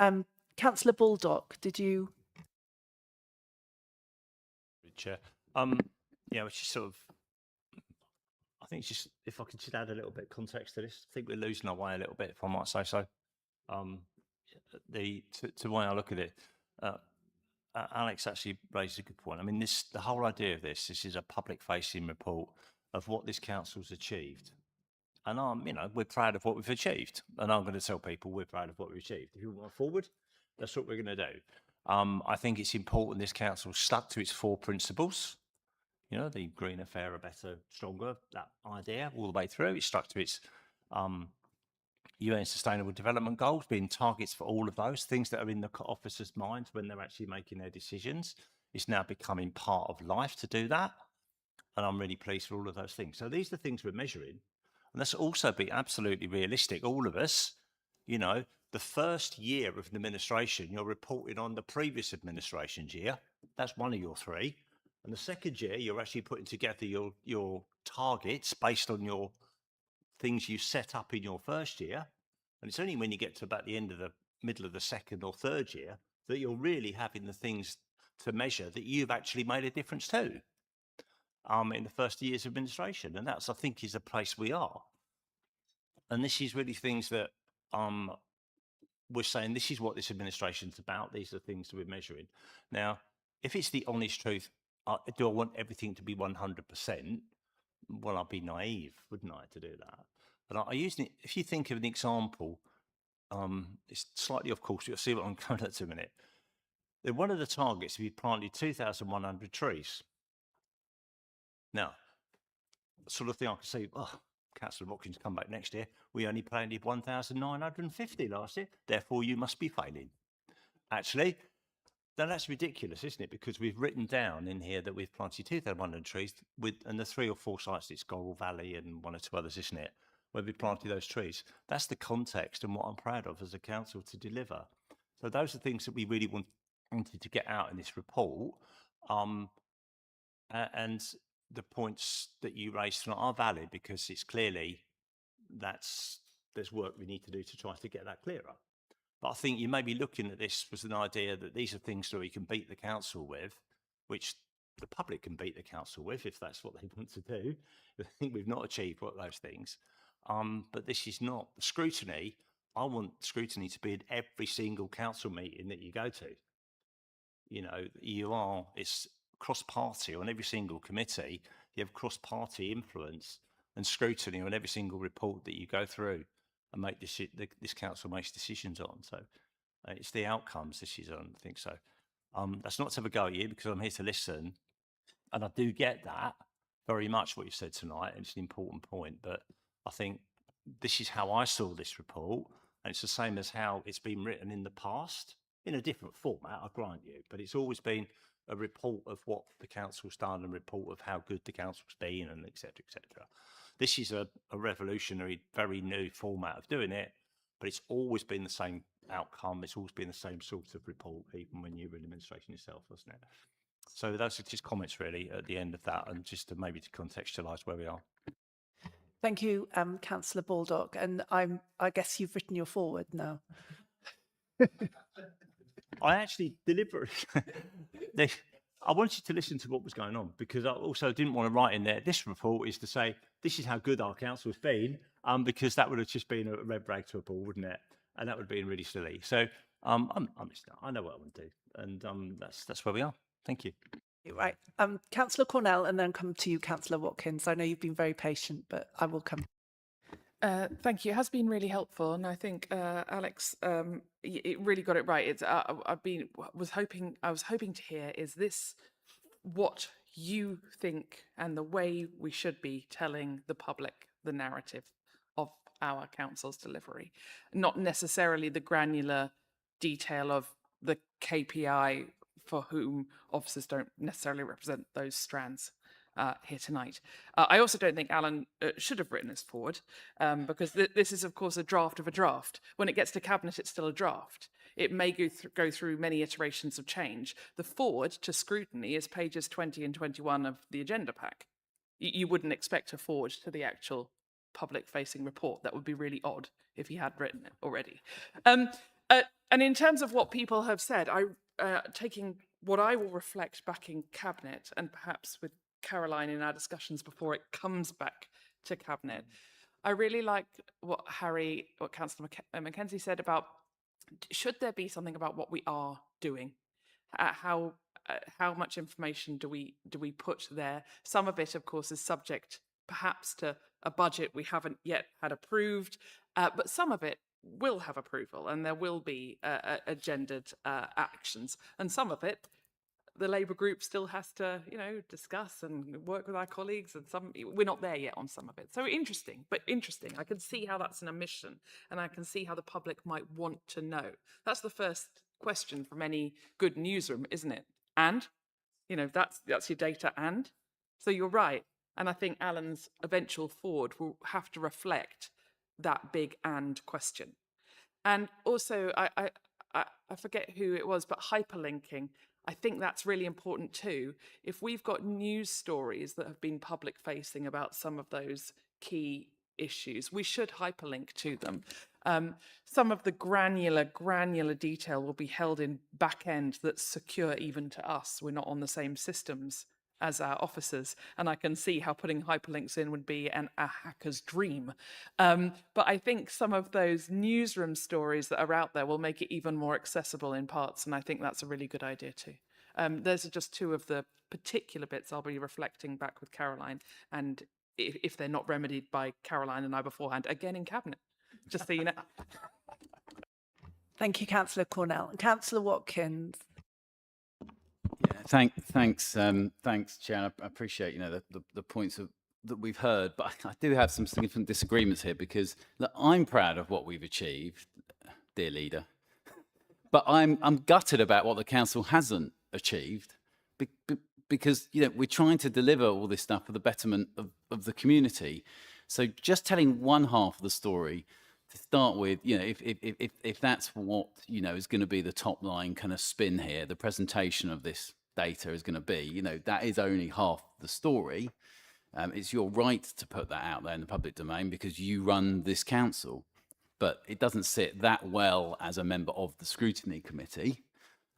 Councillor Baldock, did you? Chair. Which is sort of, I think it's just, if I could just add a little bit of context to this, I think we're losing our way a little bit, if I might say so. To why I look at it, Alex actually raised a good point. I mean, the whole idea of this is a public-facing report of what this council's achieved. And we're proud of what we've achieved. And I'm going to tell people we're proud of what we've achieved. If you want forward, that's what we're going to do. I think it's important this council stuck to its 4 principles. The greener, fairer, better, stronger, that idea all the way through. It stuck to its UN Sustainable Development Goals, being targets for all of those things that are in the officers' minds when they're actually making their decisions. It's now becoming part of life to do that. And I'm really pleased for all of those things. So these are the things we're measuring. And let's also be absolutely realistic, all of us, the first year of an administration, you're reporting on the previous administration's year. That's one of your 3. And the second year, you're actually putting together your targets based on your things you set up in your first year. And it's only when you get to about the end of the middle of the second or third year that you're really having the things to measure that you've actually made a difference to in the first years of administration. And that's, I think, is the place we are. And this is really things that we're saying, this is what this administration's about. These are things that we're measuring. Now, if it's the honest truth, do I want everything to be 100%? Well, I'd be naive, wouldn't I, to do that? But I use it, if you think of an example, it's slightly off course, you'll see what I'm coming at in a minute. Then one of the targets, we planted 2,100 trees. Now, sort of thing I could say, oh, Councillor Watkins, come back next year. We only planted 1,950 last year. Therefore, you must be failing. Actually, now that's ridiculous, isn't it? Because we've written down in here that we've planted 2,100 trees and the 3 or 4 sites, it's Coral Valley and 1 or 2 others, isn't it? Where we planted those trees. That's the context and what I'm proud of as a council to deliver. So those are things that we really wanted to get out in this report. And the points that you raised tonight are valid because it's clearly there's work we need to do to try to get that clearer. But I think you may be looking at this with an idea that these are things that we can beat the council with, which the public can beat the council with if that's what they want to do. I think we've not achieved those things. But this is not scrutiny. I want scrutiny to be in every single council meeting that you go to. You know, it's cross-party on every single committee. You have cross-party influence and scrutiny on every single report that you go through and make this council makes decisions on. So it's the outcomes this is on, I think so. That's not to have a go at you because I'm here to listen. And I do get that very much what you've said tonight. And it's an important point. But I think this is how I saw this report. And it's the same as how it's been written in the past in a different format, I grant you. But it's always been a report of what the council's done and a report of how good the council's been and et cetera, et cetera. This is a revolutionary, very new format of doing it, but it's always been the same outcome. It's always been the same sort of report, even when you were in administration yourself, wasn't it? So those are just comments really at the end of that, and just to maybe to contextualise where we are. Thank you, Councillor Baldock. And I guess you've written your forward now. I actually deliberately, I wanted to listen to what was going on because I also didn't want to write in there, this report is to say, this is how good our council's been, because that would have just been a red rag to a bull, wouldn't it? And that would have been really silly. So I know what I want to do. And that's where we are. Thank you. Right. Councillor Cornell, and then come to you, Councillor Watkins. I know you've been very patient, but I will come. Thank you. It has been really helpful, and I think Alex, it really got it right. It's I was hoping to hear, is this what you think and the way we should be telling the public the narrative of our council's delivery, not necessarily the granular detail of the KPI for whom officers don't necessarily represent those strands here tonight. I also don't think Alan should have written this forward because this is, of course, a draft of a draft. When it gets to Cabinet, it's still a draft. It may go through many iterations of change. The forward to scrutiny is pages 20 and 21 of the agenda pack. You wouldn't expect a forward to the actual public-facing report. That would be really odd if he had written it already. And in terms of what people have said, taking what I will reflect back in Cabinet and perhaps with Caroline in our discussions before it comes back to Cabinet, I really like what Councillor Mackenzie said about, should there be something about what we are doing? How much information do we put there? Some of it, of course, is subject perhaps to a budget we haven't yet had approved, but some of it will have approval and there will be agendaed actions, and some of it the Labour group still has to, discuss and work with our colleagues, and we're not there yet on some of it. So interesting. I can see how that's an omission, and I can see how the public might want to know. That's the first question from any good newsroom, isn't it? And, that's your data and. So you're right. And I think Alan's eventual forward will have to reflect that big and question. And also, I forget who it was, but hyperlinking, I think that's really important too. If we've got news stories that have been public facing about some of those key issues, we should hyperlink to them. Some of the granular detail will be held in back end that's secure even to us. We're not on the same systems as our officers, and I can see how putting hyperlinks in would be a hacker's dream. But I think some of those newsroom stories that are out there will make it even more accessible in parts, and I think that's a really good idea too. Those are just two of the particular bits I'll be reflecting back with Caroline, and if they're not remedied by Caroline and I beforehand, again in Cabinet, just so you know. Thank you, Councillor Cornell. And Councillor Watkins. Thanks, Chair. I appreciate the points that we've heard, but I do have some significant disagreements here because look, I'm proud of what we've achieved, dear leader, but I'm gutted about what the council hasn't achieved because we're trying to deliver all this stuff for the betterment of the community. So just telling one half of the story to start with, if that's what is going to be the top line kind of spin here, the presentation of this data is going to be, that is only half the story. It's your right to put that out there in the public domain because you run this council, but it doesn't sit that well as a member of the Scrutiny Committee.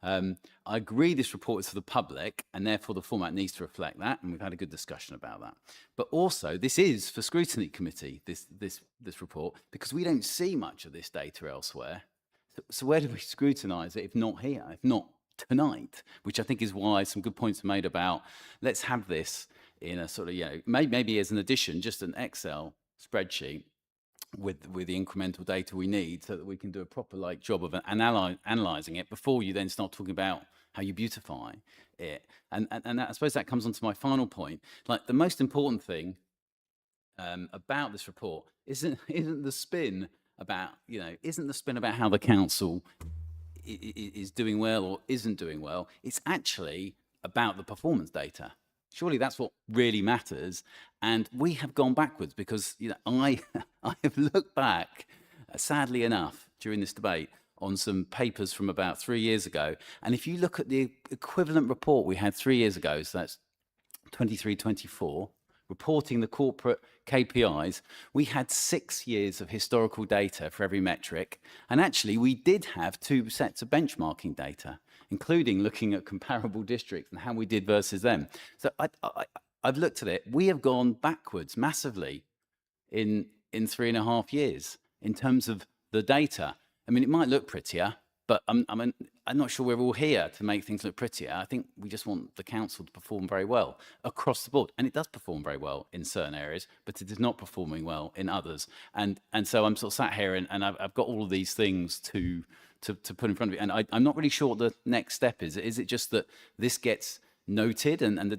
I agree this report is for the public and therefore the format needs to reflect that, and we've had a good discussion about that. But also this is for Scrutiny Committee, this report, because we don't see much of this data elsewhere. So where do we scrutinise it if not here, if not tonight? Which I think is why some good points are made about let's have this in a sort of, maybe as an addition, just an Excel spreadsheet with the incremental data we need so that we can do a proper job of analysing it before you then start talking about how you beautify it. And I suppose that comes on to my final point. The most important thing about this report isn't the spin about, how the council is doing well or isn't doing well. It's actually about the performance data. Surely that's what really matters. And we have gone backwards because I have looked back, sadly enough, during this debate on some papers from about 3 years ago. And if you look at the equivalent report we had 3 years ago, so that's 23-24, reporting the corporate KPIs, we had 6 years of historical data for every metric. And actually, we did have 2 sets of benchmarking data, including looking at comparable districts and how we did versus them. So I've looked at it. We have gone backwards massively in 3.5 years in terms of the data. I mean, it might look prettier, but I'm not sure we're all here to make things look prettier. I think we just want the council to perform very well across the board. And it does perform very well in certain areas, but it is not performing well in others. And so I'm sort of sat here and I've got all of these things to put in front of you. And I'm not really sure what the next step is. Is it just that this gets noted and the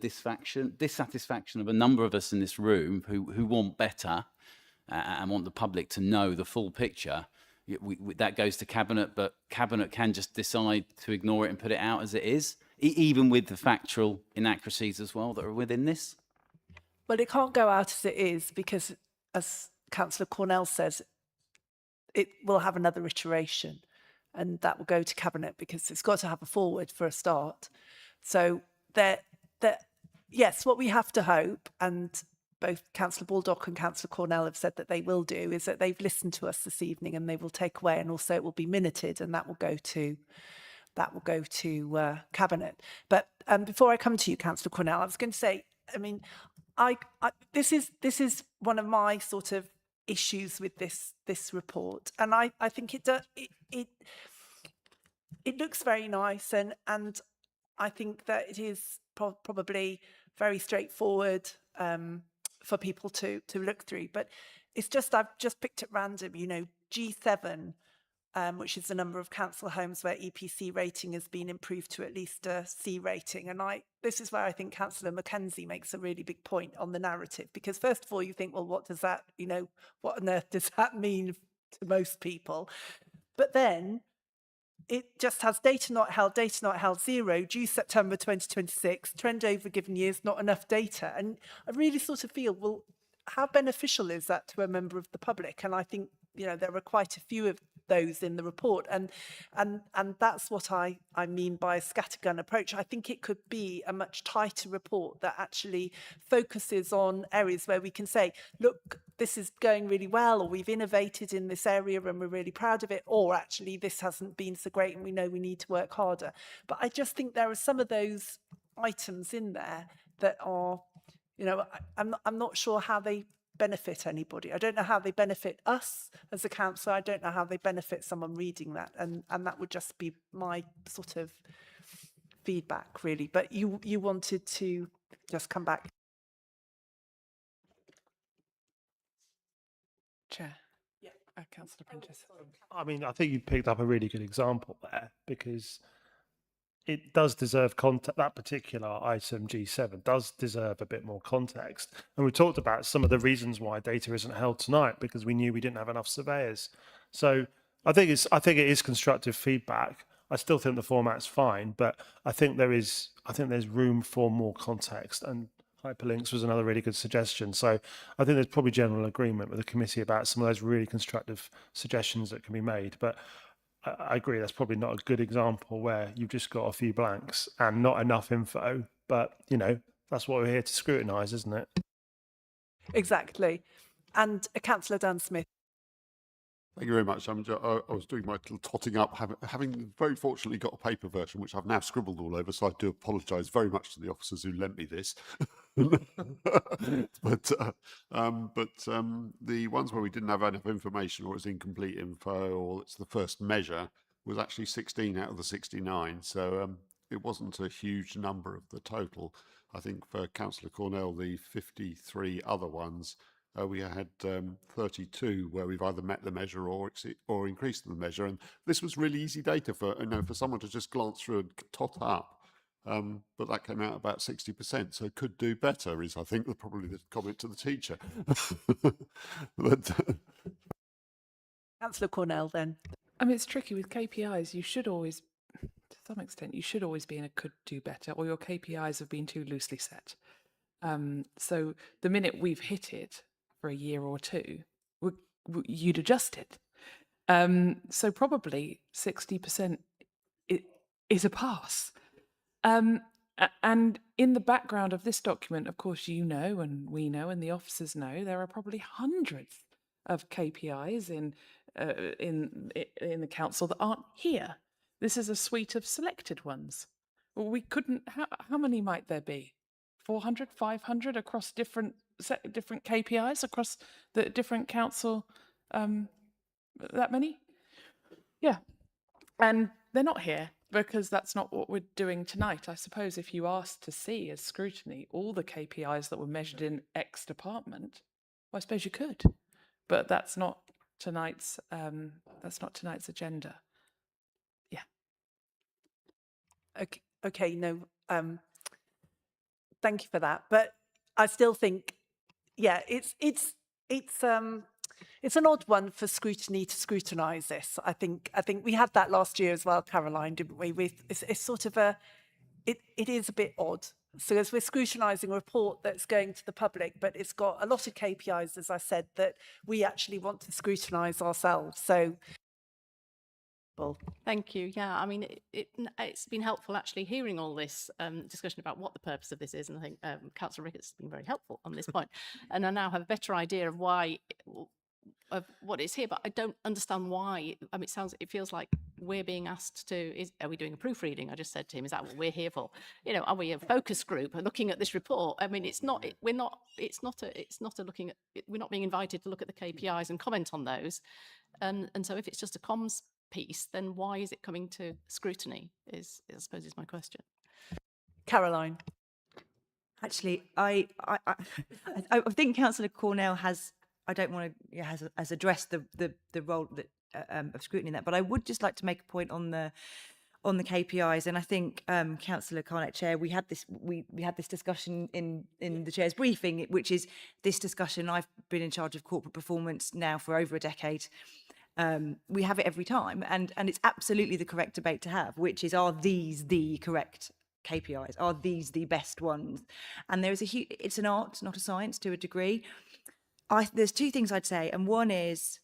dissatisfaction of a number of us in this room who want better and want the public to know the full picture? That goes to Cabinet, but Cabinet can just decide to ignore it and put it out as it is, even with the factual inaccuracies as well that are within this? Well, it can't go out as it is because, as Councillor Cornell says, it will have another iteration and that will go to Cabinet because it's got to have a forward for a start. So yes, what we have to hope, and both Councillor Baldock and Councillor Cornell have said that they will do, is that they've listened to us this evening and they will take away, and also it will be minuted and that will go to Cabinet. But before I come to you, Councillor Cornell, I was going to say, I mean, this is one of my sort of issues with this report, and I think it looks very nice, and I think that it is probably very straightforward for people to look through. But it's just, I've just picked at random, G7, which is the number of council homes where EPC rating has been improved to at least a C rating. And this is where I think Councillor Mackenzie makes a really big point on the narrative, because first of all, you think, well, what does that, what on earth does that mean to most people? But then it just has data not held 0, due September 2026, trend over given years, not enough data. And I really sort of feel, well, how beneficial is that to a member of the public? And I think, there are quite a few of those in the report, and that's what I mean by a scattergun approach. I think it could be a much tighter report that actually focuses on areas where we can say, look, this is going really well, or we've innovated in this area and we're really proud of it, or actually this hasn't been so great and we know we need to work harder. But I just think there are some of those items in there that are, you know, I'm not sure how they benefit anybody. I don't know how they benefit us as a council. I don't know how they benefit someone reading that, and that would just be my sort of feedback, really. But you wanted to just come back. Chair. Yeah. Councillor Prentice. I mean, I think you picked up a really good example there, because it does deserve context. That particular item G7 does deserve a bit more context. And we talked about some of the reasons why data isn't held tonight, because we knew we didn't have enough surveyors. So I think it is constructive feedback. I still think the format's fine, but I think there's room for more context, and hyperlinks was another really good suggestion. So I think there's probably general agreement with the committee about some of those really constructive suggestions that can be made. But I agree, that's probably not a good example where you've just got a few blanks and not enough info. But, you know, that's what we're here to scrutinise, isn't it? Exactly. And Councillor Dan Smith. Thank you very much. I was doing my little totting up, having very fortunately got a paper version, which I've now scribbled all over, so I do apologise very much to the officers who lent me this. but the ones where we didn't have enough information, or it's incomplete info, or it's the first measure, was actually 16 out of the 69. So it wasn't a huge number of the total. I think for Councillor Cornell, the 53 other ones, we had 32 where we've either met the measure or increased the measure, and this was really easy data for someone to just glance through and tot up. But that came out about 60%, so could do better is, I think, probably the comment to the teacher. But Councillor Cornell, then. I mean, it's tricky with KPIs. You should always, to some extent, you should always be in a could do better, or your KPIs have been too loosely set. So the minute we've hit it for a year or two, you'd adjust it. So probably 60% is a pass. And in the background of this document, of course, you know, and we know, and the officers know, there are probably hundreds of KPIs in the council that aren't here. This is a suite of selected ones. Well, we couldn't. How many might there be? 400, 500 across different KPIs across the different council. That many? Yeah, and they're not here because that's not what we're doing tonight. I suppose if you asked to see as scrutiny all the KPIs that were measured in X department, well, I suppose you could, but that's not tonight's agenda. Yeah. Okay. No. Thank you for that. But I still think, yeah, it's an odd one for scrutiny to scrutinise this. I think we had that last year as well, Caroline, didn't we? It's sort of it is a bit odd. So as we're scrutinising a report that's going to the public, but it's got a lot of KPIs, as I said, that we actually want to scrutinise ourselves. So. Thank you. Yeah, I mean, it's been helpful actually hearing all this discussion about what the purpose of this is, and I think Councillor Ricketts has been very helpful on this point. And I now have a better idea of why, of what is here, but I don't understand why. I mean, it feels like we're being asked to. Are we doing a proofreading? I just said to him, is that what we're here for? You know, are we a focus group looking at this report? I mean, it's not. We're not. It's not a looking at. We're not being invited to look at the KPIs and comment on those. And so if it's just a comms piece, then why is it coming to scrutiny? I suppose is my question. Caroline. Actually, I think Councillor Cornell has. I don't want to has addressed the role that of scrutiny in that, but I would just like to make a point on the KPIs, and I think Councillor Carnett, Chair, we had this discussion in the Chair's briefing, which is this discussion. I've been in charge of corporate performance now for over a decade. We have it every time, and it's absolutely the correct debate to have, which is, are these the correct KPIs? Are these the best ones? And there is it's an art, not a science, to a degree. There's two things I'd say, and one is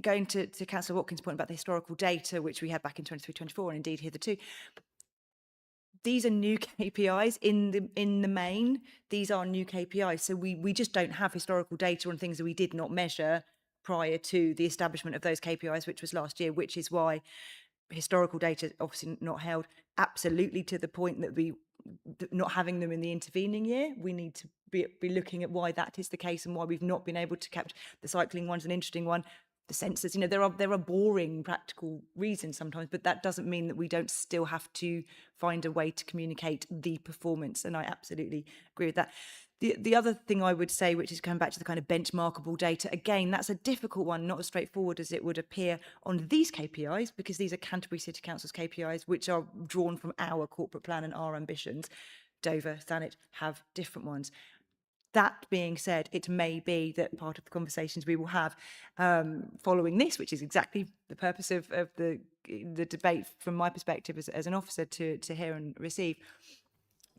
going to Councillor Watkins' point about the historical data, which we had back in 23-24, and indeed hitherto, these are new KPIs in the main. These are new KPIs, so we just don't have historical data on things that we did not measure prior to the establishment of those KPIs, which was last year, which is why historical data obviously not held absolutely to the point that not having them in the intervening year. We need to be looking at why that is the case and why we've not been able to capture. The cycling one's an interesting one. The sensors, there are boring practical reasons sometimes, but that doesn't mean that we don't still have to find a way to communicate the performance. And I absolutely agree with that. The other thing I would say, which is coming back to the kind of benchmarkable data, again, that's a difficult one, not as straightforward as it would appear on these KPIs, because these are Canterbury City Council's KPIs, which are drawn from our corporate plan and our ambitions. Dover, Thanet have different ones. That being said, it may be that part of the conversations we will have following this, which is exactly the purpose of the debate from my perspective as an officer to hear and receive,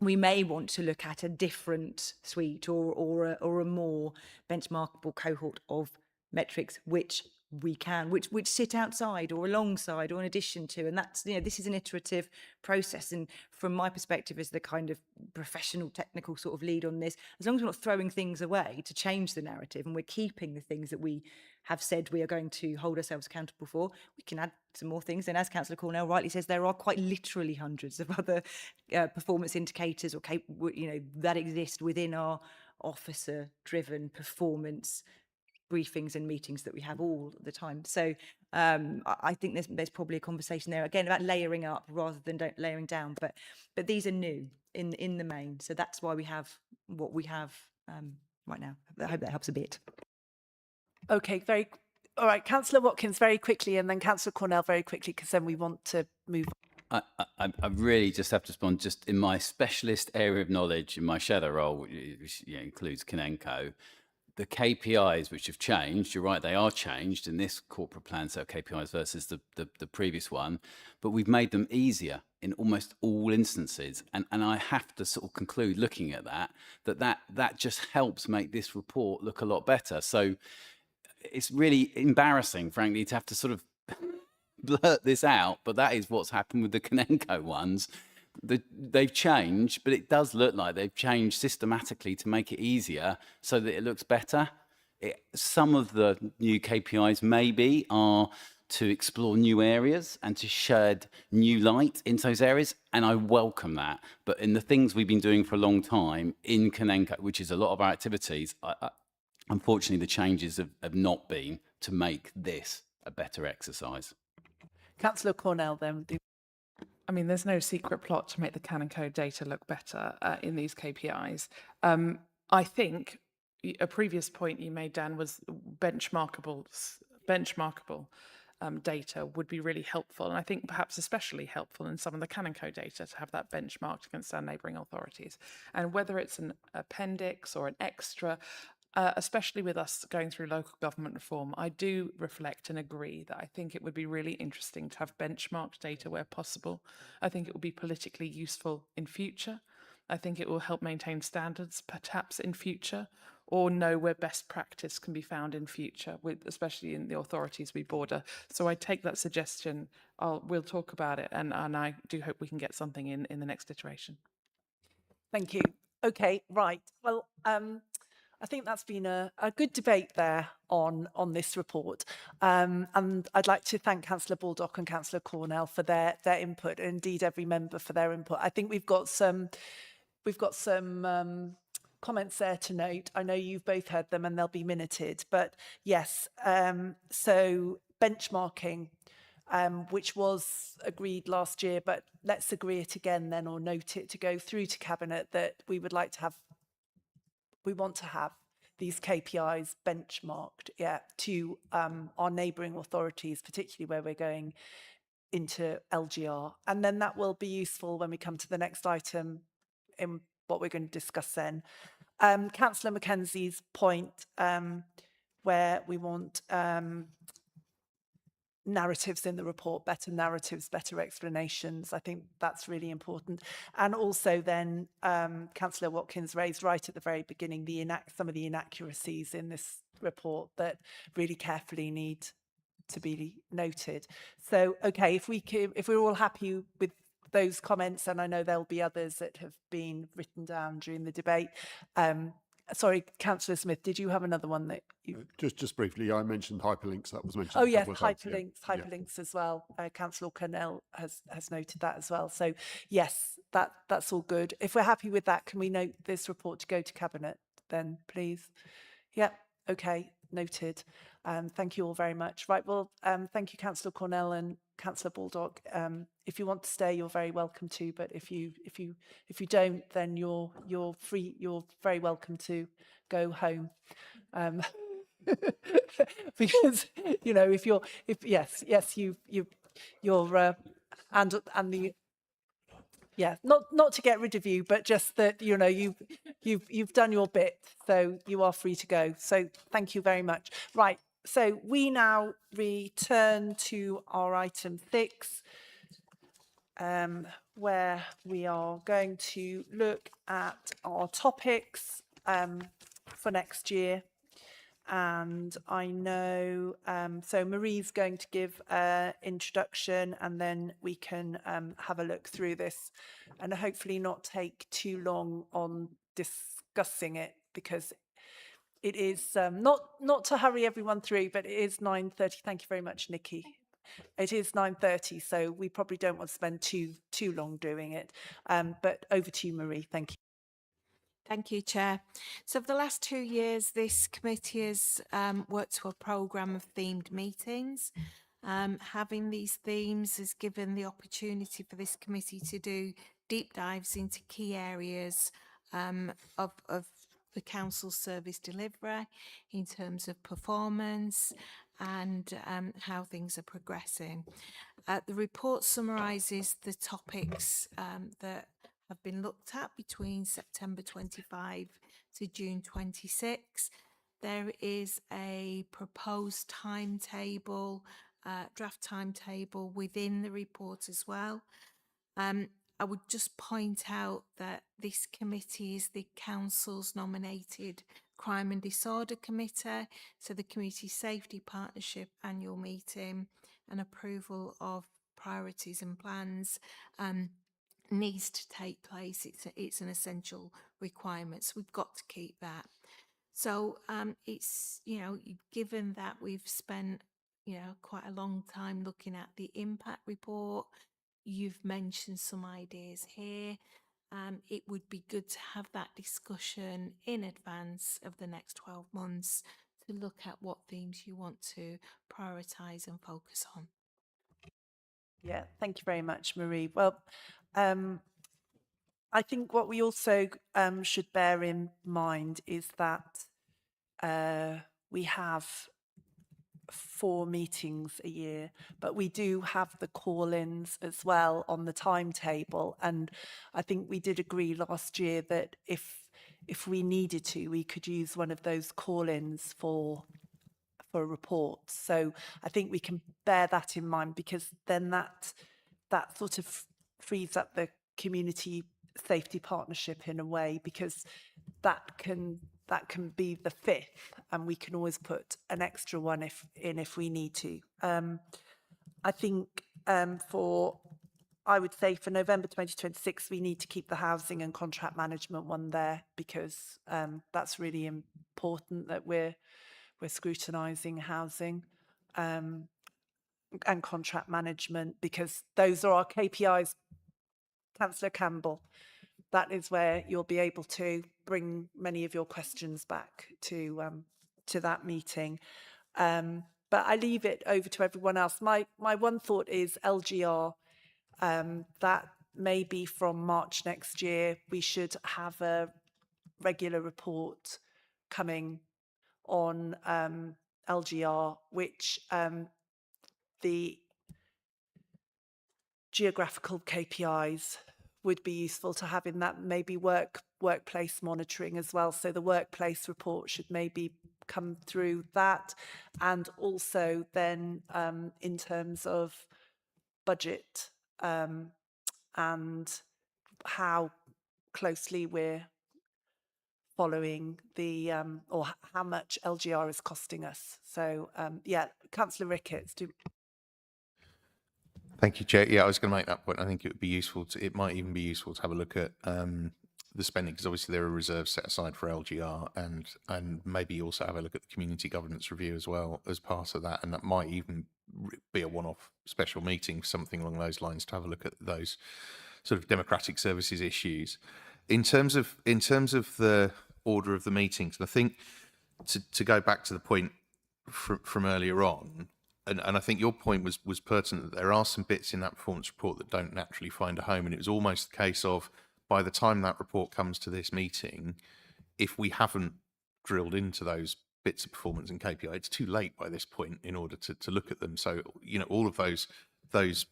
we may want to look at a different suite or a more benchmarkable cohort of metrics which sit outside or alongside or in addition to, and that's, this is an iterative process. And from my perspective as the kind of professional technical sort of lead on this, as long as we're not throwing things away to change the narrative and we're keeping the things that we have said we are going to hold ourselves accountable for, we can add some more things. And as Councillor Cornell rightly says, there are quite literally hundreds of other performance indicators or that exist within our officer-driven performance briefings and meetings that we have all the time. So I think there's probably a conversation there again about layering up rather than layering down. But these are new in the main, so that's why we have what we have right now. I hope that helps a bit. Okay, all right, Councillor Watkins very quickly, and then Councillor Cornell very quickly, because then we want to move on. I really just have to respond just in my specialist area of knowledge in my shadow role, which includes Kinenco. The KPIs which have changed, you're right, they are changed in this corporate plan set of KPIs versus the previous one, but we've made them easier in almost all instances. And I have to sort of conclude looking at that just helps make this report look a lot better. So it's really embarrassing, frankly, to have to sort of blurt this out, but that is what's happened with the Kinenco ones. They've changed, but it does look like they've changed systematically to make it easier so that it looks better. Some of the new KPIs maybe are to explore new areas and to shed new light into those areas, and I welcome that. But in the things we've been doing for a long time in Kinenco, which is a lot of our activities, unfortunately the changes have not been to make this a better exercise. Councillor Cornell then. I mean, there's no secret plot to make the Canon Code data look better in these KPIs. I think a previous point you made, Dan, was benchmarkable data would be really helpful. And I think perhaps especially helpful in some of the Canon Code data to have that benchmarked against our neighbouring authorities. And whether it's an appendix or an extra, especially with us going through local government reform, I do reflect and agree that I think it would be really interesting to have benchmarked data where possible. I think it will be politically useful in future. I think it will help maintain standards perhaps in future, or know where best practice can be found in future, especially in the authorities we border. So I take that suggestion. We'll talk about it, and I do hope we can get something in the next iteration. Thank you. Okay, right. Well, I think that's been a good debate there on this report. And I'd like to thank Councillor Baldock and Councillor Cornell for their input, and indeed every member for their input. I think we've got some comments there to note. I know you've both heard them and they'll be minuted, but yes, so benchmarking, which was agreed last year, but let's agree it again then, or note it to go through to Cabinet, that we would like to have, we want to have these KPIs benchmarked, to our neighbouring authorities, particularly where we're going into LGR. And then that will be useful when we come to the next item in what we're going to discuss then. Councillor Mackenzie's point, where we want narratives in the report, better narratives, better explanations. I think that's really important. And also then Councillor Watkins raised right at the very beginning some of the inaccuracies in this report that really carefully need to be noted. So, okay, if we're all happy with those comments, and I know there'll be others that have been written down during the debate. Sorry, Councillor Smith, did you have another one that you? Just briefly, I mentioned hyperlinks. That was mentioned Oh a yes, couple of times. Yeah. hyperlinks as well. Councillor Cornell has noted that as well. So yes, that's all good. If we're happy with that, can we note this report to go to Cabinet then, please? Yep. Okay, noted. Thank you all very much. Right, well, thank you, Councillor Cornell and Councillor Baldock. If you want to stay, you're very welcome to. But if you don't, then you're free. You're very welcome to go home. Because if you're and the yeah, not to get rid of you, but just that you've done your bit, so you are free to go. So thank you very much. Right, so we now return to our item 6, where we are going to look at our topics for next year. And I know, so Marie's going to give an introduction, and then we can have a look through this and hopefully not take too long on discussing it, because it is not to hurry everyone through, but it is 9:30. Thank you very much, Nikki. It is 9:30, so we probably don't want to spend too long doing it. But over to you, Marie. Thank you. Thank you, Chair. So for the last 2 years, this committee has worked to a programme of themed meetings. Having these themes has given the opportunity for this committee to do deep dives into key areas of the council service delivery in terms of performance and how things are progressing. The report summarises the topics that have been looked at between September 25 to June 26. There is a proposed timetable, draft timetable within the report as well. I would just point out that this committee is the council's nominated Crime and Disorder Committee, so the Community Safety Partnership annual meeting and approval of priorities and plans needs to take place. It's an essential requirement, so we've got to keep that. So it's, given that we've spent, quite a long time looking at the impact report, you've mentioned some ideas here. It would be good to have that discussion in advance of the next 12 months to look at what themes you want to prioritise and focus on. Yeah, thank you very much, Marie. Well, I think what we also should bear in mind is that we have 4 meetings a year, but we do have the call-ins as well on the timetable. And I think we did agree last year that if we needed to, we could use one of those call-ins for reports. So I think we can bear that in mind, because then that sort of frees up the community safety partnership in a way, because that can be the 5th, and we can always put an extra one if we need to. I think I would say for November 2026, we need to keep the housing and contract management one there, because that's really important that we're scrutinising housing and contract management, because those are our KPIs. Councillor Campbell, that is where you'll be able to bring many of your questions back to that meeting. But I leave it over to everyone else. My one thought is LGR, that maybe from March next year, we should have a regular report coming on LGR, which the geographical KPIs would be useful to have in that, maybe workplace monitoring as well. So the workplace report should maybe come through that, and also then in terms of budget and how closely we're following the how much LGR is costing us. So yeah, Councillor Ricketts, Thank you, Chair. Yeah, I was going to make that point. I think it would be useful to, it might even be useful to have a look at the spending, because obviously there are reserves set aside for LGR, and maybe also have a look at the community governance review as well as part of that, and that might even be a one-off special meeting, something along those lines, to have a look at those sort of democratic services issues. In terms of the order of the meetings, and I think to go back to the point from earlier on, and I think your point was pertinent, that there are some bits in that performance report that don't naturally find a home, and it was almost the case of, by the time that report comes to this meeting, if we haven't drilled into those bits of performance and KPI, it's too late by this point in order to look at them. So, you know, all of those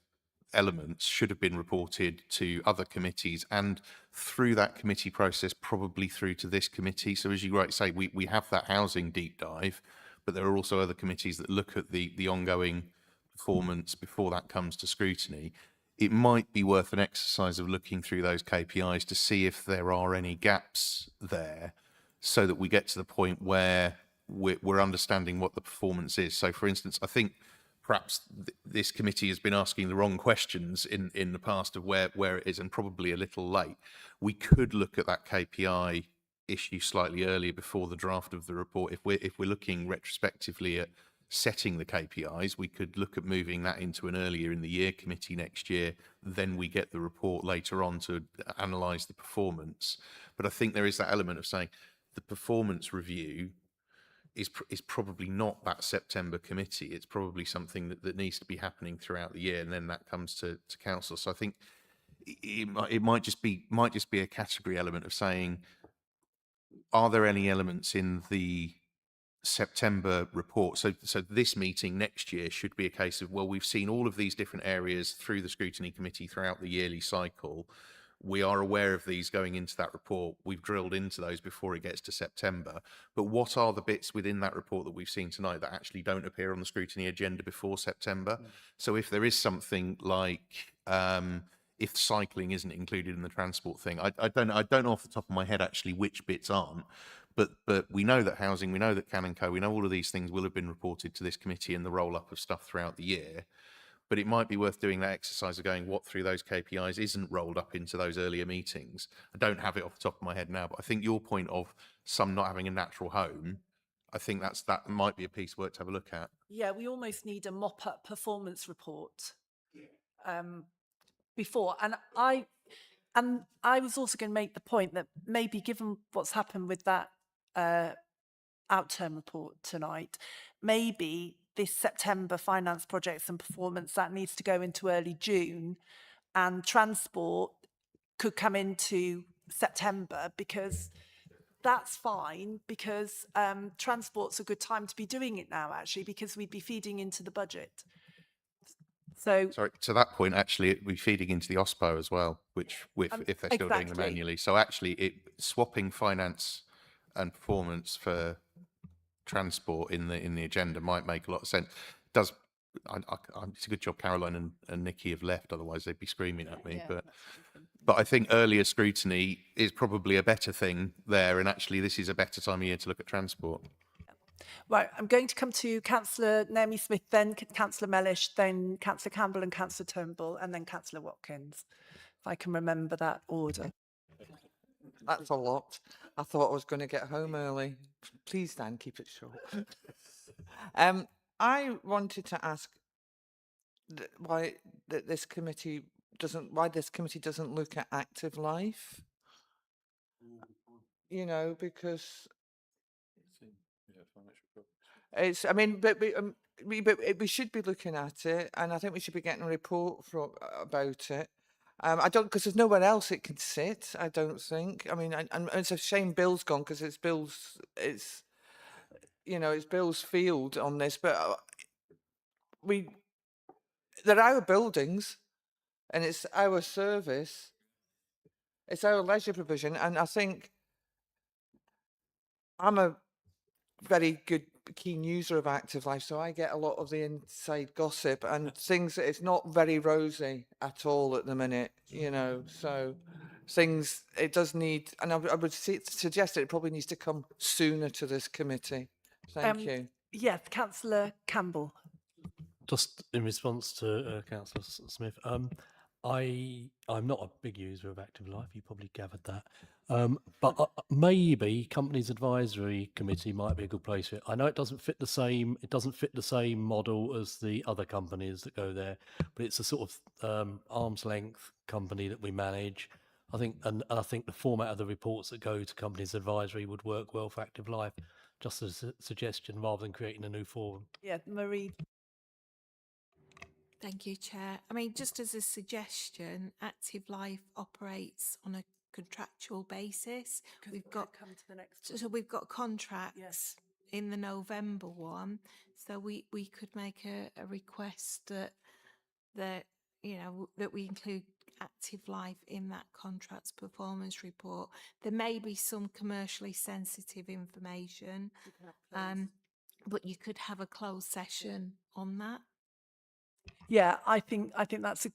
elements should have been reported to other committees, and through that committee process, probably through to this committee. So as you rightly say, we have that housing deep dive, but there are also other committees that look at the ongoing performance before that comes to scrutiny. It might be worth an exercise of looking through those KPIs to see if there are any gaps there, so that we get to the point where we're understanding what the performance is. So for instance, I think perhaps this committee has been asking the wrong questions in the past of where it is, and probably a little late. We could look at that KPI issue slightly earlier, before the draft of the report. If we're looking retrospectively at setting the KPIs, we could look at moving that into an earlier in the year committee next year. Then we get the report later on to analyse the performance. But I think there is that element of saying the performance review is probably not that September committee. It's probably something that needs to be happening throughout the year, and then that comes to council. So I think it might just be a category element of saying, are there any elements in the September report? So this meeting next year should be a case of, well, we've seen all of these different areas through the scrutiny committee throughout the yearly cycle. We are aware of these going into that report. We've drilled into those before it gets to September. But what are the bits within that report that we've seen tonight that actually don't appear on the scrutiny agenda before September? So if there is something like, if cycling isn't included in the transport thing, I don't know off the top of my head actually which bits aren't. But we know that housing, we know that Can & Co, we know all of these things will have been reported to this committee in the roll-up of stuff throughout the year. But it might be worth doing that exercise of going, what through those KPIs isn't rolled up into those earlier meetings? I don't have it off the top of my head now, but I think your point of some not having a natural home, I think that might be a piece of work to have a look at. yeah, we almost need a mop-up performance report before. And I was also going to make the point that maybe, given what's happened with that outturn report tonight, maybe this September finance projects and performance, that needs to go into early June, and transport could come into September, because that's fine, because transport's a good time to be doing it now, actually, because we'd be feeding into the budget. So sorry, to that point, actually, it'd be feeding into the OSPO as well, which if they're still doing them exactly. manually. So actually, swapping finance and performance for transport in the agenda might make a lot of sense. It's a good job Caroline and Nikki have left, otherwise they'd be screaming at me. Yeah, but I think earlier scrutiny is probably a better thing there, and actually this is a better time of year to look at transport. Right, I'm going to come to Councillor Naomi Smith, then Councillor Mellish, then Councillor Campbell and Councillor Turnbull, and then Councillor Watkins, if I can remember that order. That's a lot. I thought I was going to get home early. Please, Dan, keep it short. I wanted to ask why this committee doesn't look at active life. You know, because it's, I mean, but we should be looking at it, and I think we should be getting a report about it. I don't, because there's nowhere else it can sit, I don't think. I mean, and it's a shame Bill's gone, because it's Bill's field on this, but they're our buildings, and it's our service, it's our leisure provision, and I think I'm a very good keen user of Active Life, so I get a lot of the inside gossip and things that it's not very rosy at all at the minute, you know. So things, it does need, and I would suggest that it probably needs to come sooner to this committee. Thank you. Yes, Councillor Campbell. Just in response to Councillor Smith, I'm not a big user of Active Life. You probably gathered that, but maybe Companies Advisory Committee might be a good place for it. I know it doesn't fit the same. It doesn't fit the same model as the other companies that go there, but it's a sort of arm's length company that we manage. I think, and I think the format of the reports that go to Companies Advisory would work well for Active Life. Just as a suggestion, rather than creating a new forum. Yeah, Marie. Thank you, Chair. I mean, just as a suggestion, Active Life operates on a contractual basis. We've got come to the next so we've got contracts in the November one, so we could make a request that you know that we include Active Life in that contracts performance report. There may be some commercially sensitive information, but you could have a closed session on that. Yeah, I think that's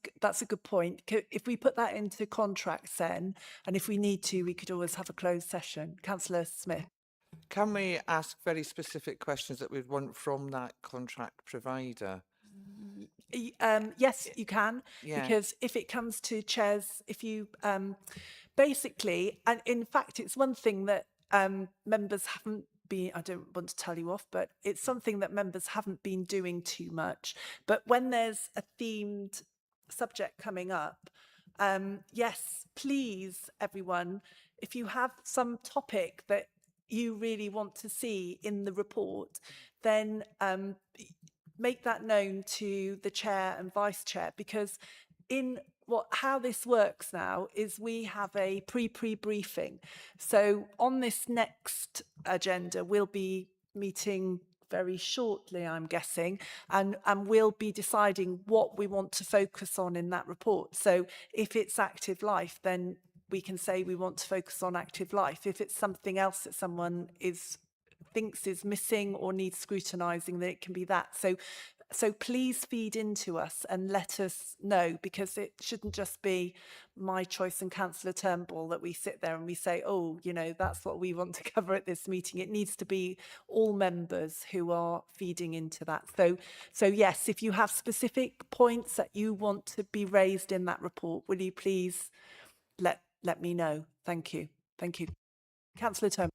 a good point. If we put that into contracts then, and if we need to, we could always have a closed session. Councillor Smith. Can we ask very specific questions that we'd want from that contract provider? Yes, you can, Yeah. because if it comes to chairs, if you basically, and in fact, it's one thing that members haven't been, I don't want to tell you off, but it's something that members haven't been doing too much. But when there's a themed subject coming up, yes, please, everyone, if you have some topic that you really want to see in the report, then make that known to the chair and vice chair, because in how this works now is we have a pre-briefing. So on this next agenda, we'll be meeting very shortly, I'm guessing, and we'll be deciding what we want to focus on in that report. So if it's Active Life, then we can say we want to focus on Active Life. If it's something else that someone thinks is missing or needs scrutinising, then it can be that. So please feed into us and let us know, because it shouldn't just be my choice and Councillor Turnbull that we sit there and we say, oh, you know, that's what we want to cover at this meeting. It needs to be all members who are feeding into that. So yes, if you have specific points that you want to be raised in that report, will you please let me know? Thank you. Thank you. Councillor Turnbull.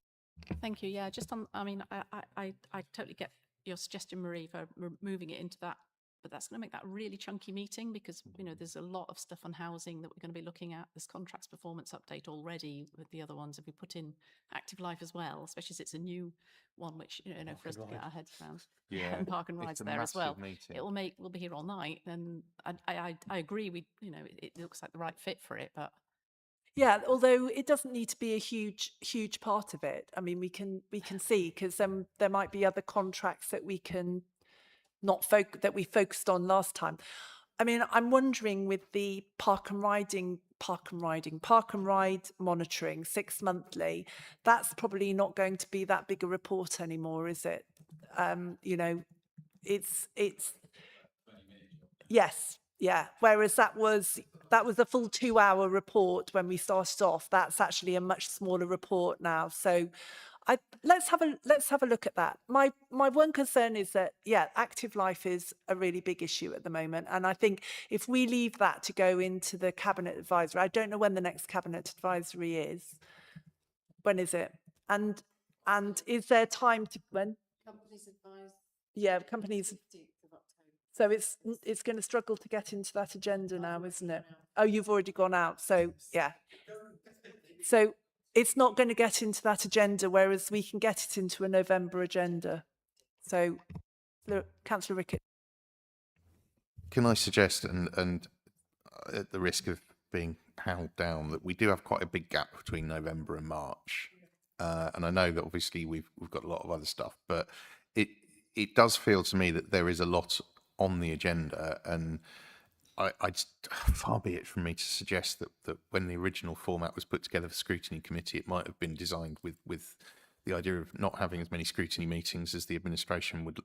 Thank you. Yeah, just on, I mean, I totally get your suggestion, Marie, for moving it into that, but that's going to make that a really chunky meeting, because, you know, there's a lot of stuff on housing that we're going to be looking at. This contracts performance update already with the other ones. If we put in Active Life as well, especially as it's a new one, which, you know, for us to get our heads around. Yeah, and Park and it's Rides a there as well. massive meeting. It will make, we'll be here all night. And I agree. You know, it looks like the right fit for it, but yeah, although it doesn't need to be a huge part of it. I mean, we can see, because there might be other contracts that we can that we focused on last time. I mean, I'm wondering with the park and ride monitoring 6 monthly, that's probably not going to be that big a report anymore, is it? You know, it's yes, yeah. Whereas that was a full 2-hour report when we started off. That's actually a much smaller report now. So let's have a look at that. My one concern is that, yeah, Active Life is a really big issue at the moment, and I think if we leave that to go into the Cabinet Advisory, I don't know when the next Cabinet Advisory is. When is it? And is there time to when? Companies advise. Yeah, companies. So it's going to struggle to get into that agenda now, isn't it? Oh, you've already gone out. So yeah. So it's not going to get into that agenda, whereas we can get it into a November agenda. So, look, Councillor Rickett. Can I suggest, and at the risk of being held down, that we do have quite a big gap between November and March, and I know that obviously we've got a lot of other stuff, but it does feel to me that there is a lot on the agenda, and I far be it from me to suggest that when the original format was put together for Scrutiny Committee, it might have been designed with the idea of not having as many scrutiny meetings as the administration would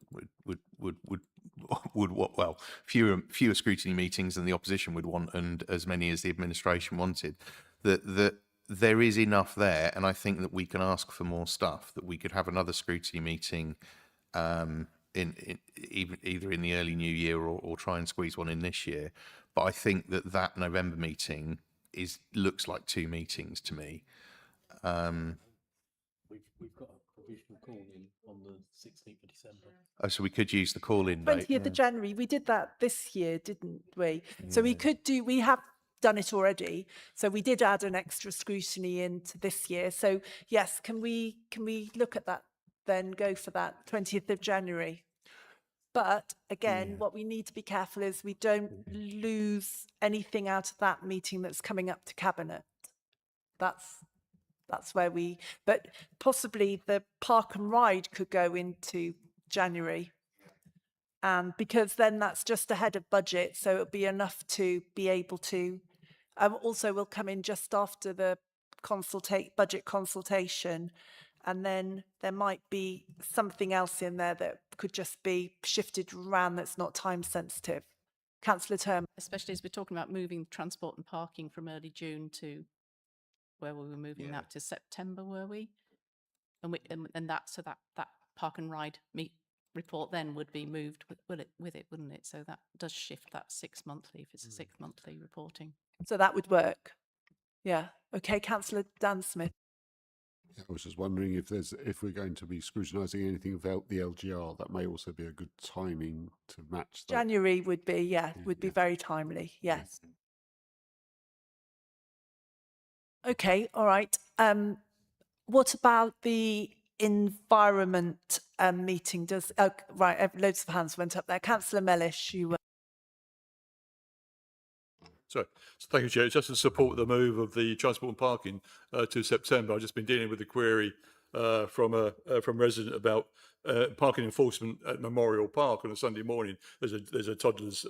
well, fewer scrutiny meetings than the opposition would want, and as many as the administration wanted. that there is enough there, and I think that we can ask for more stuff. That we could have another scrutiny meeting, in even either in the early new year or try and squeeze one in this year. But I think that November meeting looks like 2 meetings to me. We've got a provisional call in on the 16th of December. Oh, so we could use the call-in date. 20th of January. We did that this year, didn't we? So we Yeah. could do, we have done it already. So we did add an extra scrutiny into this year. So yes, can we look at that then, go for that 20th of January? But again, what we need to be careful is we don't lose anything out of that meeting that's coming up to Cabinet. That's where but possibly the park and ride could go into January. And because then that's just ahead of budget, so it'll be enough to be able to, also will come in just after the budget consultation. And then there might be something else in there that could just be shifted around that's not time sensitive. Councillor Term. Especially as we're talking about moving transport and parking from early June to, where were we moving that to? September, were we? And that park and ride report then would be moved with it, wouldn't it? So that does shift that 6 monthly, if it's a 6 monthly reporting. So that would work. Yeah. Okay, Councillor Dan Smith. I was just wondering if we're going to be scrutinising anything about the LGR, that may also be a good timing to match that. January would be, would be very timely. Yes. Okay, all right. What about the environment meeting? Right, loads of hands went up there. Councillor Mellish, you were. Sorry. So thank you, Chair. Just to support the move of the transport and parking to September, I've just been dealing with the query from a resident about parking enforcement at Memorial Park on a Sunday morning. There's a toddlers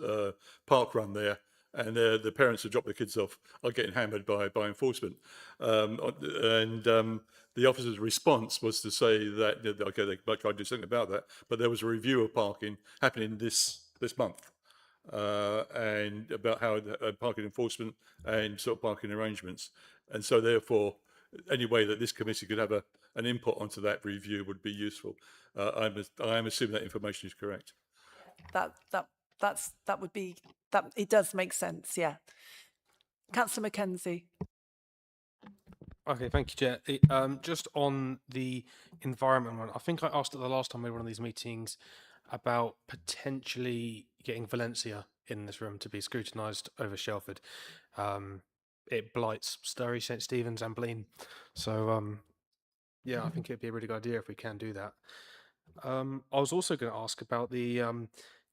park run there, and the parents who drop the kids off are getting hammered by enforcement. The officer's response was to say that okay, they might try to do something about that, but there was a review of parking happening this month. And about how parking enforcement and sort of parking arrangements. And so therefore, any way that this committee could have an input onto that review would be useful. I am assuming that information is correct. That would be, that it does make sense, yeah. Councillor Mackenzie. Okay, thank you, Chair. Just on the environment one, I think I asked at the last time we were on one of these meetings about potentially getting Valencia in this room to be scrutinised over Shelford. It blights Sturry, St Stephen's and Blean. So, yeah, I think it'd be a really good idea if we can do that. I was also going to ask about the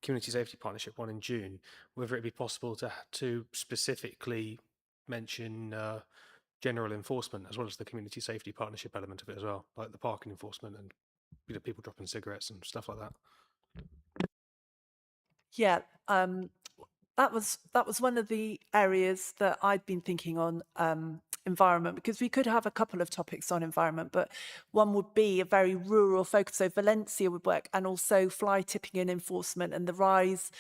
Community Safety Partnership one in June, whether it'd be possible to specifically mention general enforcement as well as the Community Safety Partnership element of it as well, like the parking enforcement and people dropping cigarettes and stuff like that. Yeah, that was one of the areas that I'd been thinking on, environment, because we could have a couple of topics on environment, but one would be a very rural focus. So Valencia would work, and also fly tipping and enforcement, and the rise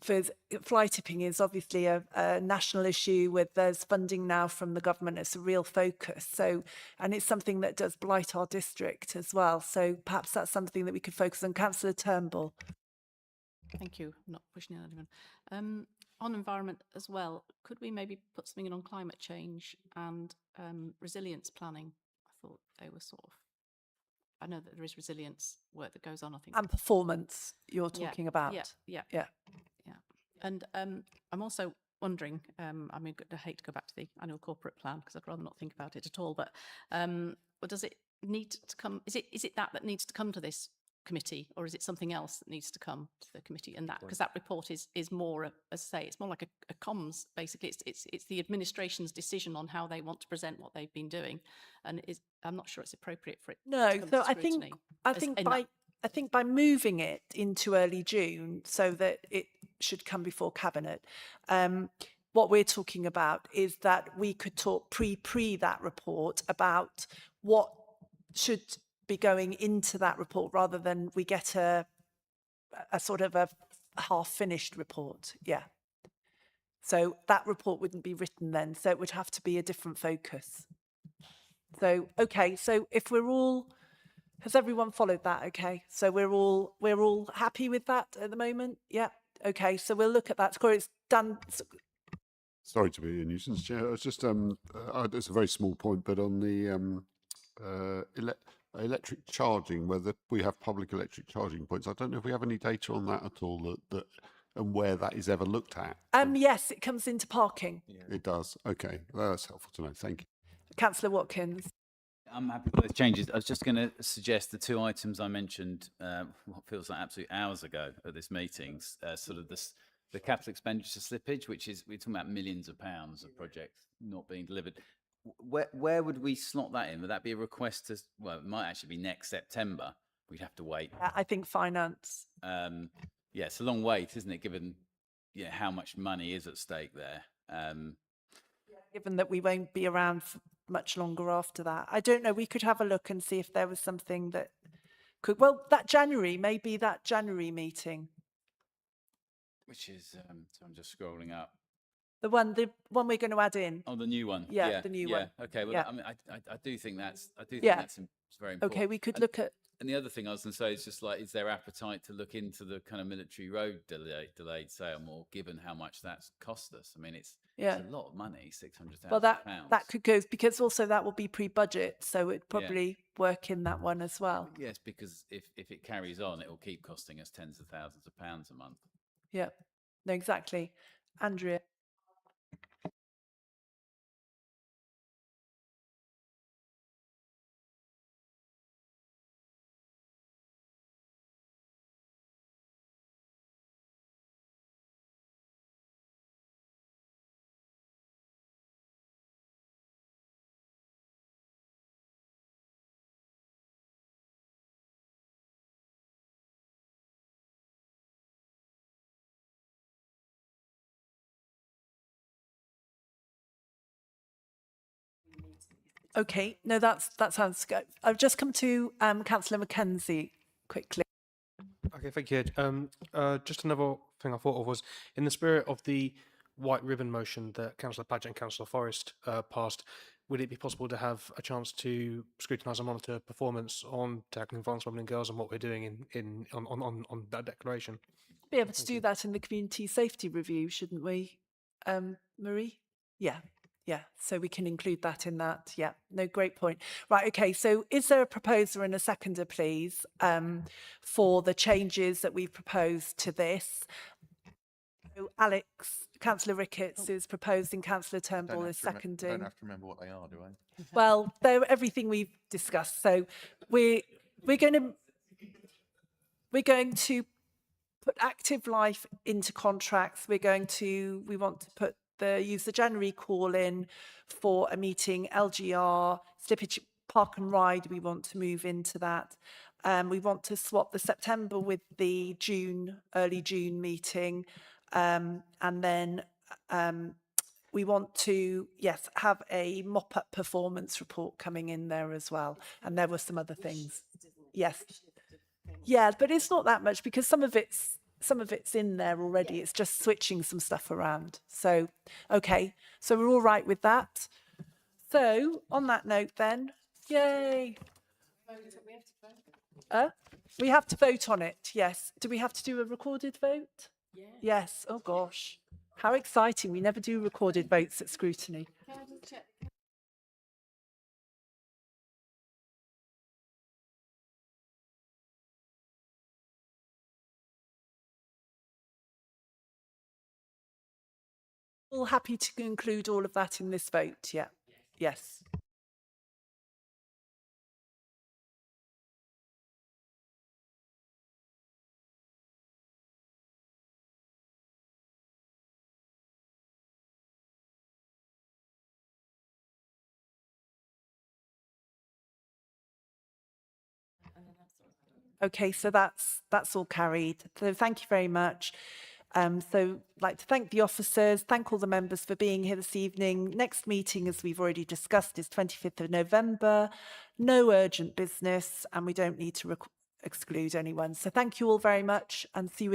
for fly tipping is obviously a national issue with there's funding now from the government. It's a real focus. So, and it's something that does blight our district as well. So perhaps that's something that we could focus on. Councillor Turnbull. Thank you. I'm not pushing anyone. On environment as well, could we maybe put something in on climate change and resilience planning? I thought they were sort of, I know that there is resilience work that goes on, I think. And performance you're talking about. Yeah. And I'm also wondering, I mean, I hate to go back to the annual corporate plan because I'd rather not think about it at all, but does it need to come, is it that needs to come to this committee, or is it something else that needs to come to the committee? And that, because that report is more, as I say, it's more like a comms, basically. It's the administration's decision on how they want to present what they've been doing, and I'm not sure it's appropriate for it. No, to come so to I think by moving it into early June so that it should come before Cabinet, what we're talking about is that we could talk pre that report about what should be going into that report, rather than we get a sort of a half finished report. Yeah. So that report wouldn't be written then. So it would have to be a different focus. So, okay, so if we're all, has everyone followed that? Okay, so we're all happy with that at the moment? Yeah. Okay, so we'll look at that. Corey, it's done. Sorry to be a nuisance, Chair. It's just it's a very small point, but on the electric charging, whether we have public electric charging points, I don't know if we have any data on that at all, that and where that is ever looked at. Yes, it comes into parking. It does. Okay, that's helpful to know. Thank you. Councillor Watkins. I'm happy with those changes. I was just going to suggest the two items I mentioned, what feels like absolute hours ago at this meeting, sort of the capital expenditure slippage, which is, we're talking about millions of pounds of projects not being delivered. Where would we slot that in? Would that be a request to, well, it might actually be next September. We'd have to wait. I think finance. Yeah, it's a long wait, isn't it, given how much money is at stake there. Given that we won't be around for much longer after that. I don't know, we could have a look and see if there was something that could, well, that January, maybe that January meeting. Which is, so I'm just scrolling up. The one we're going to add in. Oh, the new one. Yeah, the new one. Okay. Well, Yeah. I mean, I do think that's, Yeah. that's very important. Okay, we could And- look at. And the other thing I was going to say is just like, is there appetite to look into the kind of military road delayed sale more, given how much that's cost us? I mean, it's a lot of money, £600,000. Well, that could go, because also that will be pre-budget, so it'd probably work in that one as well. Yes, because if it carries on, it will keep costing us tens of thousands of pounds a month. Yeah, no, exactly. Andrea. Okay, no, that sounds good. I've just come to Councillor Mackenzie quickly. Okay, thank you. Just another thing I thought of was, in the spirit of the white ribbon motion that Councillor Padgett and Councillor Forrest passed, would it be possible to have a chance to scrutinise and monitor performance on tackling violence, women and girls, and what we're doing on that declaration? Be able to do that in the community safety review, shouldn't we, Marie? Yeah, so we can include that in that. Yeah, no, great point. Right, okay, so is there a proposer and a seconder, please, for the changes that we've proposed to this? So Alex, Councillor Ricketts is proposing, Councillor Turnbull is seconding. I don't have to remember what they are, do I? Well, they're everything we've discussed. So we're going to put active life into contracts. We want to put use the January call in for a meeting. LGR, slippage, park and ride, we want to move into that. We want to swap the September with the early June meeting. And then we want to, have a mop-up performance report coming in there as well. And there were some other things. Yes. Yeah, but it's not that much, because some of it's in there already. It's just switching some stuff around. So, okay. So we're all right with that. So on that note then, yay. We have to vote on it, yes. Do we have to do a recorded vote? Yes. Oh gosh. How exciting. We never do recorded votes at Scrutiny. All happy to include all of that in this vote, yeah. Yes. Okay, so that's all carried. So thank you very much. So I'd like to thank the officers, thank all the members for being here this evening. Next meeting, as we've already discussed, is 25th of November. No urgent business, and we don't need to exclude anyone. So thank you all very much, and see you in